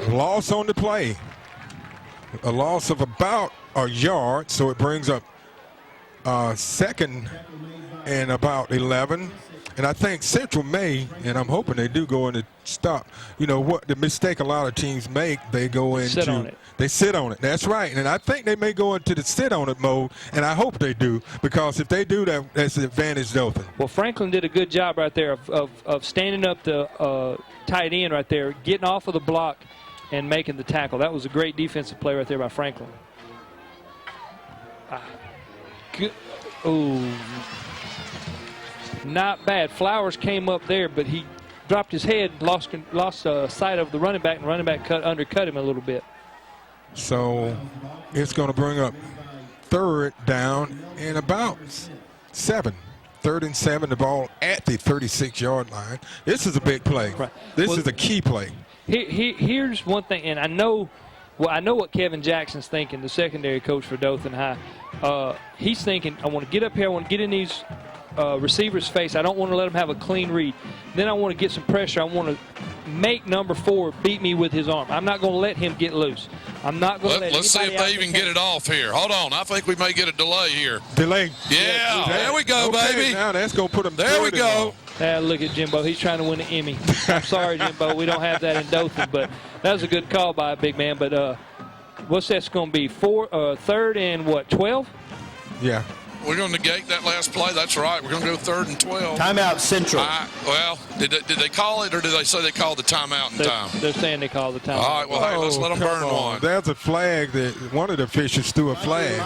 Speaker 3: Loss on the play. A loss of about a yard, so it brings up 2nd and about 11. And I think Central may, and I'm hoping they do go in and stop. What the mistake a lot of teams make, they go into.
Speaker 10: Sit on it.
Speaker 3: They sit on it. That's right. And I think they may go into the sit on it mode, and I hope they do, because if they do that, that's an advantage Dothan.
Speaker 10: Well, Franklin did a good job right there of standing up the tight end right there, getting off of the block and making the tackle. That was a great defensive play right there by Franklin. Good. Oh, not bad. Flowers came up there, but he dropped his head, lost sight of the running back, and the running back undercut him a little bit.
Speaker 3: So it's going to bring up 3rd down and about 7. 3rd and 7, the ball at the 36-yard line. This is a big play.
Speaker 10: Right.
Speaker 3: This is a key play.
Speaker 10: Here's one thing, and I know what Kevin Jackson's thinking, the secondary coach for Dothan High. He's thinking, I want to get up here, I want to get in these receiver's face. I don't want to let him have a clean read. Then I want to get some pressure. I want to make number 4 beat me with his arm. I'm not going to let him get loose. I'm not going to let
Speaker 6: Let's see if they even get it off here. Hold on. I think we may get a delay here.
Speaker 3: Delay.
Speaker 6: Yeah. There we go,
Speaker 3: okay,
Speaker 6: baby.
Speaker 3: Now that's going to put him
Speaker 6: there we go.
Speaker 10: Look at Jimbo. He's trying to win an Emmy. I'm sorry, Jimbo. We don't have that in Dothan, but that was a good call by a big man. But what's that's going to be? 3rd and what, 12?
Speaker 3: Yeah.
Speaker 6: we're going to negate that last play. That's right. We're going to go 3rd and 12.
Speaker 5: Timeout Central.
Speaker 6: Well, did they call it, or did they say they called the timeout in time?
Speaker 10: They're saying they called the timeout.
Speaker 6: All right, well, hey, let's let them burn one.
Speaker 3: There's a flag that one of the officials threw a flag.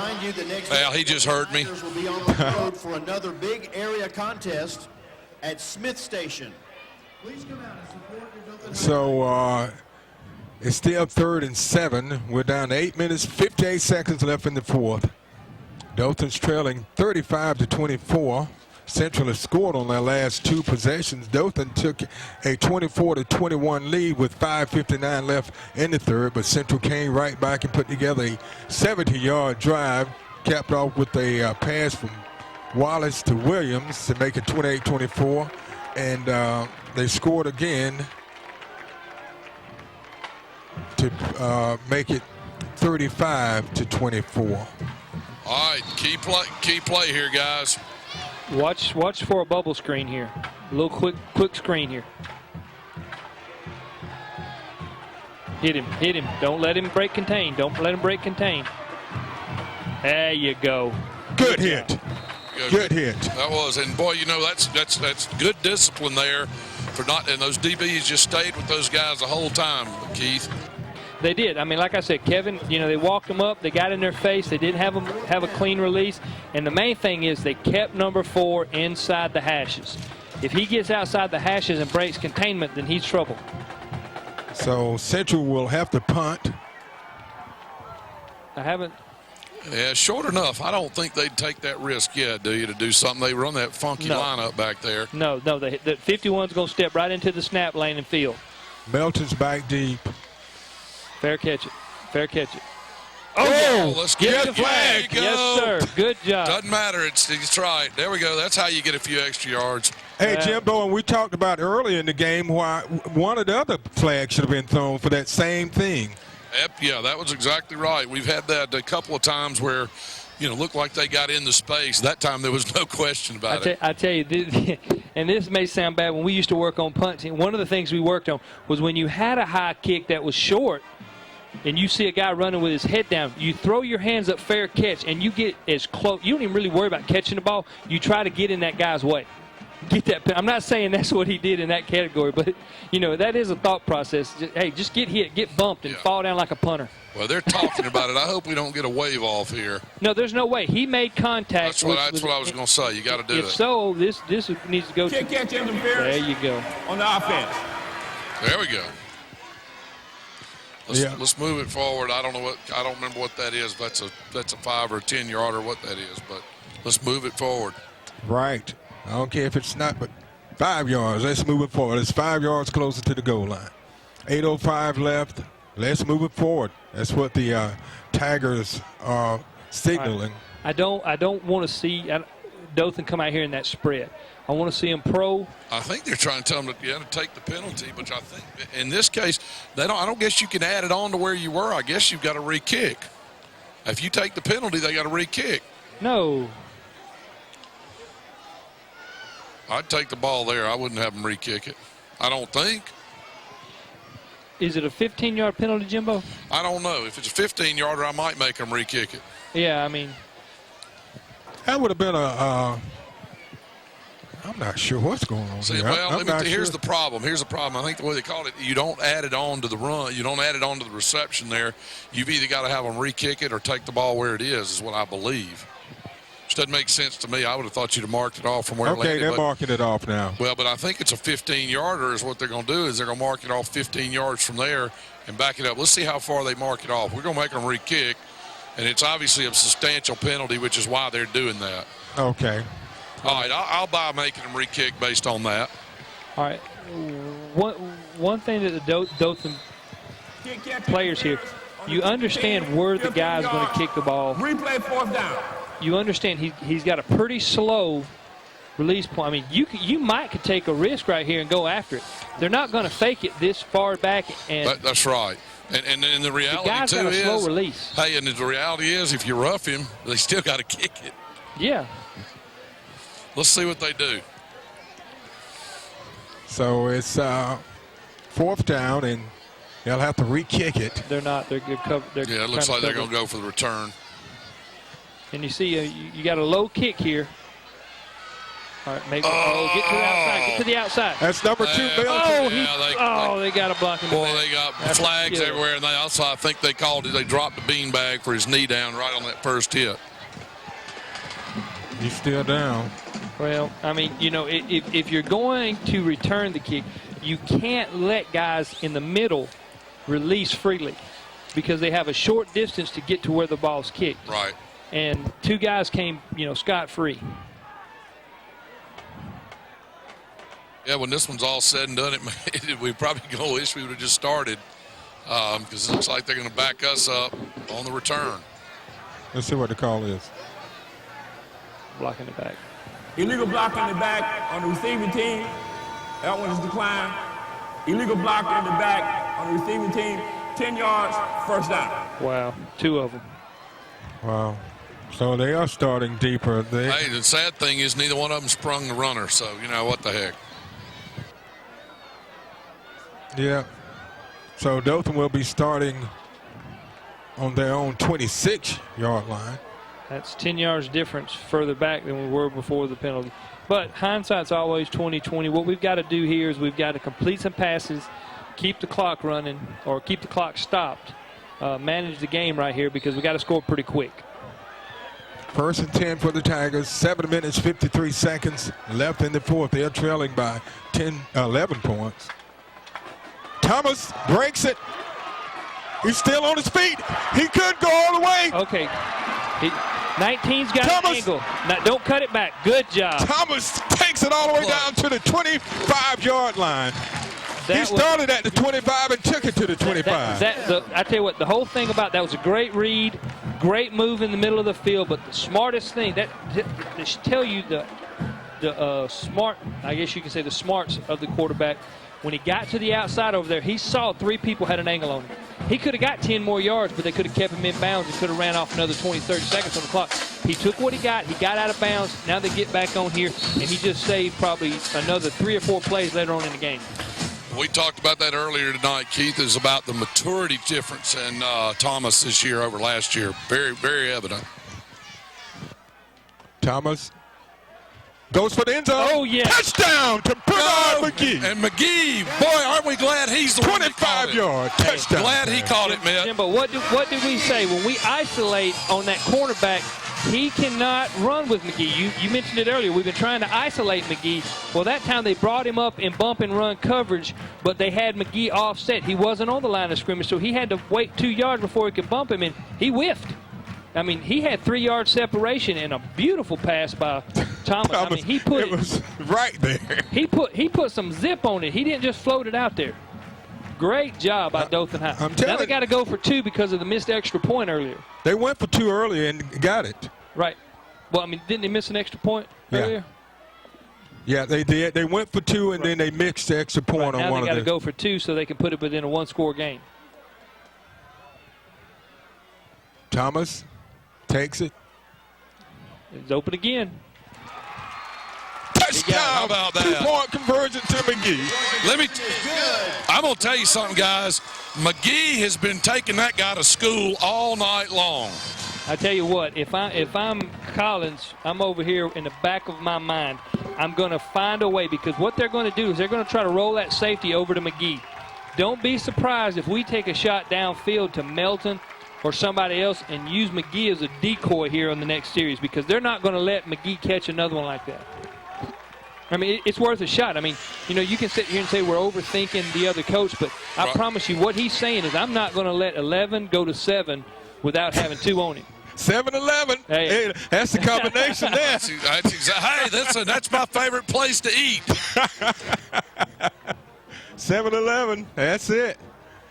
Speaker 6: Well, he just heard me.
Speaker 5: Will be on the road for another big area contest at Smith Station. Please come out and support your Dothan.
Speaker 3: So it's still 3rd and 7. We're down to 8 minutes, 58 seconds left in the 4th. Dothan's trailing 35-24. Central has scored on their last 2 possessions. Dothan took a 24-21 lead with 5:59 left in the 3rd, but Central came right back and put together a 70-yard drive, capped off with a pass from Wallace to Williams to make it 28-24, and they scored again to make it 35-24.
Speaker 6: All right, key play here, guys.
Speaker 10: Watch for a bubble screen here. A little quick screen here. Hit him. Don't let him break contain. There you go.
Speaker 3: Good hit. Good hit.
Speaker 6: That was, and boy, you know, that's good discipline there for not, and those DBs just stayed with those guys the whole time, Keith.
Speaker 10: They did. I mean, like I said, Kevin, you know, they walked them up. They got in their face. They didn't have them have a clean release. And the main thing is they kept number 4 inside the hashes. If he gets outside the hashes and breaks containment, then he's trouble.
Speaker 3: So Central will have to punt.
Speaker 6: Yeah, short enough. I don't think they'd take that risk yet, do you, to do something? They run that funky lineup back there.
Speaker 10: No, the 51's going to step right into the snap lane and field.
Speaker 3: Melton's back deep.
Speaker 10: Fair catch it.
Speaker 6: Oh, yeah, let's get the flag.
Speaker 10: Yes, sir. Good job.
Speaker 6: Doesn't matter. It's right. There we go. That's how you get a few extra yards.
Speaker 3: Hey, Jimbo, and we talked about earlier in the game why one of the other flags should have been thrown for that same thing.
Speaker 6: Yep, yeah, that was exactly right. We've had that a couple of times where, you know, looked like they got into space. That time there was no question about it.
Speaker 10: I tell you, and this may sound bad, when we used to work on punting, one of the things we worked on was when you had a high kick that was short and you see a guy running with his head down, you throw your hands up fair catch and you get as close. You don't even really worry about catching the ball. You try to get in that guy's way. Get that. I'm not saying that's what he did in that category, but, you know, that is a thought process. Hey, just get hit, get bumped, and fall down like a punter.
Speaker 6: Well, they're talking about it. I hope we don't get a wave off here.
Speaker 10: No, there's no way. He made contact.
Speaker 6: That's what I was going to say. You got to do it.
Speaker 10: If so, this needs to go to.
Speaker 9: Catch interference.
Speaker 10: There you go.
Speaker 9: On the offense.
Speaker 6: There we go. Let's move it forward. I don't remember what that is. That's a 5 or a 10 yarder, what that is, but let's move it forward.
Speaker 3: Right. I don't care if it's not, but 5 yards. Let's move it forward. It's 5 yards closer to the goal line. 8:05 left. Let's move it forward. That's what the Tigers are signaling.
Speaker 10: I don't want to see Dothan come out here in that spread. I want to see him pro.
Speaker 6: I think they're trying to tell them to take the penalty, which I think in this case I don't guess you can add it on to where you were. I guess you've got to re-kick. If you take the penalty, they got to re-kick.
Speaker 10: No.
Speaker 6: I'd take the ball there. I wouldn't have them re-kick it. I don't think.
Speaker 10: Is it a 15-yard penalty, Jimbo?
Speaker 6: I don't know. If it's a 15-yarder, I might make them re-kick it.
Speaker 10: Yeah, I mean.
Speaker 3: That would have been I'm not sure what's going on here.
Speaker 6: Well, here's the problem. Here's the problem. I think the way they called it, you don't add it on to the run. You don't add it on to the reception there. You've either got to have them re-kick it or take the ball where it is what I believe. Which doesn't make sense to me. I would have thought you'd have marked it off from where it landed.
Speaker 3: Okay, they're marking it off now.
Speaker 6: Well, but I think it's a 15-yarder is what they're going to do is they're going to mark it off 15 yards from there and back it up. Let's see how far they mark it off. We're going to make them re-kick, and it's obviously a substantial penalty, which is why they're doing that.
Speaker 3: Okay.
Speaker 6: All right, I'll buy making them re-kick based on that.
Speaker 10: All right. One thing that the Dothan players here, you understand where the guy's going to kick the ball.
Speaker 9: Replay 4th down.
Speaker 10: You understand he's got a pretty slow release point. I mean, you might could take a risk right here and go after it. They're not going to fake it this far back. And
Speaker 6: that's right. And the reality,
Speaker 10: the guy's
Speaker 6: too,
Speaker 10: got a slow release.
Speaker 6: Hey, and the reality is if you rough him, they still got to kick it.
Speaker 10: Yeah.
Speaker 6: Let's see what they do.
Speaker 3: So it's 4th down, and they'll have to re-kick it.
Speaker 10: They're not. They're covered.
Speaker 6: Yeah, it looks like they're going to go for the return.
Speaker 10: And you see you got a low kick here. All right, maybe. Get to the outside. Get to the outside.
Speaker 3: That's number 2, Bill.
Speaker 10: They got a block in the back.
Speaker 6: They got flags everywhere, and they also, I think they called it, they dropped the beanbag for his knee down right on that first hit.
Speaker 3: He's still down.
Speaker 10: Well, I mean, you know, if you're going to return the kick, you can't let guys in the middle release freely because they have a short distance to get to where the ball's kicked.
Speaker 6: Right.
Speaker 10: And 2 guys came, scot-free.
Speaker 6: Yeah, when this one's all said and done, we probably going to wish we would have just started because it looks like they're going to back us up on the return.
Speaker 3: Let's see what the call is.
Speaker 10: Block in the back.
Speaker 9: Illegal block in the back on the receiving team. That one is declined. Illegal block in the back on the receiving team. 10 yards, first down.
Speaker 10: Wow, 2 of them.
Speaker 3: Wow. So they are starting deeper.
Speaker 6: Hey, the sad thing is neither one of them sprung the runner, so, what the heck.
Speaker 3: Yeah. So Dothan will be starting on their own 26-yard line.
Speaker 10: That's 10 yards difference further back than we were before the penalty. But hindsight's always 20/20. What we've got to do here is we've got to complete some passes, keep the clock running, or keep the clock stopped, manage the game right here because we got to score pretty quick.
Speaker 3: 1st and 10 for the Tigers. 7 minutes, 53 seconds left in the 4th. They're trailing by 11 points. Thomas breaks it. He's still on his feet. He could go all the way.
Speaker 10: Okay. 19's got an angle. Now, don't cut it back. Good job.
Speaker 3: Thomas takes it all the way down to the 25-yard line. He started at the 25 and took it to the 25.
Speaker 10: I tell you what, the whole thing about that was a great read, great move in the middle of the field, but the smartest thing, that should tell you the smart, I guess you can say the smarts of the quarterback. When he got to the outside over there, he saw 3 people had an angle on him. He could have got 10 more yards, but they could have kept him in bounds and could have ran off another 20, 30 seconds on the clock. He took what he got out of bounds. Now they get back on here, and he just saved probably another 3 or 4 plays later on in the game.
Speaker 6: We talked about that earlier tonight, Keith, is about the maturity difference in Thomas this year over last year. Very, very evident.
Speaker 3: Thomas goes for the end zone.
Speaker 10: Oh, yeah.
Speaker 3: Touchdown to Bernard McGee.
Speaker 6: And McGee, boy, aren't we glad he's the
Speaker 3: 25-yard touchdown.
Speaker 6: Glad he caught it, man.
Speaker 10: Jimbo, what did we say? When we isolate on that cornerback, he cannot run with McGee. You mentioned it earlier. We've been trying to isolate McGee. Well, that time they brought him up in bump and run coverage, but they had McGee offset. He wasn't on the line of scrimmage, so he had to wait 2 yards before he could bump him, and he whiffed. I mean, he had 3-yard separation and a beautiful pass by Thomas. I mean,
Speaker 3: it was right there.
Speaker 10: He put some zip on it. He didn't just float it out there. Great job by Dothan High. Now they got to go for 2 because of the missed extra point earlier.
Speaker 3: They went for 2 earlier and got it.
Speaker 10: Right. Well, I mean, didn't they miss an extra point earlier?
Speaker 3: Yeah, they did. They went for 2 and then they mixed the extra point on one of them.
Speaker 10: Now they got to go for 2 so they can put it within a 1-score game.
Speaker 3: Thomas takes it.
Speaker 10: It's open again.
Speaker 3: Touchdown!
Speaker 6: How about that?
Speaker 3: 2-point conversion to McGee.
Speaker 6: I'm going to tell you something, guys. McGee has been taking that guy to school all night long.
Speaker 10: I tell you what, if I'm Collins, I'm over here in the back of my mind. I'm going to find a way because what they're going to do is they're going to try to roll that safety over to McGee. Don't be surprised if we take a shot downfield to Melton or somebody else and use McGee as a decoy here on the next series because they're not going to let McGee catch another one like that. I mean, it's worth a shot. I mean, you can sit here and say we're overthinking the other coach, but I promise you what he's saying is I'm not going to let 11 go to 7 without having 2 on him.
Speaker 3: 7-11. Hey, that's the combination there.
Speaker 6: Hey, that's my favorite place to eat.
Speaker 3: 7-11. That's it.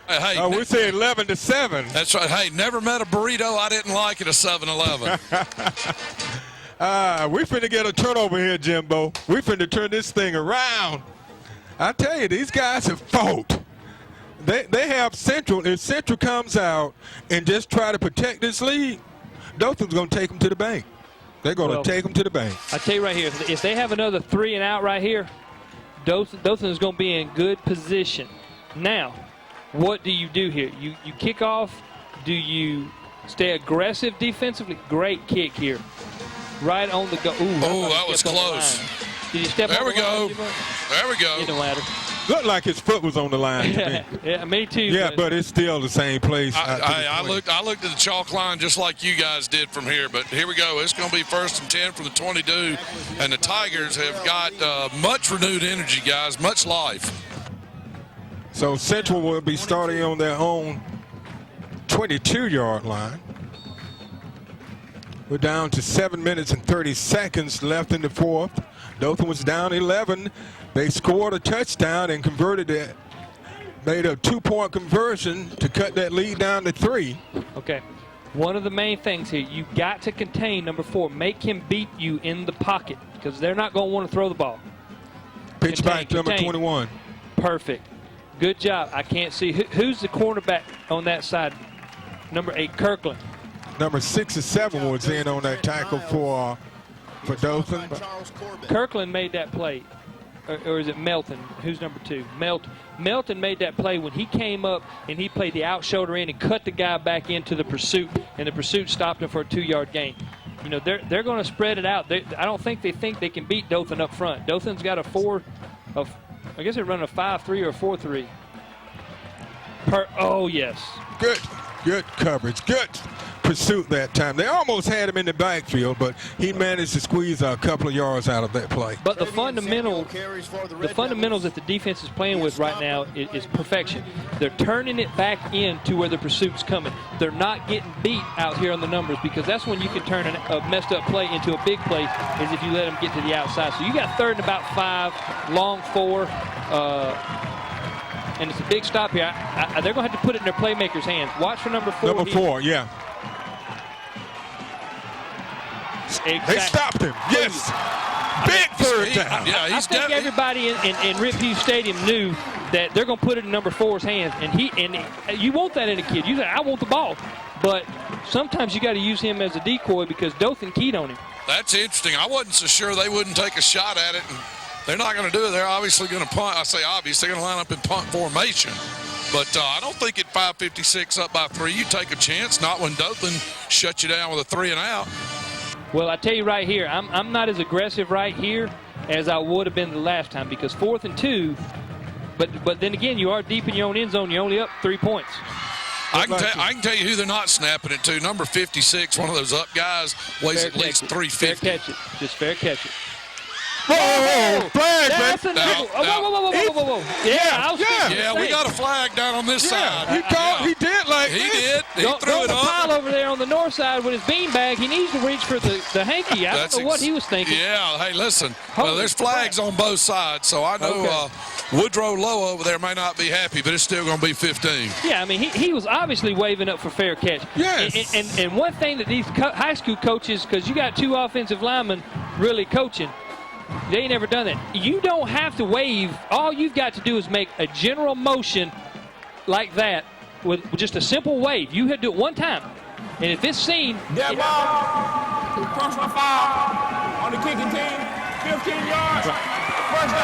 Speaker 6: Hey,
Speaker 3: we say 11 to 7.
Speaker 6: That's right. Hey, never met a burrito I didn't like at a 7-Eleven.
Speaker 3: We finna get a turnover here, Jimbo. We finna turn this thing around. I tell you, these guys have fought. They have Central. If Central comes out and just try to protect this lead, Dothan's going to take them to the bank. They're going to take them to the bank.
Speaker 10: I tell you right here, if they have another 3 and out right here, Dothan is going to be in good position. Now, what do you do here? You kick off. Do you Stay aggressive defensively. Great kick here. Right on the go.
Speaker 6: Ooh, that was close.
Speaker 10: Did he step
Speaker 6: there
Speaker 10: on
Speaker 6: we
Speaker 10: the
Speaker 6: go.
Speaker 10: line?
Speaker 6: There we go.
Speaker 10: It don't matter.
Speaker 3: Looked like his foot was on the line to me.
Speaker 10: Yeah, me too.
Speaker 3: Yeah, but it's still the same place.
Speaker 6: I looked at the chalk line just like you guys did from here, but here we go. It's going to be 1st and 10 from the 22, and the Tigers have got much renewed energy, guys, much life.
Speaker 3: So Central will be starting on their own 22-yard line. We're down to 7 minutes and 30 seconds left in the fourth. Dothan was down 11. They scored a touchdown and converted it. Made a 2-point conversion to cut that lead down to 3.
Speaker 10: Okay. One of the main things here, you got to contain number 4. Make him beat you in the pocket because they're not going to want to throw the ball.
Speaker 3: Pitch back to number 21.
Speaker 10: Perfect. Good job. I can't see. Who's the cornerback on that side? Number 8, Kirkland.
Speaker 3: Number 6 or 7 was in on that tackle for Dothan.
Speaker 10: Kirkland made that play. Or is it Melton? Who's number 2? Melton made that play when he came up and he played the out shoulder in and cut the guy back into the pursuit, and the pursuit stopped him for a 2-yard gain. You know, they're going to spread it out. I don't think they can beat Dothan up front. Dothan's got I guess they're running a 5-3 or a 4-3. Oh, yes.
Speaker 3: Good coverage. Good pursuit that time. They almost had him in the backfield, but he managed to squeeze a couple of yards out of that play.
Speaker 10: But the fundamentals that the defense is playing with right now is perfection. They're turning it back into where the pursuit's coming. They're not getting beat out here on the numbers, because that's when you can turn a messed up play into a big play, is if you let them get to the outside. So you got 3rd and about 5, long 4, and it's a big stop here. They're going to have to put it in their playmakers' hands. Watch for number 4.
Speaker 3: Number 4, yeah.
Speaker 10: Exactly.
Speaker 3: They stopped him. Yes. Big 3rd down.
Speaker 6: Yeah,
Speaker 10: I think everybody in Rip Hughes Stadium knew that they're going to put it in number 4's hands, and you want that in a kid. You say, I want the ball, but sometimes you got to use him as a decoy because Dothan keyed on him.
Speaker 6: That's interesting. I wasn't so sure they wouldn't take a shot at it, and they're not going to do it. They're obviously going to punt. I say obvious. They're going to line up in punt formation. But I don't think at 5:56 up by 3 you take a chance. Not when Dothan shuts you down with a 3 and out.
Speaker 10: Well, I tell you right here, I'm not as aggressive right here as I would have been the last time, because 4th and 2, but then again, you are deep in your own end zone. You're only up 3 points.
Speaker 6: I can tell you who they're not snapping it to. Number 56, one of those up guys, weighs at least 350.
Speaker 10: Fair catch it. Just fair catch it.
Speaker 3: Whoa, flag,
Speaker 10: That's
Speaker 3: man.
Speaker 10: whoa.
Speaker 6: Yeah, we got a flag down on this side.
Speaker 3: He did like
Speaker 6: He
Speaker 3: this.
Speaker 6: did. He threw it up.
Speaker 10: Pile over there on the north side with his beanbag. He needs to reach for the hanky. I don't know what he was thinking.
Speaker 6: Yeah, hey, listen. Well, there's flags on both sides, so I know Woodrow Lowe over there may not be happy, but it's still going to be 15.
Speaker 10: Yeah, I mean, he was obviously waving up for fair catch.
Speaker 3: Yes.
Speaker 10: And one thing that these high school coaches, because you got 2 offensive linemen really coaching, they ain't never done that. You don't have to wave. All you've got to do is make a general motion like that with just a simple wave. You had to do it one time. And if it's seen...
Speaker 9: Dead ball. Personal foul on the kicking team. 15 yards. First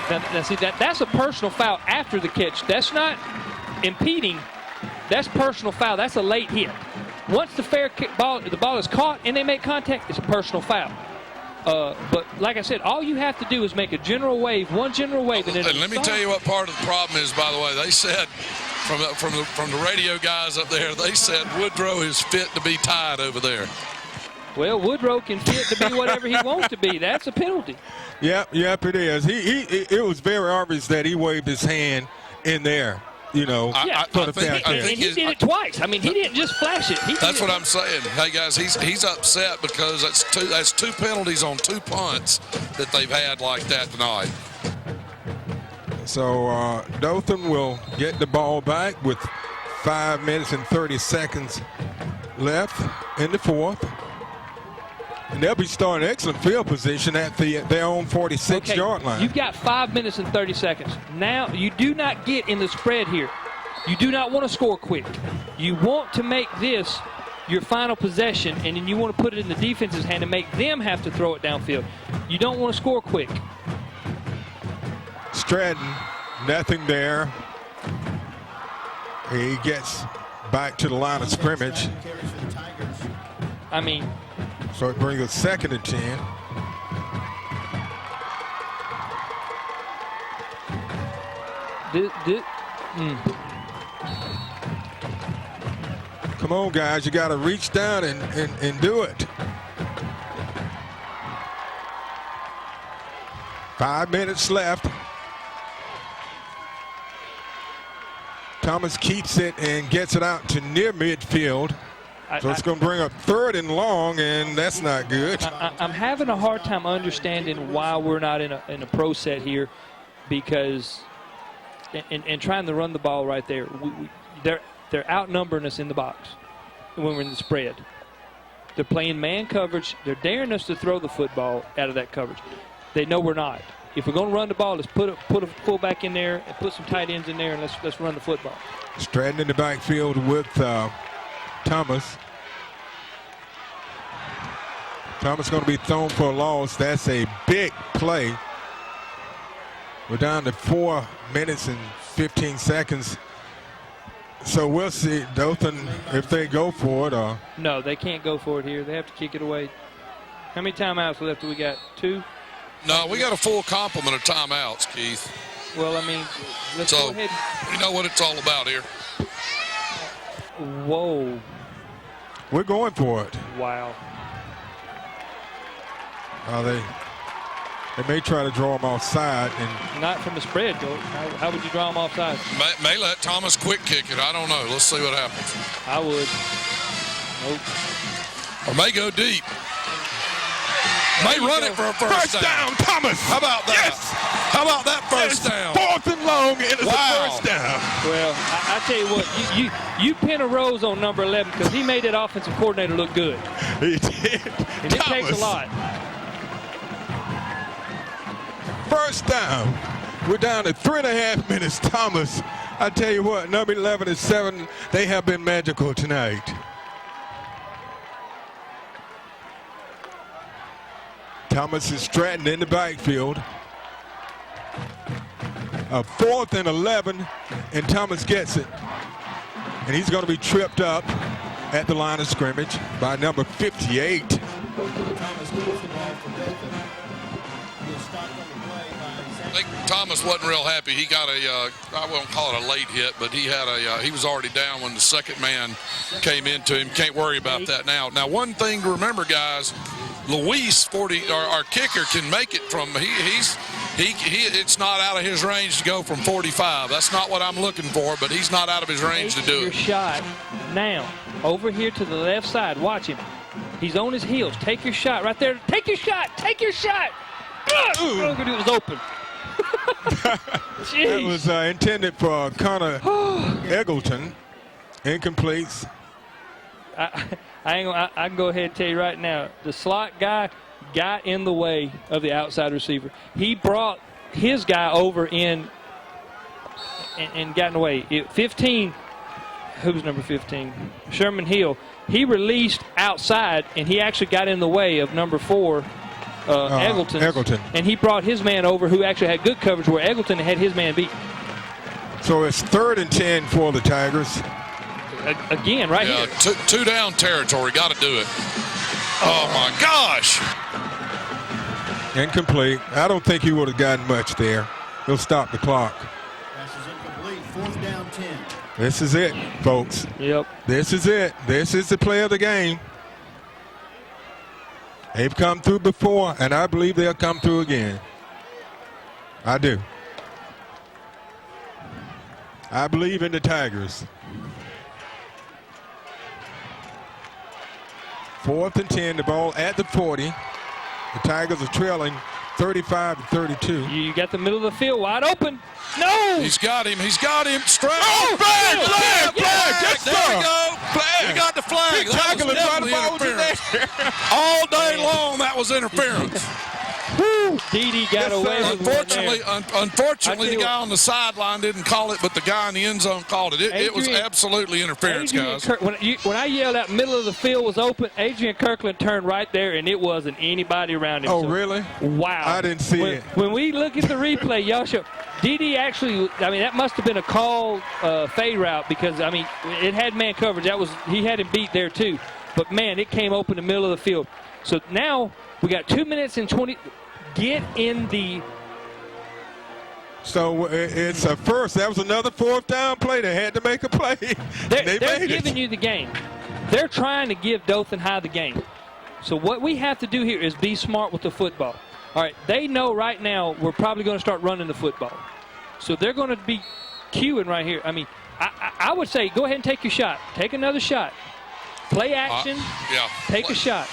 Speaker 9: down.
Speaker 10: Now see, that's a personal foul after the catch. That's not impeding. That's personal foul. That's a late hit. Once the ball is caught and they make contact, it's a personal foul. But like I said, all you have to do is make a general wave, one general wave. And
Speaker 6: let me tell you what part of the problem is, by the way. They said, from the radio guys up there, they said Woodrow is fit to be tied over there.
Speaker 10: Well, Woodrow can fit to be whatever he wants to be. That's a penalty.
Speaker 3: Yep, it is. It was very obvious that he waved his hand in there. You know,
Speaker 10: and he did it twice. I mean, he didn't just flash it.
Speaker 6: That's what I'm saying. Hey guys, he's upset because that's 2 penalties on 2 punts that they've had like that tonight.
Speaker 3: So Dothan will get the ball back with 5 minutes and 30 seconds left in the fourth. And they'll be starting excellent field position at their own 46-yard line.
Speaker 10: You've got 5 minutes and 30 seconds. Now, you do not get in the spread here. You do not want to score quick. You want to make this your final possession, and then you want to put it in the defense's hand and make them have to throw it downfield. You don't want to score quick.
Speaker 3: Stratton, nothing there. He gets back to the line of scrimmage.
Speaker 10: I mean.
Speaker 3: So it brings us 2nd and 10. Come on, guys. You got to reach down and do it. 5 minutes left. Thomas keeps it and gets it out to near midfield. So it's going to bring up 3rd and long, and that's not good.
Speaker 10: I'm having a hard time understanding why we're not in a pro set here, because and trying to run the ball right there. They're outnumbering us in the box when we're in the spread. They're playing man coverage. They're daring us to throw the football out of that coverage. They know we're not. If we're going to run the ball, let's put a fullback in there and put some tight ends in there, and let's run the football.
Speaker 3: Stratton in the backfield with Thomas. Thomas going to be thrown for a loss. That's a big play. We're down to 4 minutes and 15 seconds. So we'll see, Dothan, if they go for it. Or
Speaker 10: no, they can't go for it here. They have to kick it away. How many timeouts left do we got? 2?
Speaker 6: No, we got a full complement of timeouts, Keith.
Speaker 10: Well, I mean, let's go ahead.
Speaker 6: We know what it's all about here.
Speaker 10: Whoa.
Speaker 3: We're going for it.
Speaker 10: Wow.
Speaker 3: They may try to draw him offside. And
Speaker 10: not from the spread, Joe. How would you draw him offside?
Speaker 6: May let Thomas quick kick it. I don't know. Let's see what happens.
Speaker 10: I would. Nope.
Speaker 6: Or may go deep. May run it for a first down.
Speaker 3: Thomas.
Speaker 6: How about that?
Speaker 3: Yes.
Speaker 6: How about that first down?
Speaker 3: 4th and long, and it's a first down.
Speaker 10: Well, I tell you what, you pin a rose on number 11 because he made that offensive coordinator look good.
Speaker 3: He did.
Speaker 10: And it takes a lot.
Speaker 3: First down. We're down to 3.5 minutes. Thomas, I tell you what, number 11 and 7, they have been magical tonight. Thomas is Stratton in the backfield. A 4th and 11, and Thomas gets it. And he's going to be tripped up at the line of scrimmage by number 58.
Speaker 7: Thomas moves the ball for Dothan. He'll start on the play by
Speaker 6: I think Thomas wasn't real happy. He got I won't call it a late hit, but he was already down when the second man came into him. Can't worry about that now. Now, one thing to remember, guys, Luis, our kicker, can make it from it's not out of his range to go from 45. That's not what I'm looking for, but he's not out of his range to do it.
Speaker 10: Your shot now over here to the left side. Watch him. He's on his heels. Take your shot right there. Take your shot. Take your shot. Look at it was open.
Speaker 3: It was intended for Connor Eggleton. Incomplete.
Speaker 10: I can go ahead and tell you right now, the slot guy got in the way of the outside receiver. He brought his guy over in and got in the way. 15, who's number 15? Sherman Hill. He released outside, and he actually got in the way of number 4, Eggleton. And he brought his man over who actually had good coverage where Eggleton had his man beat.
Speaker 3: So it's 3rd and 10 for the Tigers.
Speaker 10: Again, right here.
Speaker 6: Two down territory. Got to do it. Oh, my gosh.
Speaker 3: Incomplete. I don't think he would have gotten much there. He'll stop the clock.
Speaker 7: Pass is incomplete. 4th down 10.
Speaker 3: This is it, folks.
Speaker 10: Yep.
Speaker 3: This is it. This is the play of the game. They've come through before, and I believe they'll come through again. I do. I believe in the Tigers. 4th and 10, the ball at the 40. The Tigers are trailing 35-32.
Speaker 10: You got the middle of the field wide open. No!
Speaker 6: He's got him. Straight.
Speaker 3: Oh, flag! Yes,
Speaker 6: there we go. Flag. He got the flag. That was definitely interference. All day long, that was interference.
Speaker 10: Dede got away with
Speaker 6: Unfortunately, the guy on the sideline didn't call it, but the guy in the end zone called it. It was absolutely interference, guys.
Speaker 10: When I yelled out middle of the field was open, Adrian Kirkland turned right there, and it wasn't anybody around him.
Speaker 3: Oh, really?
Speaker 10: Wow.
Speaker 3: I didn't see it.
Speaker 10: When we look at the replay, y'all show Dede actually, that must have been a call fade route because, it had man coverage. He had him beat there, too. But, man, it came open the middle of the field. So now we got 2 minutes and 20. Get in the.
Speaker 3: So it's a first. That was another 4th down play. They had to make a play.
Speaker 10: They're giving you the game. They're trying to give Dothan High the game. So what we have to do here is be smart with the football. All right, they know right now we're probably going to start running the football. So they're going to be queuing right here. I mean, I would say go ahead and take your shot. Take another shot. Play action. Take a shot.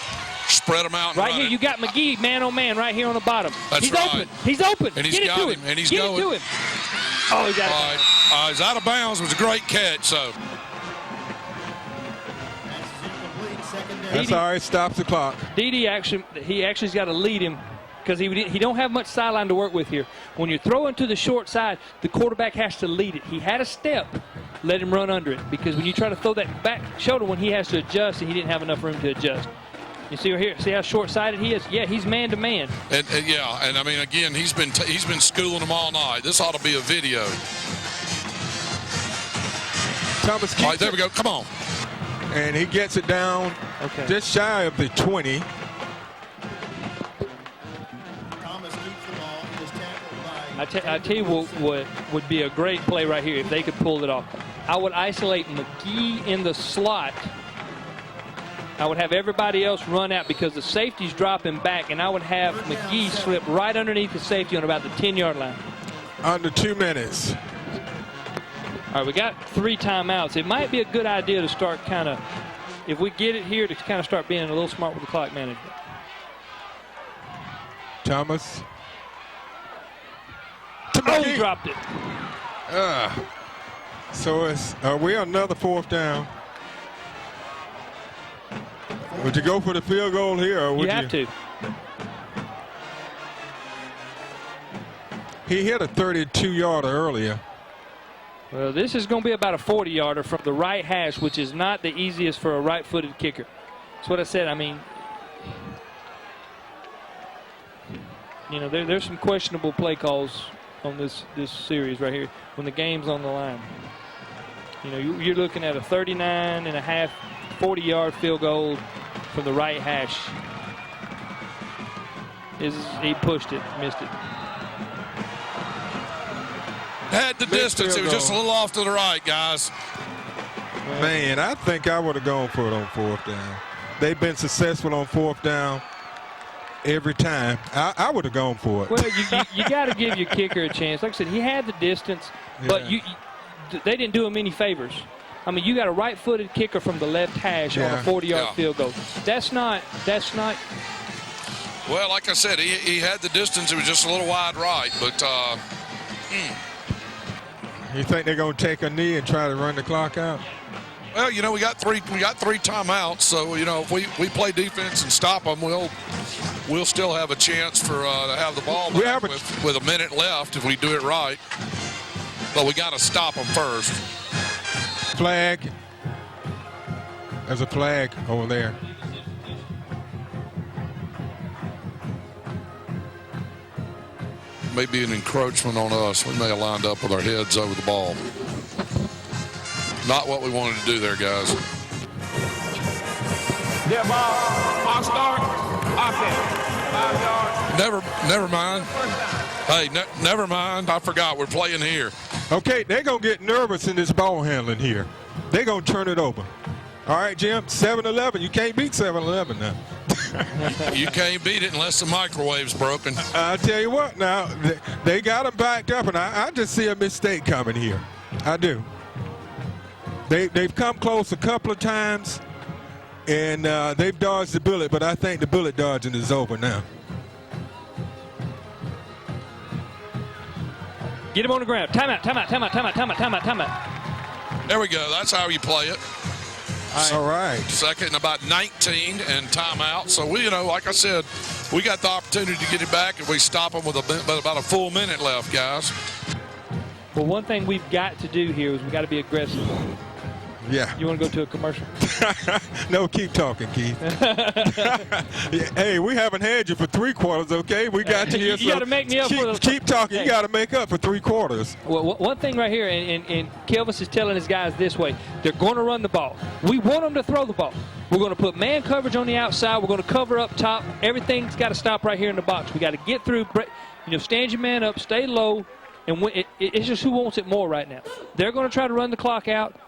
Speaker 6: Spread them out.
Speaker 10: Right here, you got McGee man on man right here on the bottom.
Speaker 6: That's
Speaker 10: he's
Speaker 6: right.
Speaker 10: open. He's open.
Speaker 6: And he's
Speaker 10: Get
Speaker 6: got
Speaker 10: it to
Speaker 6: him. And he's
Speaker 10: Get
Speaker 6: going.
Speaker 10: It to him. Oh, he's out of bounds.
Speaker 6: He's out of bounds. It was a great catch. So
Speaker 3: that's all right. Stops the clock.
Speaker 10: He actually's got to lead him because he don't have much sideline to work with here. When you're throwing to the short side, the quarterback has to lead it. He had a step. Let him run under it, because when you try to throw that back shoulder when he has to adjust, and he didn't have enough room to adjust. You see here, see how short-sighted he is? Yeah, he's man-to-man.
Speaker 6: And I mean, again, he's been schooling them all night. This ought to be a video.
Speaker 3: Thomas,
Speaker 6: all right, there we go. Come on.
Speaker 3: And he gets it down just shy of the 20.
Speaker 7: Thomas keeps the ball. He is tackled by.
Speaker 10: I tell you what would be a great play right here if they could pull it off. I would isolate McGee in the slot. I would have everybody else run out because the safety's dropping back, and I would have McGee slip right underneath the safety on about the 10-yard line.
Speaker 3: Under 2 minutes.
Speaker 10: All right, we got 3 timeouts. It might be a good idea to start kind of, if we get it here, to kind of start being a little smart with the clock management.
Speaker 3: Thomas.
Speaker 10: Oh, he dropped it.
Speaker 3: So it's we another 4th down. Would you go for the field goal here, or would you?
Speaker 10: You have to.
Speaker 3: He hit a 32-yarder earlier.
Speaker 10: Well, this is going to be about a 40-yarder from the right hash, which is not the easiest for a right-footed kicker. That's what I said. I mean, you know, there's some questionable play calls on this series right here when the game's on the line. You know, you're looking at a 39.5, 40-yard field goal from the right hash. He pushed it, missed it.
Speaker 6: Had the distance. It was just a little off to the right, guys.
Speaker 3: Man, I think I would have gone for it on 4th down. They've been successful on 4th down every time. I would have gone for it.
Speaker 10: Well, you got to give your kicker a chance. Like I said, he had the distance, but they didn't do him any favors. I mean, you got a right-footed kicker from the left hash on a 40-yard field goal. That's not.
Speaker 6: Well, like I said, he had the distance. It was just a little wide right, but.
Speaker 3: You think they're going to take a knee and try to run the clock out?
Speaker 6: Well, you know, we got three timeouts, so you know, if we play defense and stop them, we'll still have a chance for to have the ball back with a minute left if we do it right. But we got to stop them first.
Speaker 3: Flag. There's a flag over there.
Speaker 6: Maybe an encroachment on us. We may have lined up with our heads over the ball. Not what we wanted to do there, guys.
Speaker 9: Dead ball. Box start. Offense. 5 yards.
Speaker 6: Never mind. Hey, never mind. I forgot. We're playing here.
Speaker 3: Okay, they're going to get nervous in this ball handling here. They're going to turn it over. All right, Jim, 7-11. You can't beat 7-11 now.
Speaker 6: You can't beat it unless the microwave's broken.
Speaker 3: I'll tell you what now, they got them backed up, and I just see a mistake coming here. I do. They've come close a couple of times, and they've dodged the bullet, but I think the bullet dodging is over now.
Speaker 10: Get him on the ground. Timeout.
Speaker 6: There we go. That's how you play it.
Speaker 3: All right.
Speaker 6: Second and about 19 and timeout. So we, like I said, we got the opportunity to get it back, and we stop them with about a full minute left, guys.
Speaker 10: Well, one thing we've got to do here is we've got to be aggressive.
Speaker 3: Yeah.
Speaker 10: You want to go to a commercial?
Speaker 3: No, keep talking, Keith. Hey, we haven't had you for 3 quarters, okay? We got you here.
Speaker 10: You got to make me up for the.
Speaker 3: Keep talking.
Speaker 10: Hey.
Speaker 3: You got to make up for 3 quarters.
Speaker 10: Well, one thing right here, and Kelvis is telling his guys this way: they're going to run the ball. We want them to throw the ball. We're going to put man coverage on the outside. We're going to cover up top. Everything's got to stop right here in the box. We got to get through. Stand your man up, stay low, and it's just who wants it more right now. They're going to try to run the clock out.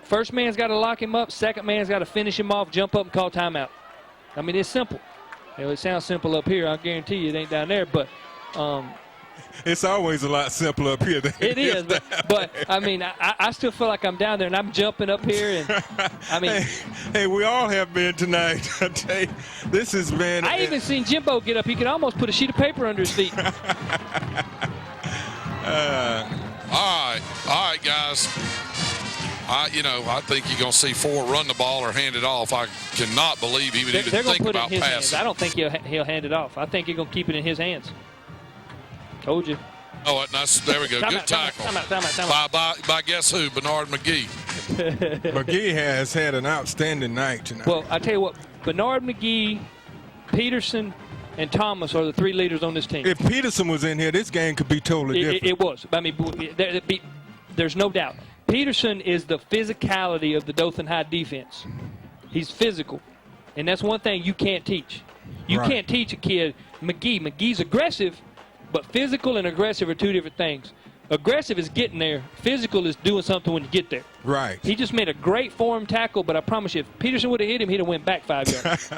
Speaker 10: First man's got to lock him up. Second man's got to finish him off, jump up, and call timeout. I mean, it's simple. It sounds simple up here. I guarantee you it ain't down there, but
Speaker 3: it's always a lot simpler up here than
Speaker 10: it is. But I mean, I still feel like I'm down there, and I'm jumping up here. And I mean,
Speaker 3: hey, we all have been tonight. I tell you, this has been.
Speaker 10: I even seen Jimbo get up. He could almost put a sheet of paper under his feet.
Speaker 6: All right, guys. I think you're going to see 4 run the ball or hand it off. I cannot believe he would even think about passing.
Speaker 10: I don't think he'll hand it off. I think he's going to keep it in his hands. Told you.
Speaker 6: Oh, there we go. Good tackle. By guess who? Bernard McGee.
Speaker 3: McGee has had an outstanding night tonight.
Speaker 10: Well, I tell you what, Bernard McGee, Peterson, and Thomas are the 3 leaders on this team.
Speaker 3: If Peterson was in here, this game could be totally different.
Speaker 10: It was. I mean, there's no doubt. Peterson is the physicality of the Dothan High defense. He's physical, and that's one thing you can't teach. You can't teach a kid McGee's aggressive, but physical and aggressive are 2 different things. Aggressive is getting there. Physical is doing something when you get there.
Speaker 3: Right.
Speaker 10: He just made a great form tackle, but I promise you, if Peterson would have hit him, he'd have went back 5 yards.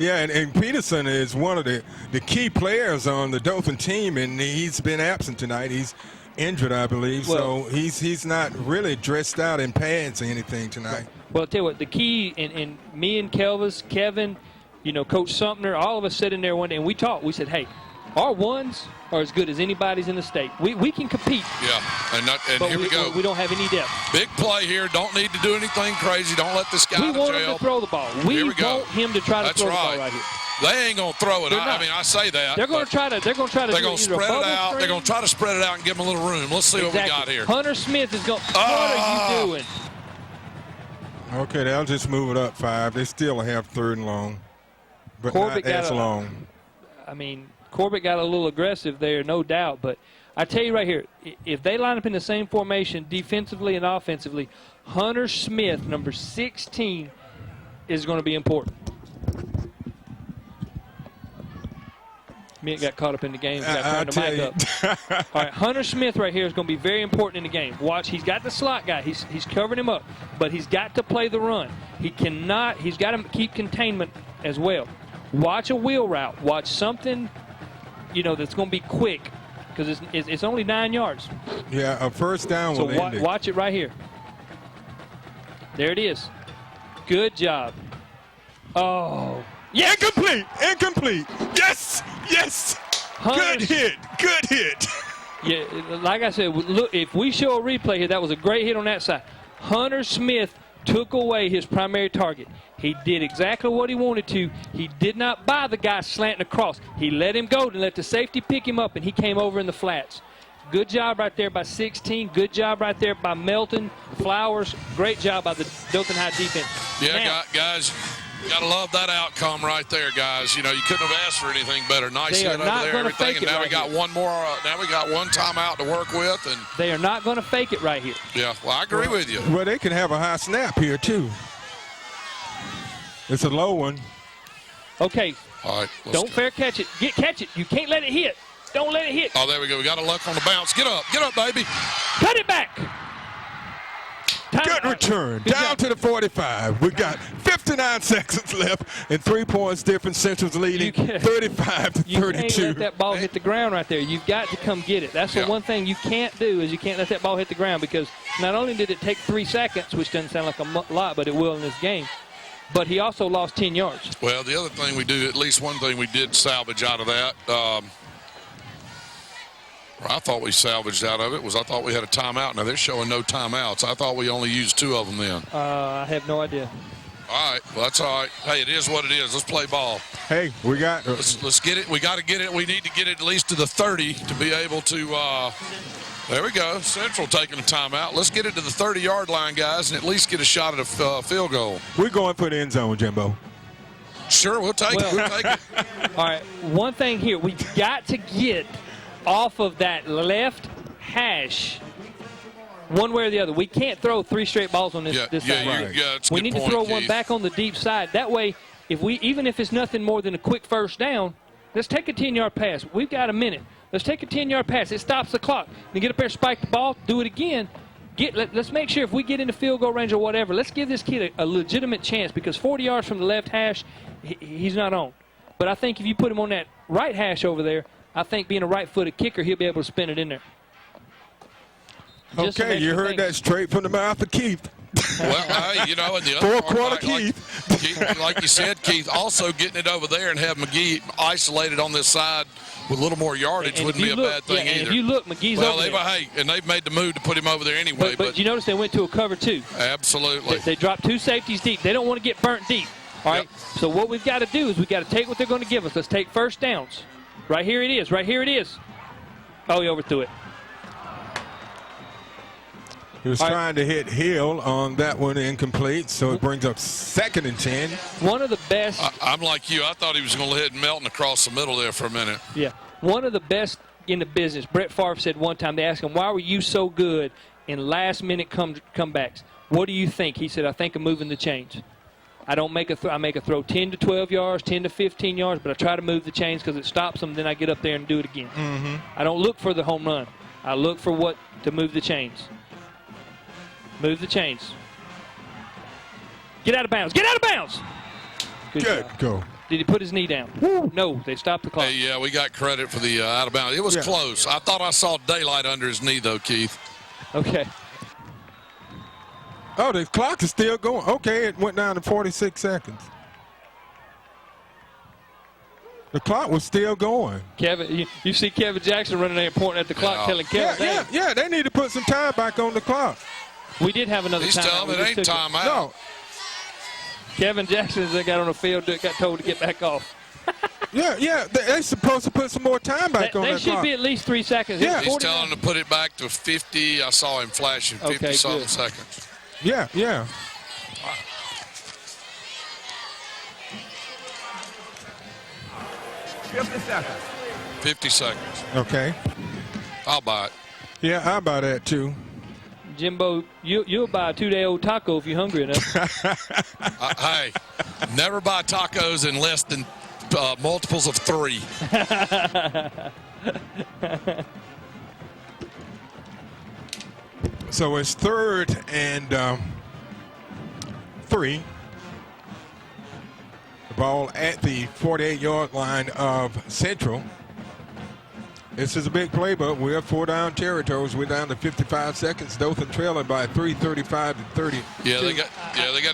Speaker 3: Yeah, and Peterson is one of the key players on the Dothan team, and he's been absent tonight. He's injured, I believe, so he's not really dressed out in pads or anything tonight.
Speaker 10: Well, I'll tell you what, the key, and me and Kelvis, Kevin, Coach Sumner, all of us sat in there one day, and we talked. We said, hey, our ones are as good as anybody's in the state. We can compete.
Speaker 6: Yeah, and here we go.
Speaker 10: We don't have any depth.
Speaker 6: Big play here. Don't need to do anything crazy. Don't let this guy
Speaker 10: We want him to throw the ball. We want him to try to throw the ball right here.
Speaker 6: They ain't gonna throw it. I mean, I say that.
Speaker 10: They're gonna try to. They're gonna spread
Speaker 6: it out. They're gonna try to spread it out and give them a little room. Let's see what we got here.
Speaker 10: Hunter Smith is going. What are you doing?
Speaker 3: Okay, they'll just move it up 5. They still have 3rd and long, but
Speaker 10: Corbett
Speaker 3: not as long.
Speaker 10: I mean, Corbett got a little aggressive there, no doubt. But I tell you right here, if they line up in the same formation defensively and offensively, Hunter Smith, number 16, is going to be important. Mitt got caught up in the game. Got the mic up. All right, Hunter Smith right here is going to be very important in the game. Watch, he's got the slot guy. He's covering him up, but he's got to play the run. He's got to keep containment as well. Watch a wheel route. Watch something, that's going to be quick, because it's only 9 yards.
Speaker 3: Yeah, a first down will end it.
Speaker 10: Watch it right here. There it is. Good job. Oh.
Speaker 3: Yeah, incomplete. Yes. Good hit.
Speaker 10: Yeah, like I said, look, if we show a replay here, that was a great hit on that side. Hunter Smith took away his primary target. He did exactly what he wanted to. He did not buy the guy slanting across. He let him go and let the safety pick him up, and he came over in the flats. Good job right there by 16. Good job right there by Melton, Flowers. Great job by the Dothan High defense.
Speaker 6: Yeah, guys, got to love that outcome right there, guys. You couldn't have asked for anything better. Nice hit over there, everything. And now we got one more. Now we got one timeout to work with, and
Speaker 10: they are not going to fake it right here.
Speaker 6: Yeah, well, I agree with you.
Speaker 3: Well, they can have a high snap here too. It's a low one.
Speaker 10: Okay.
Speaker 6: All right.
Speaker 10: Don't fair catch it. Catch it. You can't let it hit. Don't let it hit.
Speaker 6: Oh, there we go. We got a luck on the bounce. Get up, baby.
Speaker 10: Cut it back.
Speaker 3: Good return. Down to the 45. We got 59 seconds left and 3 points difference. Central's leading 35 to 32.
Speaker 10: You can't let that ball hit the ground right there. You've got to come get it. That's the one thing you can't do, is you can't let that ball hit the ground, because not only did it take 3 seconds, which doesn't sound like a lot, but it will in this game, but he also lost 10 yards.
Speaker 6: Well, the other thing we do, at least one thing we did salvage out of that, I thought we salvaged out of it, was I thought we had a timeout. Now they're showing no timeouts. I thought we only used 2 of them then.
Speaker 10: I have no idea.
Speaker 6: All right, well, that's all right. Hey, it is what it is. Let's play ball.
Speaker 3: Hey, we got.
Speaker 6: Let's get it. We got to get it. We need to get it at least to the 30 to be able to There we go. Central taking a timeout. Let's get it to the 30-yard line, guys, and at least get a shot at a field goal.
Speaker 3: We're going for the end zone, Jimbo.
Speaker 6: Sure, we'll take it. We'll take it.
Speaker 10: All right, one thing here. We've got to get off of that left hash one way or the other. We can't throw 3 straight balls on this side.
Speaker 6: It's a
Speaker 10: We
Speaker 6: good
Speaker 10: need
Speaker 6: point,
Speaker 10: to throw
Speaker 6: Keith.
Speaker 10: one back on the deep side. That way, even if it's nothing more than a quick first down, let's take a 10-yard pass. We've got a minute. Let's take a 10-yard pass. It stops the clock. Then get up there, spike the ball, do it again. Let's make sure if we get into field goal range or whatever, let's give this kid a legitimate chance, because 40 yards from the left hash, he's not on. But I think if you put him on that right hash over there, I think being a right-footed kicker, he'll be able to spin it in there.
Speaker 3: Okay, you heard that straight from the mouth of Keith.
Speaker 6: Well, hey, and the other
Speaker 3: Four-quarter
Speaker 6: part, Keith, like you said, Keith, also getting it over there and have McGee isolated on this side with a little more yardage wouldn't be a bad thing either.
Speaker 10: And if you look, McGee's over there.
Speaker 6: And they've made the move to put him over there anyway.
Speaker 10: But you notice they went to a cover 2.
Speaker 6: Absolutely.
Speaker 10: They dropped 2 safeties deep. They don't want to get burnt deep. All right. So what we've got to do is we've got to take what they're going to give us. Let's take first downs. Right here it is. Right here it is. Oh, he overthrew it.
Speaker 3: He was trying to hit Hill on that one, incomplete, so it brings up 2nd and 10.
Speaker 10: One of the best.
Speaker 6: I'm like you. I thought he was going to hit Melton across the middle there for a minute.
Speaker 10: Yeah. One of the best in the business. Brett Favre said one time, they asked him, why were you so good in last-minute comebacks? What do you think? He said, I think of moving the chains. I don't make I make a throw 10 to 12 yards, 10 to 15 yards, but I try to move the chains because it stops them. Then I get up there and do it again. I don't look for the home run. I look for to move the chains. Move the chains. Get out of bounds. Get out of bounds.
Speaker 3: Good go.
Speaker 10: Did he put his knee down? Woo. No, they stopped the clock.
Speaker 6: Hey, yeah, we got credit for the out of bounds. It was close. I thought I saw daylight under his knee, though, Keith.
Speaker 10: Okay.
Speaker 3: Oh, the clock is still going. Okay, it went down to 46 seconds. The clock was still going.
Speaker 10: Kevin, you see Kevin Jackson running there pointing at the clock, telling Kevin.
Speaker 3: Yeah, they need to put some time back on the clock.
Speaker 10: We did have another
Speaker 6: He's
Speaker 10: time.
Speaker 6: telling it ain't time out.
Speaker 3: No.
Speaker 10: Kevin Jackson, as they got on the field, got told to get back off.
Speaker 3: Yeah, they're supposed to put some more time back on that clock.
Speaker 10: They should be at least 3 seconds.
Speaker 3: Yeah.
Speaker 6: He's telling them to put it back to 50. I saw him flashing 50-something seconds.
Speaker 3: Yeah.
Speaker 9: 50 seconds.
Speaker 6: 50 seconds.
Speaker 3: Okay.
Speaker 6: I'll buy it.
Speaker 3: Yeah, I'll buy that too.
Speaker 10: Jimbo, you'll buy a 2-day-old taco if you're hungry enough.
Speaker 6: Hey, never buy tacos in less than multiples of 3.
Speaker 3: So it's 3rd and 3. The ball at the 48-yard line of Central. This is a big play, but we're 4-down territories. We're down to 55 seconds. Dothan trailing by 3:35 to 30.
Speaker 6: Yeah, they got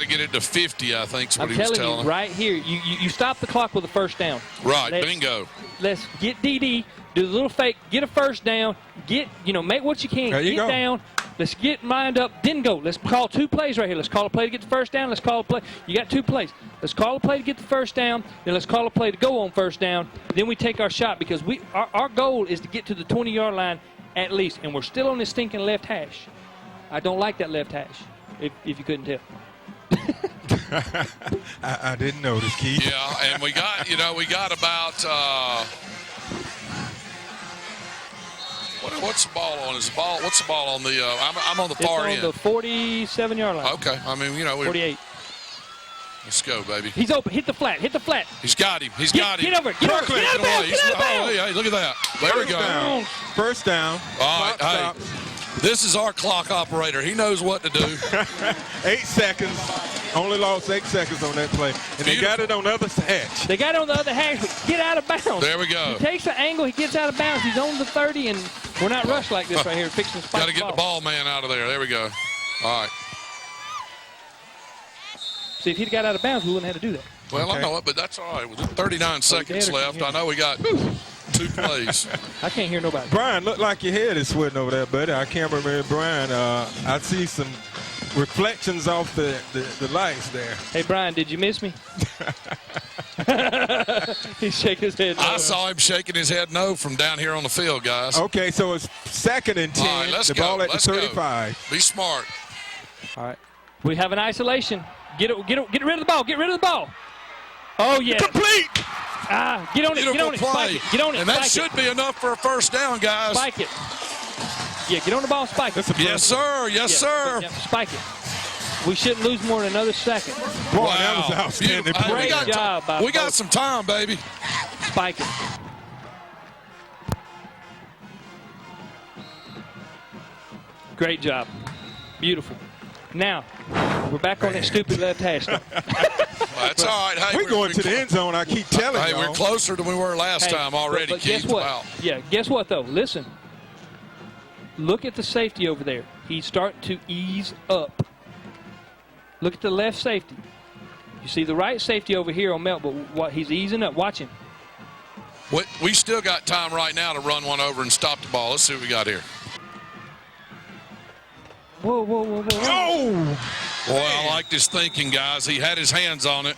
Speaker 6: to get it to 50. I think is what
Speaker 10: I'm
Speaker 6: he was
Speaker 10: telling
Speaker 6: telling
Speaker 10: you,
Speaker 6: them.
Speaker 10: right here, you stop the clock with a first down.
Speaker 6: Right, bingo.
Speaker 10: Let's get DD, do the little fake, get a first down, make what you can, get down. Let's get lined up, then go. Let's call 2 plays right here. Let's call a play to get the first down. Let's call a play. You got 2 plays. Let's call a play to get the first down. Then let's call a play to go on first down. Then we take our shot, because our goal is to get to the 20-yard line at least, and we're still on this stinking left hash. I don't like that left hash, if you couldn't tell.
Speaker 3: I didn't notice, Keith.
Speaker 6: Yeah, and we got about. What's the ball on? What's the ball on the? I'm on the far end.
Speaker 10: It's on the 47-yard line.
Speaker 6: Okay, I mean
Speaker 10: 48.
Speaker 6: Let's go, baby.
Speaker 10: He's open. Hit the flat. Hit the flat.
Speaker 6: He's got him. Get over. Get out of bounds. Oh, hey, look at that. There we go.
Speaker 3: First down.
Speaker 6: All right, hey. This is our clock operator. He knows what to do.
Speaker 3: 8 seconds. Only lost 8 seconds on that play. And they got it on the other hatch.
Speaker 10: They got it on the other hatch, but get out of bounds.
Speaker 6: There we go.
Speaker 10: He takes the angle. He gets out of bounds. He's on the 30, and we're not rushed like this right here. Fixing to spike
Speaker 6: got to get the ball man out of there. There we go. All right.
Speaker 10: See, if he'd got out of bounds, we wouldn't have to do that.
Speaker 6: Well, I know it, but that's all right. With 39 seconds left, I know we got 2 plays.
Speaker 10: I can't hear nobody.
Speaker 3: Brian, look like your head is sweating over there, buddy. I can't remember Brian. I see some reflections off the lights there.
Speaker 10: Hey, Brian, did you miss me? He's shaking his head no.
Speaker 6: I saw him shaking his head no from down here on the field, guys.
Speaker 3: Okay, so it's 2nd and 10.
Speaker 6: All right, let's
Speaker 3: the
Speaker 6: go.
Speaker 3: ball at
Speaker 6: Let's
Speaker 3: the 35.
Speaker 6: go. Be smart.
Speaker 10: All right. We have an isolation. Get rid of the ball. Get rid of the ball. Oh, yeah.
Speaker 3: Complete.
Speaker 10: Get on it. Get on it.
Speaker 6: Play.
Speaker 10: Spike it. Get on it.
Speaker 6: And that
Speaker 10: Spike
Speaker 6: should be enough for a first down, guys.
Speaker 10: Spike it. Yeah, get on the ball. Spike it.
Speaker 6: Yes, sir. Yes, sir.
Speaker 10: Yeah, spike it. We shouldn't lose more than another second.
Speaker 3: Boy,
Speaker 6: wow.
Speaker 3: that was outstanding.
Speaker 6: Hey,
Speaker 10: Great job by
Speaker 6: We got
Speaker 10: both.
Speaker 6: some time, baby.
Speaker 10: Spike it. Great job. Beautiful. Now, we're back on that stupid left hash.
Speaker 6: Well, that's all right. Hey,
Speaker 3: We're going to the end zone. I keep telling you.
Speaker 6: Hey, we're closer than we were last time already,
Speaker 10: but
Speaker 6: Keith.
Speaker 10: guess what?
Speaker 6: Wow.
Speaker 10: Yeah, guess what, though? Listen. Look at the safety over there. He's starting to ease up. Look at the left safety. You see the right safety over here on Melt, but what he's easing up. Watch him.
Speaker 6: We still got time right now to run one over and stop the ball. Let's see what we got here.
Speaker 10: Whoa, whoa, whoa, whoa.
Speaker 3: Oh!
Speaker 6: Boy, I like this thinking, guys. He had his hands on it.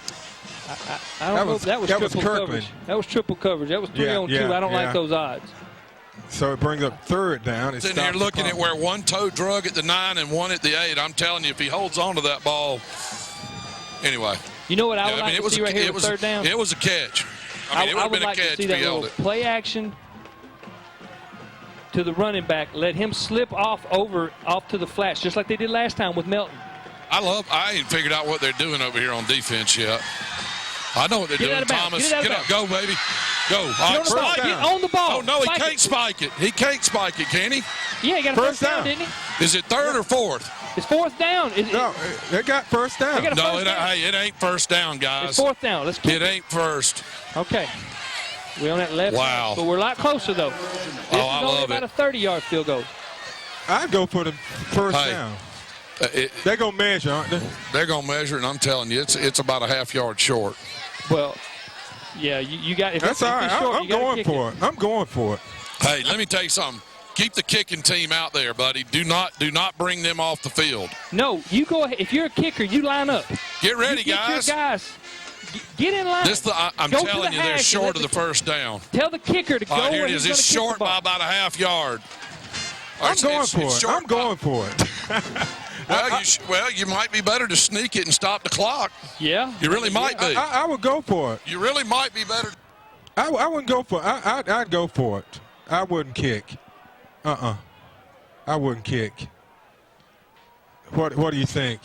Speaker 10: I don't know. That was triple
Speaker 3: Kirkland.
Speaker 10: coverage. That was triple coverage. That was 3 on 2.
Speaker 3: Yeah,
Speaker 10: I don't like those odds.
Speaker 3: So it brings up 3rd down.
Speaker 6: He's in here looking at where one toe drug at the 9 and one at the 8. I'm telling you, if he holds on to that ball. Anyway.
Speaker 10: You know what I would like to see right here with 3rd down?
Speaker 6: It was a catch. I mean, it would have been a catch if he held it.
Speaker 10: Play action to the running back. Let him slip off to the flats, just like they did last time with Melton.
Speaker 6: I ain't figured out what they're doing over here on defense yet. I know what they're doing, Thomas. Get up, go, baby. Go.
Speaker 10: Get on the ball.
Speaker 6: Oh, no, he can't spike it. He can't spike it, can he?
Speaker 10: Yeah, he got a first down, didn't he?
Speaker 6: Is it 3rd or 4th?
Speaker 10: It's 4th down.
Speaker 3: No, they got first down.
Speaker 6: No, it ain't first down, guys.
Speaker 10: It's 4th down. Let's keep
Speaker 6: it. Ain't first.
Speaker 10: Okay. We're on that left
Speaker 6: wow.
Speaker 10: side, but we're a lot closer, though. This is only about a 30-yard field goal.
Speaker 3: I'd go for the first down. They're going to measure, aren't they?
Speaker 6: They're going to measure, and I'm telling you, it's about a half yard short.
Speaker 10: Well, yeah, you got it.
Speaker 3: That's all right. I'm going for it. I'm going for it.
Speaker 6: Hey, let me tell you something. Keep the kicking team out there, buddy. Do not bring them off the field.
Speaker 10: No, you go ahead. If you're a kicker, you line up.
Speaker 6: Get ready,
Speaker 10: guys.
Speaker 6: Your
Speaker 10: guys. Get in line.
Speaker 6: I'm telling you, they're short of the first down.
Speaker 10: Tell the kicker to go.
Speaker 6: Here it is. It's short by about a half yard.
Speaker 3: I'm going for it. I'm going for it.
Speaker 6: Well, you might be better to sneak it and stop the clock.
Speaker 10: Yeah.
Speaker 6: You really might be.
Speaker 3: I would go for it.
Speaker 6: You really might be better.
Speaker 3: I wouldn't go for it. I'd go for it. I wouldn't kick. I wouldn't kick. What do you think?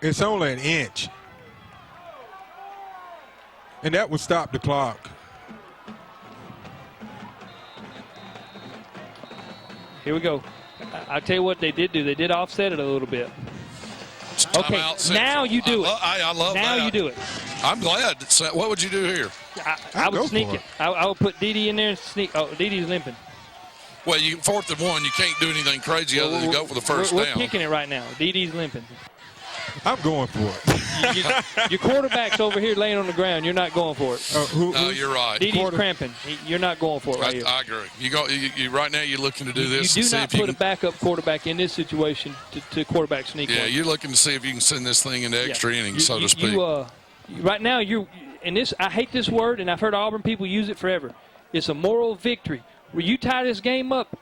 Speaker 3: It's only an inch. And that would stop the clock.
Speaker 10: Here we go. I'll tell you what they did do. They did offset it a little bit. Okay, now you do it.
Speaker 6: I love that.
Speaker 10: Now you do it.
Speaker 6: I'm glad. What would you do here?
Speaker 10: I would sneak it. I would put Dede in there and sneak. Oh, Dede's limping.
Speaker 6: Well, 4th and 1, you can't do anything crazy other than go for the first down.
Speaker 10: We're kicking it right now. Dede's limping.
Speaker 3: I'm going for it.
Speaker 10: Your quarterback's over here laying on the ground. You're not going for it.
Speaker 6: No, you're right.
Speaker 10: Dede's cramping. You're not going for it right here.
Speaker 6: I agree. You right now you're looking to do this.
Speaker 10: You do not put a backup quarterback in this situation to quarterback sneak.
Speaker 6: Yeah, you're looking to see if you can send this thing into extra innings, so to speak.
Speaker 10: Right now, I hate this word, and I've heard Auburn people use it forever. It's a moral victory. Where you tie this game up,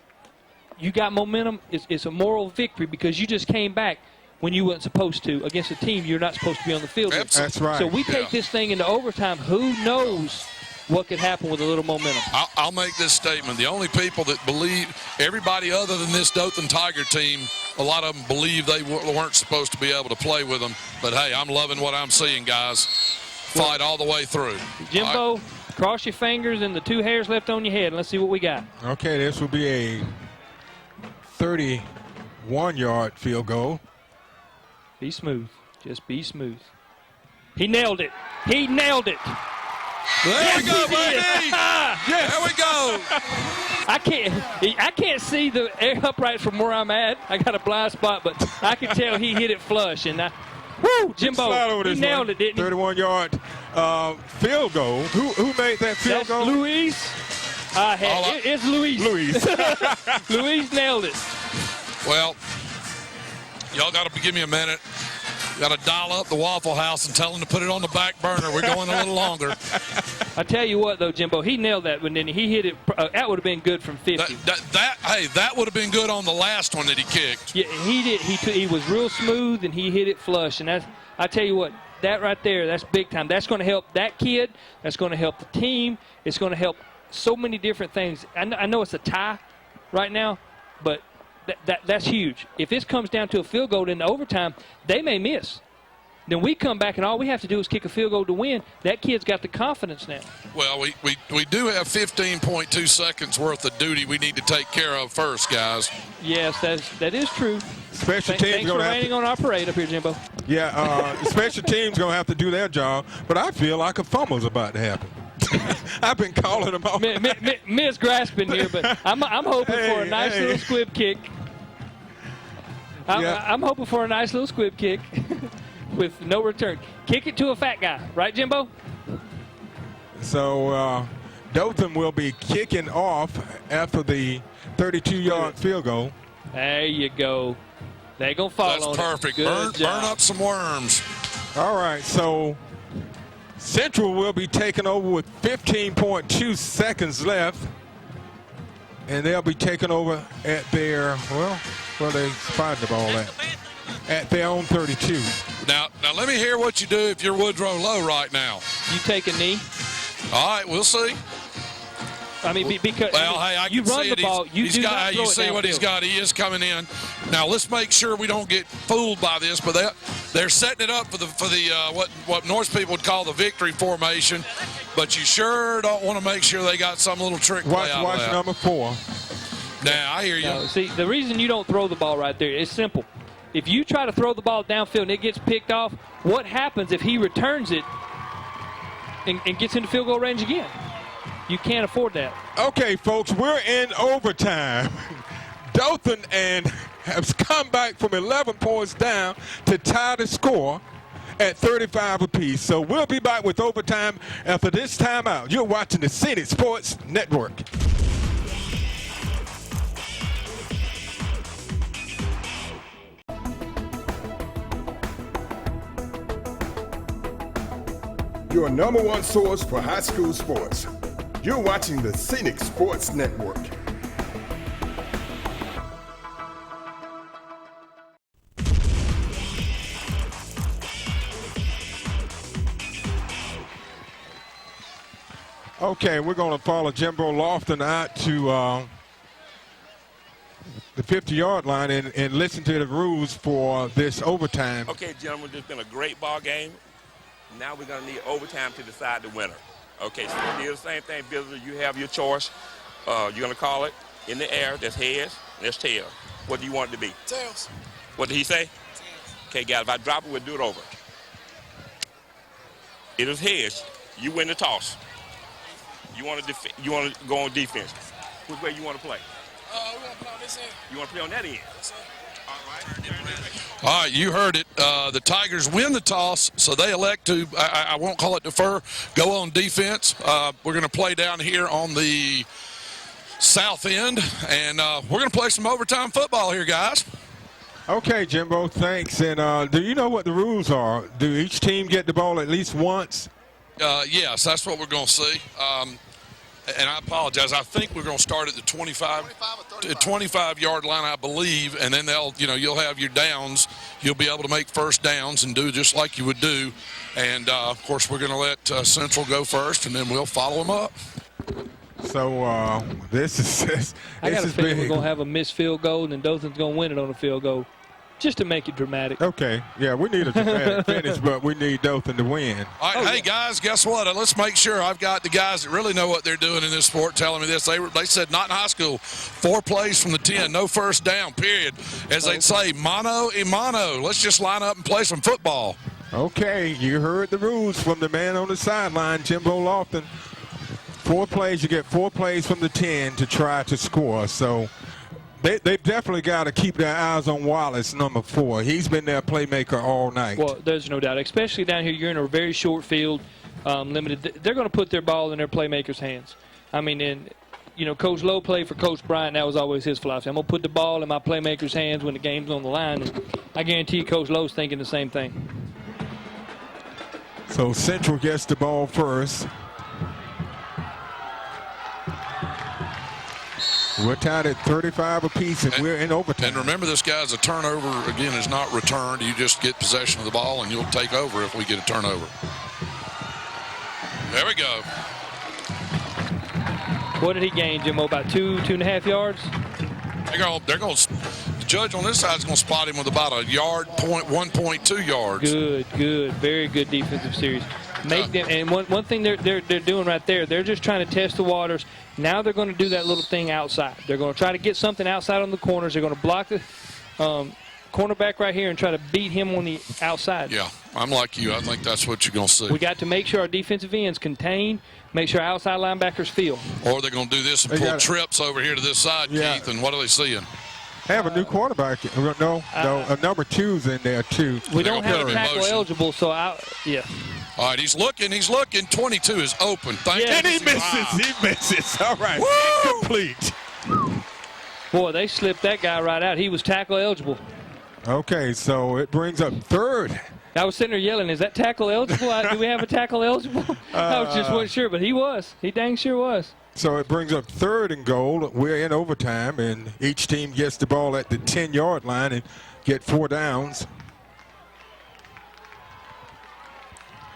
Speaker 10: you got momentum. It's a moral victory because you just came back when you weren't supposed to against a team you're not supposed to be on the field with.
Speaker 3: That's right.
Speaker 10: So we take this thing into overtime. Who knows what could happen with a little momentum?
Speaker 6: I'll make this statement. The only people that believe, everybody other than this Dothan Tiger team, a lot of them believe they weren't supposed to be able to play with them. But, hey, I'm loving what I'm seeing, guys. Fight all the way through.
Speaker 10: Jimbo, cross your fingers and the 2 hairs left on your head. Let's see what we got.
Speaker 3: Okay, this will be a 31-yard field goal.
Speaker 10: Be smooth. Just be smooth. He nailed it. He nailed it.
Speaker 6: There we go, baby. Yes. There we go.
Speaker 10: I can't see the air uprights from where I'm at. I got a blind spot, but I can tell he hit it flush. And woo, Jimbo, he nailed it, didn't he?
Speaker 3: 31-yard field goal. Who made that field goal?
Speaker 10: Luis. It's Luis. Luis nailed it.
Speaker 6: Well, y'all got to give me a minute. Got to dial up the Waffle House and tell them to put it on the back burner. We're going a little longer.
Speaker 10: I tell you what, though, Jimbo, he nailed that one, didn't he? He hit it. That would have been good from 50.
Speaker 6: That would have been good on the last one that he kicked.
Speaker 10: Yeah, he did. He was real smooth, and he hit it flush. And I tell you what, that right there, that's big time. That's going to help that kid. That's going to help the team. It's going to help so many different things. I know it's a tie right now, but that's huge. If this comes down to a field goal in the overtime, they may miss. Then we come back, and all we have to do is kick a field goal to win. That kid's got the confidence now.
Speaker 6: Well, we do have 15.2 seconds worth of duty we need to take care of first, guys.
Speaker 10: Yes, that is true.
Speaker 3: Special teams
Speaker 10: Thanks for raining on our parade up here, Jimbo.
Speaker 3: Yeah, special teams going to have to do their job, but I feel like a fumble's about to happen. I've been calling them all.
Speaker 10: Miss grasping here, but I'm hoping for a nice little squib kick. I'm hoping for a nice little squib kick with no return. Kick it to a fat guy, right, Jimbo?
Speaker 3: So Dothan will be kicking off after the 32-yard field goal.
Speaker 10: There you go. They're going to follow.
Speaker 6: That's perfect. Burn up some worms.
Speaker 3: All right, so Central will be taking over with 15.2 seconds left. And they'll be taking over at their, where they spotted the ball at their own 32.
Speaker 6: Now let me hear what you do if you're Woodrow Lowe right now.
Speaker 10: You take a knee.
Speaker 6: All right, we'll see.
Speaker 10: I mean, because
Speaker 6: I
Speaker 10: you
Speaker 6: can
Speaker 10: run
Speaker 6: see
Speaker 10: the ball, you do not throw it
Speaker 6: you see what he's got. He is coming in. Now let's make sure we don't get fooled by this. But they're setting it up for the what Norse people would call the victory formation. But you sure don't want to make sure they got some little trick play out of that.
Speaker 3: Watch number 4.
Speaker 6: Now I hear you.
Speaker 10: See, the reason you don't throw the ball right there is simple. If you try to throw the ball downfield and it gets picked off, what happens if he returns it and gets into field goal range again? You can't afford that.
Speaker 3: Okay, folks, we're in overtime. Dothan has come back from 11 points down to tie the score at 35 apiece. So we'll be back with overtime after this timeout. You're watching the PHENIX Sports Network.
Speaker 1: Your number one source for high school sports. You're watching the PHENIX Sports Network.
Speaker 3: Okay, we're going to follow Jimbo Lofton out to the 50-yard line and listen to the rules for this overtime.
Speaker 4: Okay, gentlemen, this has been a great ball game. Now we're going to need overtime to decide the winner. Okay, so we'll do the same thing, visitor. You have your choice. You're going to call it in the air. That's heads, that's tails. What do you want it to be?
Speaker 8: Tails.
Speaker 4: What did he say? Tails. Okay, guys, if I drop it, we'll do it over. It is heads. You win the toss. You want to go on defense. Which way you want to play?
Speaker 8: We want to play on this end.
Speaker 4: You want to play on that end?
Speaker 8: Yes, sir.
Speaker 6: All right, you heard it. The Tigers win the toss, so they elect to, I won't call it defer, go on defense. We're going to play down here on the south end, and we're going to play some overtime football here, guys.
Speaker 3: Okay, Jimbo, thanks. And do you know what the rules are? Do each team get the ball at least once?
Speaker 6: Yes, that's what we're going to see. And I apologize. I think we're going to start at the 25-yard line, I believe, and then you'll have your downs. You'll be able to make first downs and do just like you would do. And of course, we're going to let Central go first, and then we'll follow them up.
Speaker 3: So this is
Speaker 10: I got a feeling
Speaker 3: big.
Speaker 10: we're going to have a missed field goal, and then Dothan's going to win it on a field goal, just to make it dramatic.
Speaker 3: Okay, yeah, we need a dramatic finish, but we need Dothan to win.
Speaker 6: All right, hey, guys, guess what? Let's make sure I've got the guys that really know what they're doing in this sport telling me this. They said not in high school, 4 plays from the 10, no first down, period. As they'd say, mano y mano. Let's just line up and play some football.
Speaker 3: Okay, you heard the rules from the man on the sideline, Jimbo Lofton. 4 plays, you get 4 plays from the 10 to try to score. So they've definitely got to keep their eyes on Wallace, number 4. He's been their playmaker all night.
Speaker 10: Well, there's no doubt, especially down here. You're in a very short field, limited. They're going to put their ball in their playmakers' hands. I mean, and you know, Coach Lowe played for Coach Bryant. That was always his philosophy. I'm going to put the ball in my playmakers' hands when the game's on the line. And I guarantee you Coach Lowe's thinking the same thing.
Speaker 3: So Central gets the ball first. We're tied at 35 apiece, and we're in overtime.
Speaker 6: And remember, this guy's a turnover, again, is not returned. You just get possession of the ball, and you'll take over if we get a turnover. There we go.
Speaker 10: What did he gain, Jimmo? About 2.5 yards?
Speaker 6: They're going to, the judge on this side is going to spot him with about a yard, 1.2 yards.
Speaker 10: Good. Very good defensive series. Make them, and one thing they're doing right there, they're just trying to test the waters. Now they're going to do that little thing outside. They're going to try to get something outside on the corners. They're going to block the cornerback right here and try to beat him on the outside.
Speaker 6: Yeah, I'm like you. I think that's what you're going to see.
Speaker 10: We got to make sure our defensive ends contain, make sure our outside linebackers feel.
Speaker 6: Or they're going to do this and pull trips over here to this side, Keith, and what are they seeing?
Speaker 3: Have a new quarterback. No, number 2's in there, too.
Speaker 10: We don't have a tackle eligible, so yeah.
Speaker 6: All right, he's looking. 22 is open.
Speaker 3: And he misses. All right,
Speaker 6: woo!
Speaker 3: Incomplete.
Speaker 10: Boy, they slipped that guy right out. He was tackle eligible.
Speaker 3: Okay, so it brings up third.
Speaker 10: I was sitting there yelling, is that tackle eligible? Do we have a tackle eligible? I was just wasn't sure, but he was. He dang sure was.
Speaker 3: So it brings up third and goal. We're in overtime, and each team gets the ball at the 10-yard line and get 4 downs.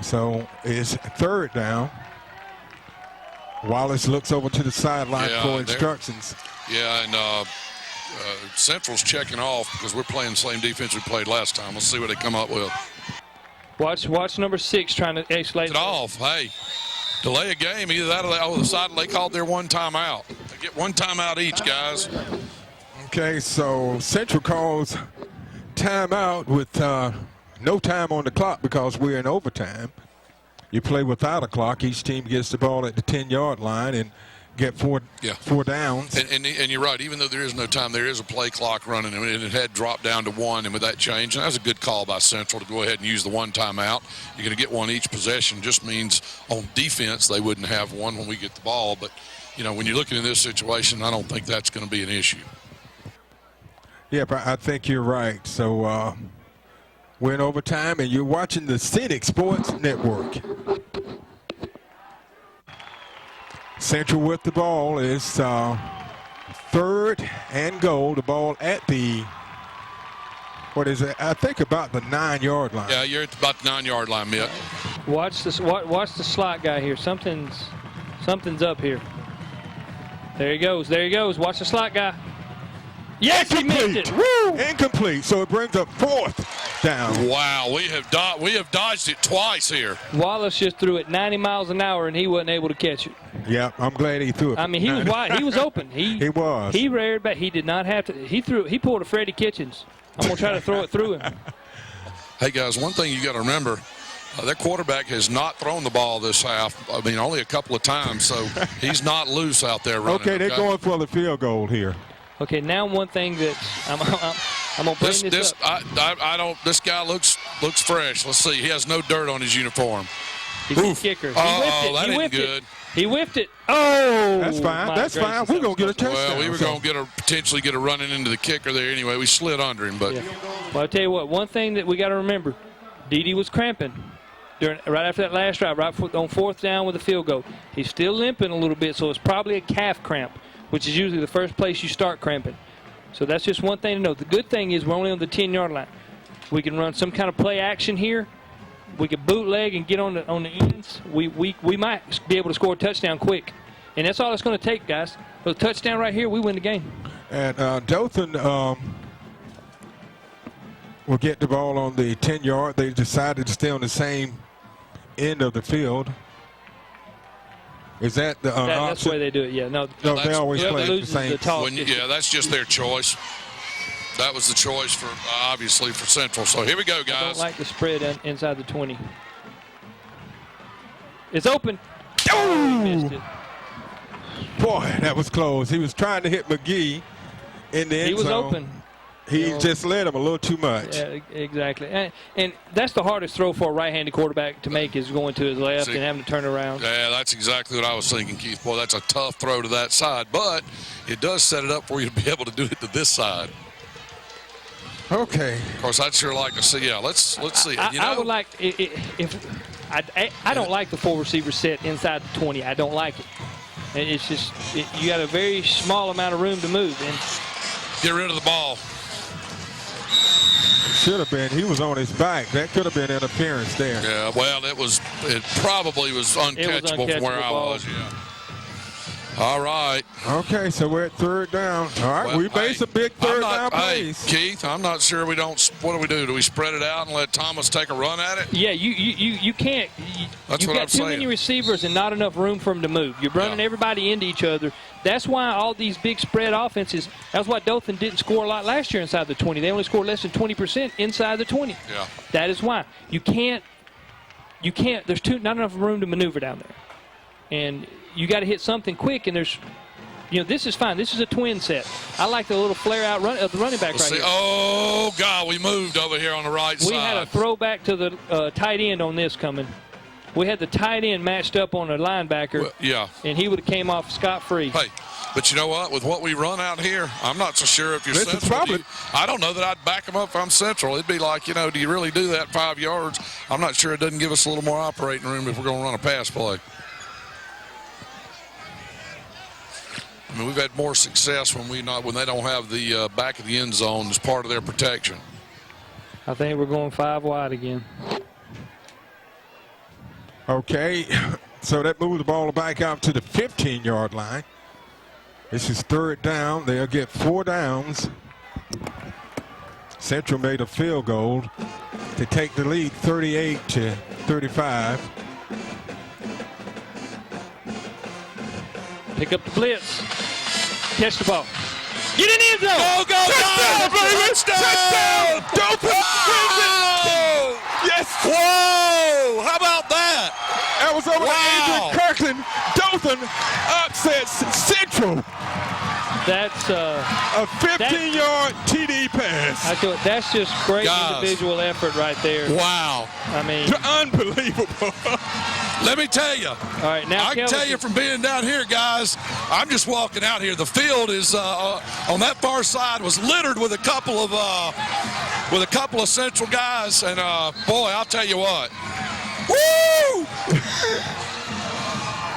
Speaker 3: So it's third down. Wallace looks over to the sideline for instructions.
Speaker 6: Yeah, and Central's checking off because we're playing the same defense we played last time. We'll see what they come up with.
Speaker 10: Watch number 6 trying to isolate
Speaker 6: it off. Hey, delay a game. Either that or the other side. They called their one timeout. They get one timeout each, guys.
Speaker 3: Okay, so Central calls timeout with no time on the clock because we're in overtime. You play without a clock. Each team gets the ball at the 10-yard line and get 4 downs.
Speaker 6: And you're right. Even though there is no time, there is a play clock running, and it had dropped down to 1. And with that change, and that was a good call by Central to go ahead and use the one timeout. You're going to get one each possession. Just means on defense they wouldn't have one when we get the ball. But, you know, when you're looking at this situation, I don't think that's going to be an issue.
Speaker 3: Yeah, but I think you're right. So we're in overtime, and you're watching the PHENIX Sports Network. Central with the ball is third and goal. The ball at the, what is it? I think about the 9-yard line.
Speaker 6: Yeah, you're at about the 9-yard line, Mitt.
Speaker 10: Watch the slot guy here. Something's up here. There he goes. Watch the slot guy. Yes,
Speaker 3: incomplete.
Speaker 10: He missed it. Woo!
Speaker 3: Incomplete. So it brings up 4th down.
Speaker 6: Wow, we have dodged it twice here.
Speaker 10: Wallace just threw it 90 miles an hour, and he wasn't able to catch it.
Speaker 3: Yeah, I'm glad he threw it.
Speaker 10: I mean, he was wide. He was open. He
Speaker 3: was.
Speaker 10: He reared back. He did not have to. He pulled a Freddie Kitchens. I'm going to try to throw it through him.
Speaker 6: Hey, guys, one thing you got to remember, that quarterback has not thrown the ball this half. I mean, only a couple of times, so he's not loose out there running.
Speaker 3: Okay, they're going for the field goal here.
Speaker 10: Okay, now one thing that I'm gonna bring this up.
Speaker 6: I don't. This guy looks fresh. Let's see. He has no dirt on his uniform.
Speaker 10: He's a kicker.
Speaker 6: That ain't good.
Speaker 10: He whiffed it. Oh,
Speaker 3: that's fine. That's fine. We're gonna get a touchdown.
Speaker 6: Well, we were gonna potentially get a running into the kicker there anyway. We slid under him, but.
Speaker 10: Yeah. Well, I tell you what. One thing that we got to remember, Dede was cramping right after that last drive, right on 4th down with a field goal. He's still limping a little bit, so it's probably a calf cramp, which is usually the first place you start cramping. So that's just one thing to know. The good thing is we're only on the 10-yard line. We can run some kind of play action here. We can bootleg and get on the ends. We might be able to score a touchdown quick. And that's all it's going to take, guys. With a touchdown right here, we win the game.
Speaker 3: And Dothan will get the ball on the 10-yard. They decided to stay on the same end of the field. Is that the
Speaker 10: that's the way they do it? Yeah, no.
Speaker 3: They always play the same.
Speaker 6: Yeah, that's just their choice. That was the choice for obviously for Central. So here we go, guys.
Speaker 10: I don't like the spread inside the 20. It's open.
Speaker 3: Oh!
Speaker 10: He missed it.
Speaker 3: Boy, that was close. He was trying to hit McGee in the end zone.
Speaker 10: He was open.
Speaker 3: He just led him a little too much.
Speaker 10: Yeah, exactly. And that's the hardest throw for a right-handed quarterback to make, is going to his left and having to turn around.
Speaker 6: Yeah, that's exactly what I was thinking, Keith. Boy, that's a tough throw to that side, but it does set it up for you to be able to do it to this side.
Speaker 3: Okay.
Speaker 6: Of course, I'd sure like to see. Yeah, let's see it.
Speaker 10: I would like I don't like the 4 receiver set inside the 20. I don't like it. And it's just you got a very small amount of room to move and
Speaker 6: get rid of the ball.
Speaker 3: Should have been. He was on his back. That could have been interference there.
Speaker 6: Yeah, well, it probably was uncatchable from where I was. Yeah. All right.
Speaker 3: Okay, so we're at 3rd down. All right,
Speaker 6: well,
Speaker 3: we made some big third down plays.
Speaker 6: Keith, I'm not sure we don't. What do we do? Do we spread it out and let Thomas take a run at it?
Speaker 10: Yeah, you can't.
Speaker 6: That's
Speaker 10: You've
Speaker 6: what I'm
Speaker 10: got too
Speaker 6: saying.
Speaker 10: many receivers and not enough room for them to move. You're running everybody into each other. That's why all these big spread offenses, that's why Dothan didn't score a lot last year inside the 20. They only scored less than 20% inside the 20.
Speaker 6: Yeah.
Speaker 10: That is why. You can't, there's not enough room to maneuver down there. And you got to hit something quick, and there's, this is fine. This is a twin set. I like the little flare out run of the running back here.
Speaker 6: Oh, God, we moved over here on the right side.
Speaker 10: We had a throwback to the tight end on this coming. We had the tight end matched up on a linebacker.
Speaker 6: Well, yeah.
Speaker 10: And he would have came off scot-free.
Speaker 6: Hey, but you know what? With what we run out here, I'm not so sure if you're Central. I don't know that I'd back them up if I'm Central. It'd be like, do you really do that 5 yards? I'm not sure it doesn't give us a little more operating room if we're going to run a pass play. I mean, we've had more success when they don't have the back of the end zone as part of their protection.
Speaker 10: I think we're going 5 wide again.
Speaker 3: Okay, so that moves the ball back out to the 15-yard line. This is 3rd down. They'll get 4 downs. Central made a field goal to take the lead 38-35.
Speaker 10: Pick up the blitz. Catch the ball. Get in the end zone.
Speaker 6: Go, touchdown, baby. Touchdown.
Speaker 3: Dothan wins it. Yes.
Speaker 6: Whoa. How about that?
Speaker 3: That was over to Adrian Kirkland. Dothan upsets Central.
Speaker 10: That's
Speaker 3: a 15-yard TD pass.
Speaker 10: That's just great individual effort right there.
Speaker 6: Wow.
Speaker 10: I mean,
Speaker 3: unbelievable.
Speaker 6: Let me tell you.
Speaker 10: All right, now
Speaker 6: I can tell you from being down here, guys. I'm just walking out here. The field is on that far side was littered with a couple of Central guys, and boy, I'll tell you what. Woo!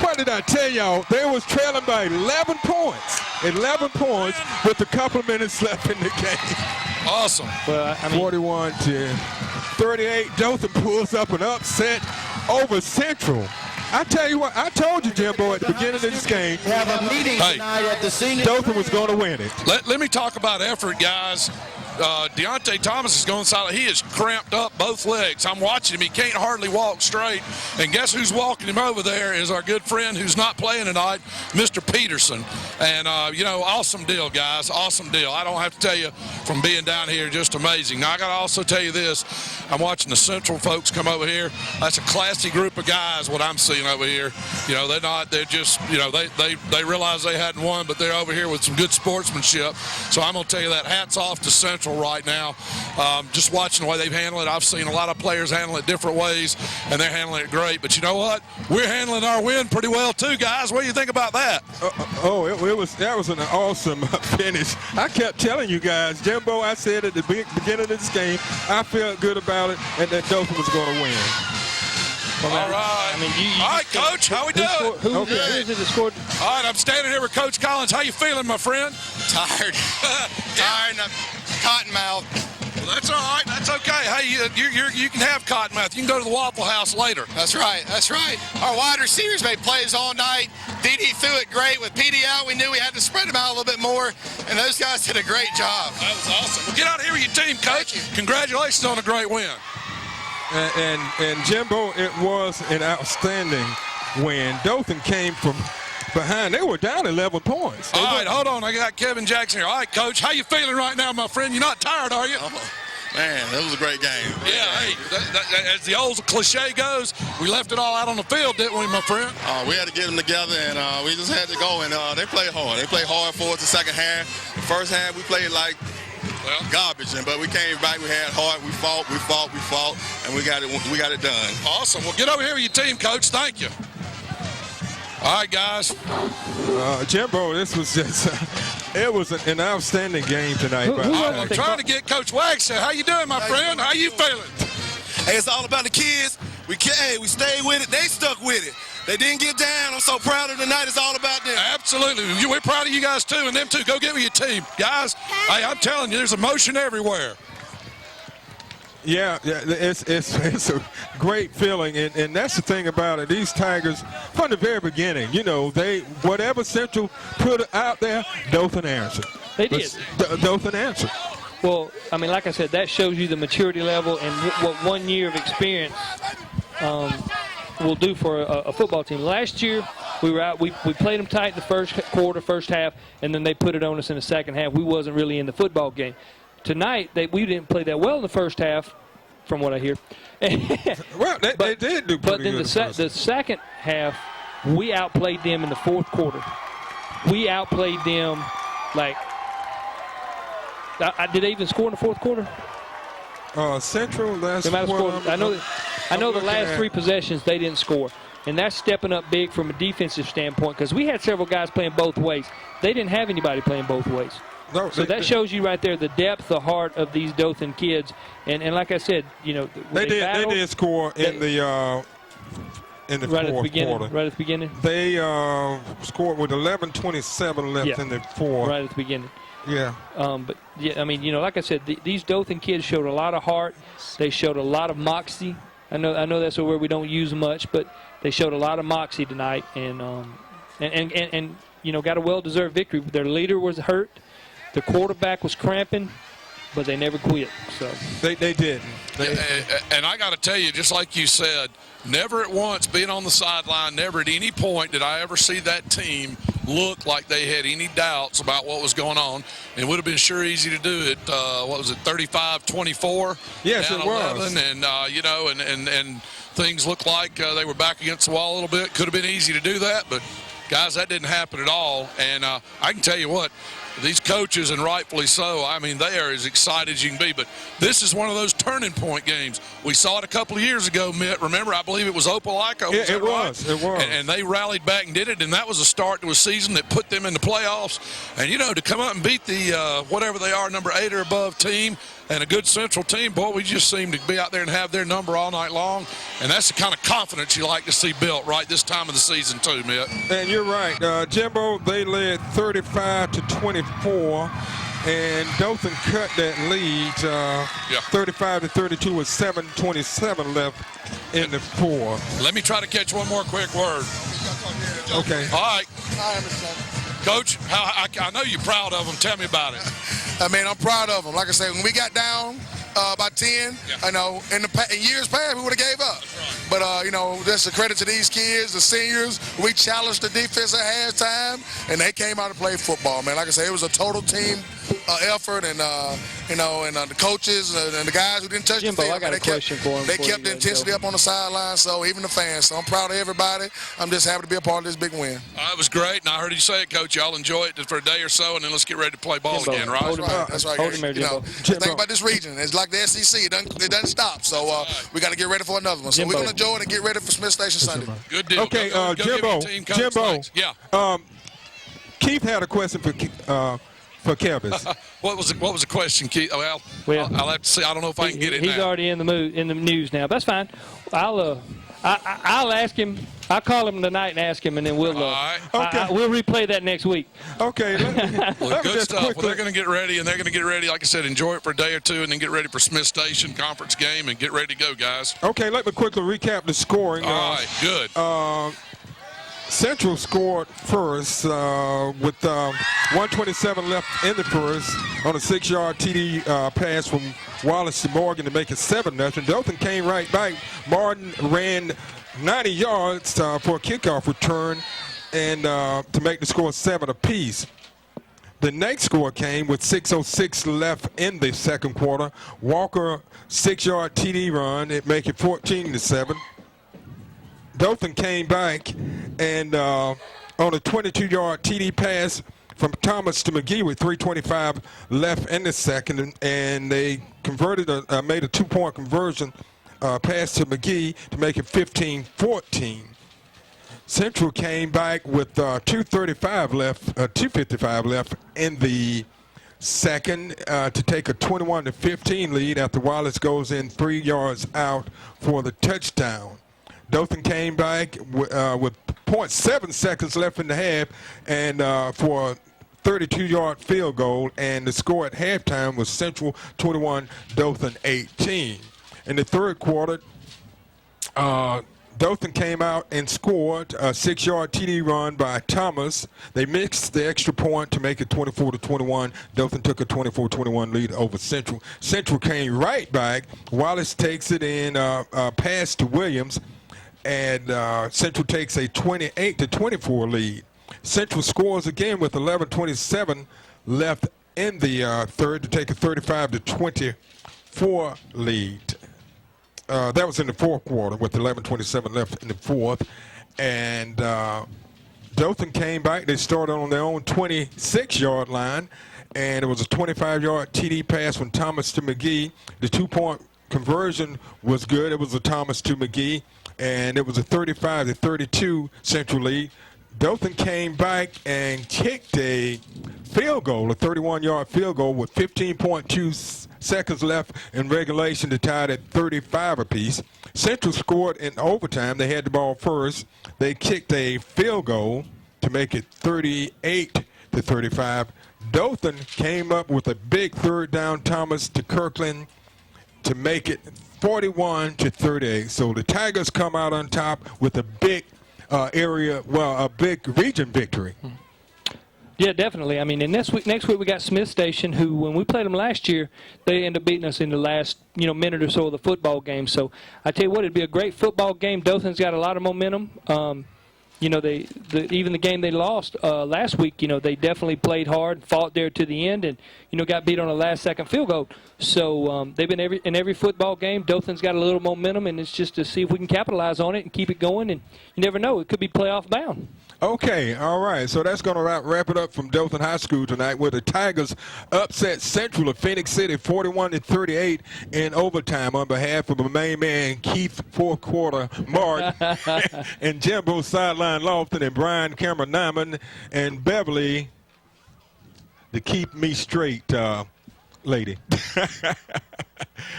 Speaker 3: What did I tell y'all? They was trailing by 11 points. 11 points with a couple of minutes left in the game.
Speaker 6: Awesome.
Speaker 3: Well, 41-38. Dothan pulls up an upset over Central. I tell you what, I told you, Jimbo, at the beginning of this game,
Speaker 5: have a meeting tonight at the senior.
Speaker 3: Dothan was going to win it.
Speaker 6: Let me talk about effort, guys. Deontay Thomas is going solid. He is cramped up both legs. I'm watching him. He can't hardly walk straight. And guess who's walking him over there is our good friend who's not playing tonight, Mr. Peterson. And, awesome deal, guys. Awesome deal. I don't have to tell you from being down here, just amazing. Now, I got to also tell you this. I'm watching the Central folks come over here. That's a classy group of guys, what I'm seeing over here. They're just, they realize they hadn't won, but they're over here with some good sportsmanship. So I'm going to tell you that hats off to Central right now. Just watching the way they've handled it, I've seen a lot of players handle it different ways, and they're handling it great. But you know what? We're handling our win pretty well too, guys. What do you think about that?
Speaker 3: That was an awesome finish. I kept telling you guys, Jimbo, I said at the beginning of this game, I felt good about it, and that Dothan was going to win.
Speaker 6: All right. All right, Coach, how we doing?
Speaker 10: Who is it that scored?
Speaker 6: All right, I'm standing here with Coach Collins. How you feeling, my friend?
Speaker 11: Tired. Tired. Cottonmouth.
Speaker 6: Well, that's all right. That's okay. Hey, you can have Cottonmouth. You can go to the Waffle House later.
Speaker 11: That's right. That's right. Our wide receivers made plays all night. DD threw it great. With PD out, we knew we had to spread them out a little bit more, and those guys did a great job.
Speaker 6: That was awesome. Well, get out here with your team, Coach. Congratulations on a great win.
Speaker 3: And Jimbo, it was an outstanding win. Dothan came from behind. They were down 11 points.
Speaker 6: All right, hold on. I got Kevin Jackson here. All right, Coach, how you feeling right now, my friend? You're not tired, are you?
Speaker 11: Oh, man, that was a great game.
Speaker 6: Hey, as the old cliche goes, we left it all out on the field, didn't we, my friend?
Speaker 11: We had to get them together, and we just had to go, and they played hard. They played hard for us the second half. The first half, we played like
Speaker 8: garbage. But we came back. We had heart. We fought, and we got it done.
Speaker 6: Awesome. Well, get over here with your team, Coach. Thank you. All right, guys.
Speaker 3: Jimbo, this was just it was an outstanding game tonight.
Speaker 6: I'm trying to get Coach Wagster. How you doing, my friend? How you feeling?
Speaker 8: Hey, it's all about the kids. We stayed with it. They stuck with it. They didn't get down. I'm so proud of tonight. It's all about them.
Speaker 6: Absolutely. We're proud of you guys, too, and them, too. Go get with your team. Guys, hey, I'm telling you, there's emotion everywhere.
Speaker 3: Yeah, it's a great feeling, and that's the thing about it. These Tigers, from the very beginning, you know, whatever Central put out there, Dothan answered.
Speaker 10: They did.
Speaker 3: Dothan answered.
Speaker 10: Well, I mean, like I said, that shows you the maturity level and what 1 year of experience will do for a football team. Last year, we were out. We played them tight the first quarter, first half, and then they put it on us in the second half. We wasn't really in the football game. Tonight, we didn't play that well in the first half, from what I hear.
Speaker 3: Well, they did do pretty good.
Speaker 10: But then the second half, we outplayed them in the fourth quarter. We outplayed them like. Did they even score in the fourth quarter?
Speaker 3: Central last
Speaker 10: quarter. I know the last 3 possessions they didn't score, and that's stepping up big from a defensive standpoint because we had several guys playing both ways. They didn't have anybody playing both ways.
Speaker 3: No,
Speaker 10: so that shows you right there the depth, the heart of these Dothan kids, and like I said, you know
Speaker 3: they did score in the
Speaker 10: right
Speaker 3: fourth quarter.
Speaker 10: Right at the beginning.
Speaker 3: They scored with 11:27 left in the fourth.
Speaker 10: Right at the beginning.
Speaker 3: Yeah.
Speaker 10: But yeah, I mean, you know, like I said, these Dothan kids showed a lot of heart. They showed a lot of moxie. I know that's a word we don't use much, but they showed a lot of moxie tonight, and you know, got a well-deserved victory. Their leader was hurt. The quarterback was cramping, but they never quit. So
Speaker 3: they didn't.
Speaker 6: And I got to tell you, just like you said, never at once being on the sideline, never at any point did I ever see that team look like they had any doubts about what was going on. It would have been sure easy to do it. What was it, 35-24?
Speaker 3: Yes,
Speaker 6: down
Speaker 3: it was.
Speaker 6: 11, and you know, and things looked like they were back against the wall a little bit. Could have been easy to do that, but guys, that didn't happen at all. And I can tell you what. These coaches, and rightfully so, I mean, they are as excited as you can be. But this is one of those turning point games. We saw it a couple of years ago, Mitt. Remember, I believe it was Opelika.
Speaker 3: Yeah, it was.
Speaker 6: And they rallied back and did it, and that was a start to a season that put them in the playoffs. And, you know, to come up and beat the whatever they are, number 8 or above team, and a good Central team, boy, we just seem to be out there and have their number all night long. And that's the kind of confidence you like to see built right this time of the season too, Mitt.
Speaker 3: And you're right. Jimbo, they led 35-24, and Dothan cut that lead 35-32 with 7:27 left in the fourth.
Speaker 6: Let me try to catch one more quick word.
Speaker 3: Okay.
Speaker 6: All right. Coach, I know you're proud of them. Tell me about it.
Speaker 8: I mean, I'm proud of them. Like I said, when we got down by 10, I know in years past we would have gave up. But you know, that's a credit to these kids, the seniors. We challenged the defense at halftime, and they came out to play football. Man, like I said, it was a total team effort, and you know, and the coaches and the guys who didn't touch
Speaker 10: Jimbo,
Speaker 8: the field,
Speaker 10: I got a question for him.
Speaker 8: They kept the intensity up on the sideline. So even the fans. So I'm proud of everybody. I'm just happy to be a part of this big win.
Speaker 6: It was great, and I heard you say it, Coach. Y'all enjoy it for a day or so, and then let's get ready to play ball
Speaker 10: Jimbo,
Speaker 6: again, right?
Speaker 8: That's right.
Speaker 10: Hold him there,
Speaker 8: you know,
Speaker 10: Jimbo.
Speaker 8: think about this region. It's like the SEC. It doesn't stop. So we got to get ready for another one. So
Speaker 10: Jimbo.
Speaker 8: we're going to enjoy it and get ready for Smith Station Sunday.
Speaker 6: Good deal.
Speaker 3: Okay,
Speaker 6: go
Speaker 3: Jimbo.
Speaker 6: Jimbo. Yeah.
Speaker 3: Keith had a question for Kevis.
Speaker 6: What was the question, Keith? Well, I'll have to see. I don't know if I can get it
Speaker 10: He's
Speaker 6: now.
Speaker 10: already in the news now. That's fine. I'll ask him. I'll call him tonight and ask him, and then we'll we'll replay that next week.
Speaker 3: Okay.
Speaker 6: Well, good stuff. Well, they're going to get ready, and they're going to get ready, like I said, enjoy it for a day or two, and then get ready for Smith Station conference game and get ready to go, guys.
Speaker 3: Okay, let me quickly recap the scoring.
Speaker 6: All right, good.
Speaker 3: Central scored first with 1:27 left in the first on a 6-yard TD pass from Wallace to Morgan to make it 7-0. Dothan came right back. Martin ran 90 yards for a kickoff return and to make the score 7 apiece. The next score came with 6:06 left in the second quarter. Walker 6-yard TD run. It make it 14-7. Dothan came back and on a 22-yard TD pass from Thomas to McGee with 3:25 left in the second, and they converted, made a 2-point conversion pass to McGee to make it 15-14. Central came back with 2:55 left, 2:55 left in the second to take a 21-15 lead after Wallace goes in 3 yards out for the touchdown. Dothan came back with 0.7 seconds left in the half and for a 32-yard field goal, and the score at halftime was Central 21, Dothan 18. In the third quarter, Dothan came out and scored a 6-yard TD run by Thomas. They mixed the extra point to make it 24-21. Dothan took a 24-21 lead over Central. Central came right back. Wallace takes it in, pass to Williams, and Central takes a 28-24 lead. Central scores again with 11:27 left in the third to take a 35-24 lead. That was in the fourth quarter with 11:27 left in the fourth. And Dothan came back. They started on their own 26-yard line, and it was a 25-yard TD pass from Thomas to McGee. The 2-point conversion was good. It was a Thomas to McGee, and it was a 35-32 Central lead. Dothan came back and kicked a field goal, a 31-yard field goal with 15.2 seconds left in regulation to tie it at 35 apiece. Central scored in overtime. They had the ball first. They kicked a field goal to make it 38-35. Dothan came up with a big third down, Thomas to Kirkland, to make it 41-38. So the Tigers come out on top with a big a big region victory.
Speaker 10: Yeah, definitely. I mean, and next week we got Smith Station, who, when we played them last year, they ended up beating us in the last minute or so of the football game. So I tell you what, it'd be a great football game. Dothan's got a lot of momentum. Even the game they lost last week, they definitely played hard, fought there to the end, and got beat on a last-second field goal. So they've been in every football game. Dothan's got a little momentum, and it's just to see if we can capitalize on it and keep it going. And you never know, it could be playoff bound.
Speaker 3: Okay, all right. So that's going to wrap it up from Dothan High School tonight, where the Tigers upset Central of Phoenix City 41-38 in overtime on behalf of my main man Keith fourth quarter Mark and Jimbo Sideline Lofton and Brian Cameron Nyman and Beverly, the keep me straight lady.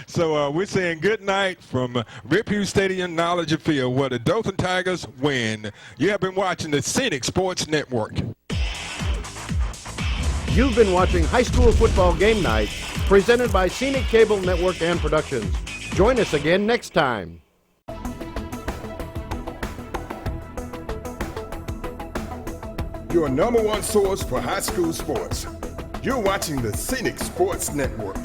Speaker 3: So we're saying good night from Rip Hughes Stadium, Knowledge Field, where the Dothan Tigers win. You have been watching the PHENIX Sports Network.
Speaker 2: You've been watching High School Football Game Night, presented by Scenic Cable Network and Productions. Join us again next time.
Speaker 1: Your #1 source for high school sports. You're watching the PHENIX Sports Network.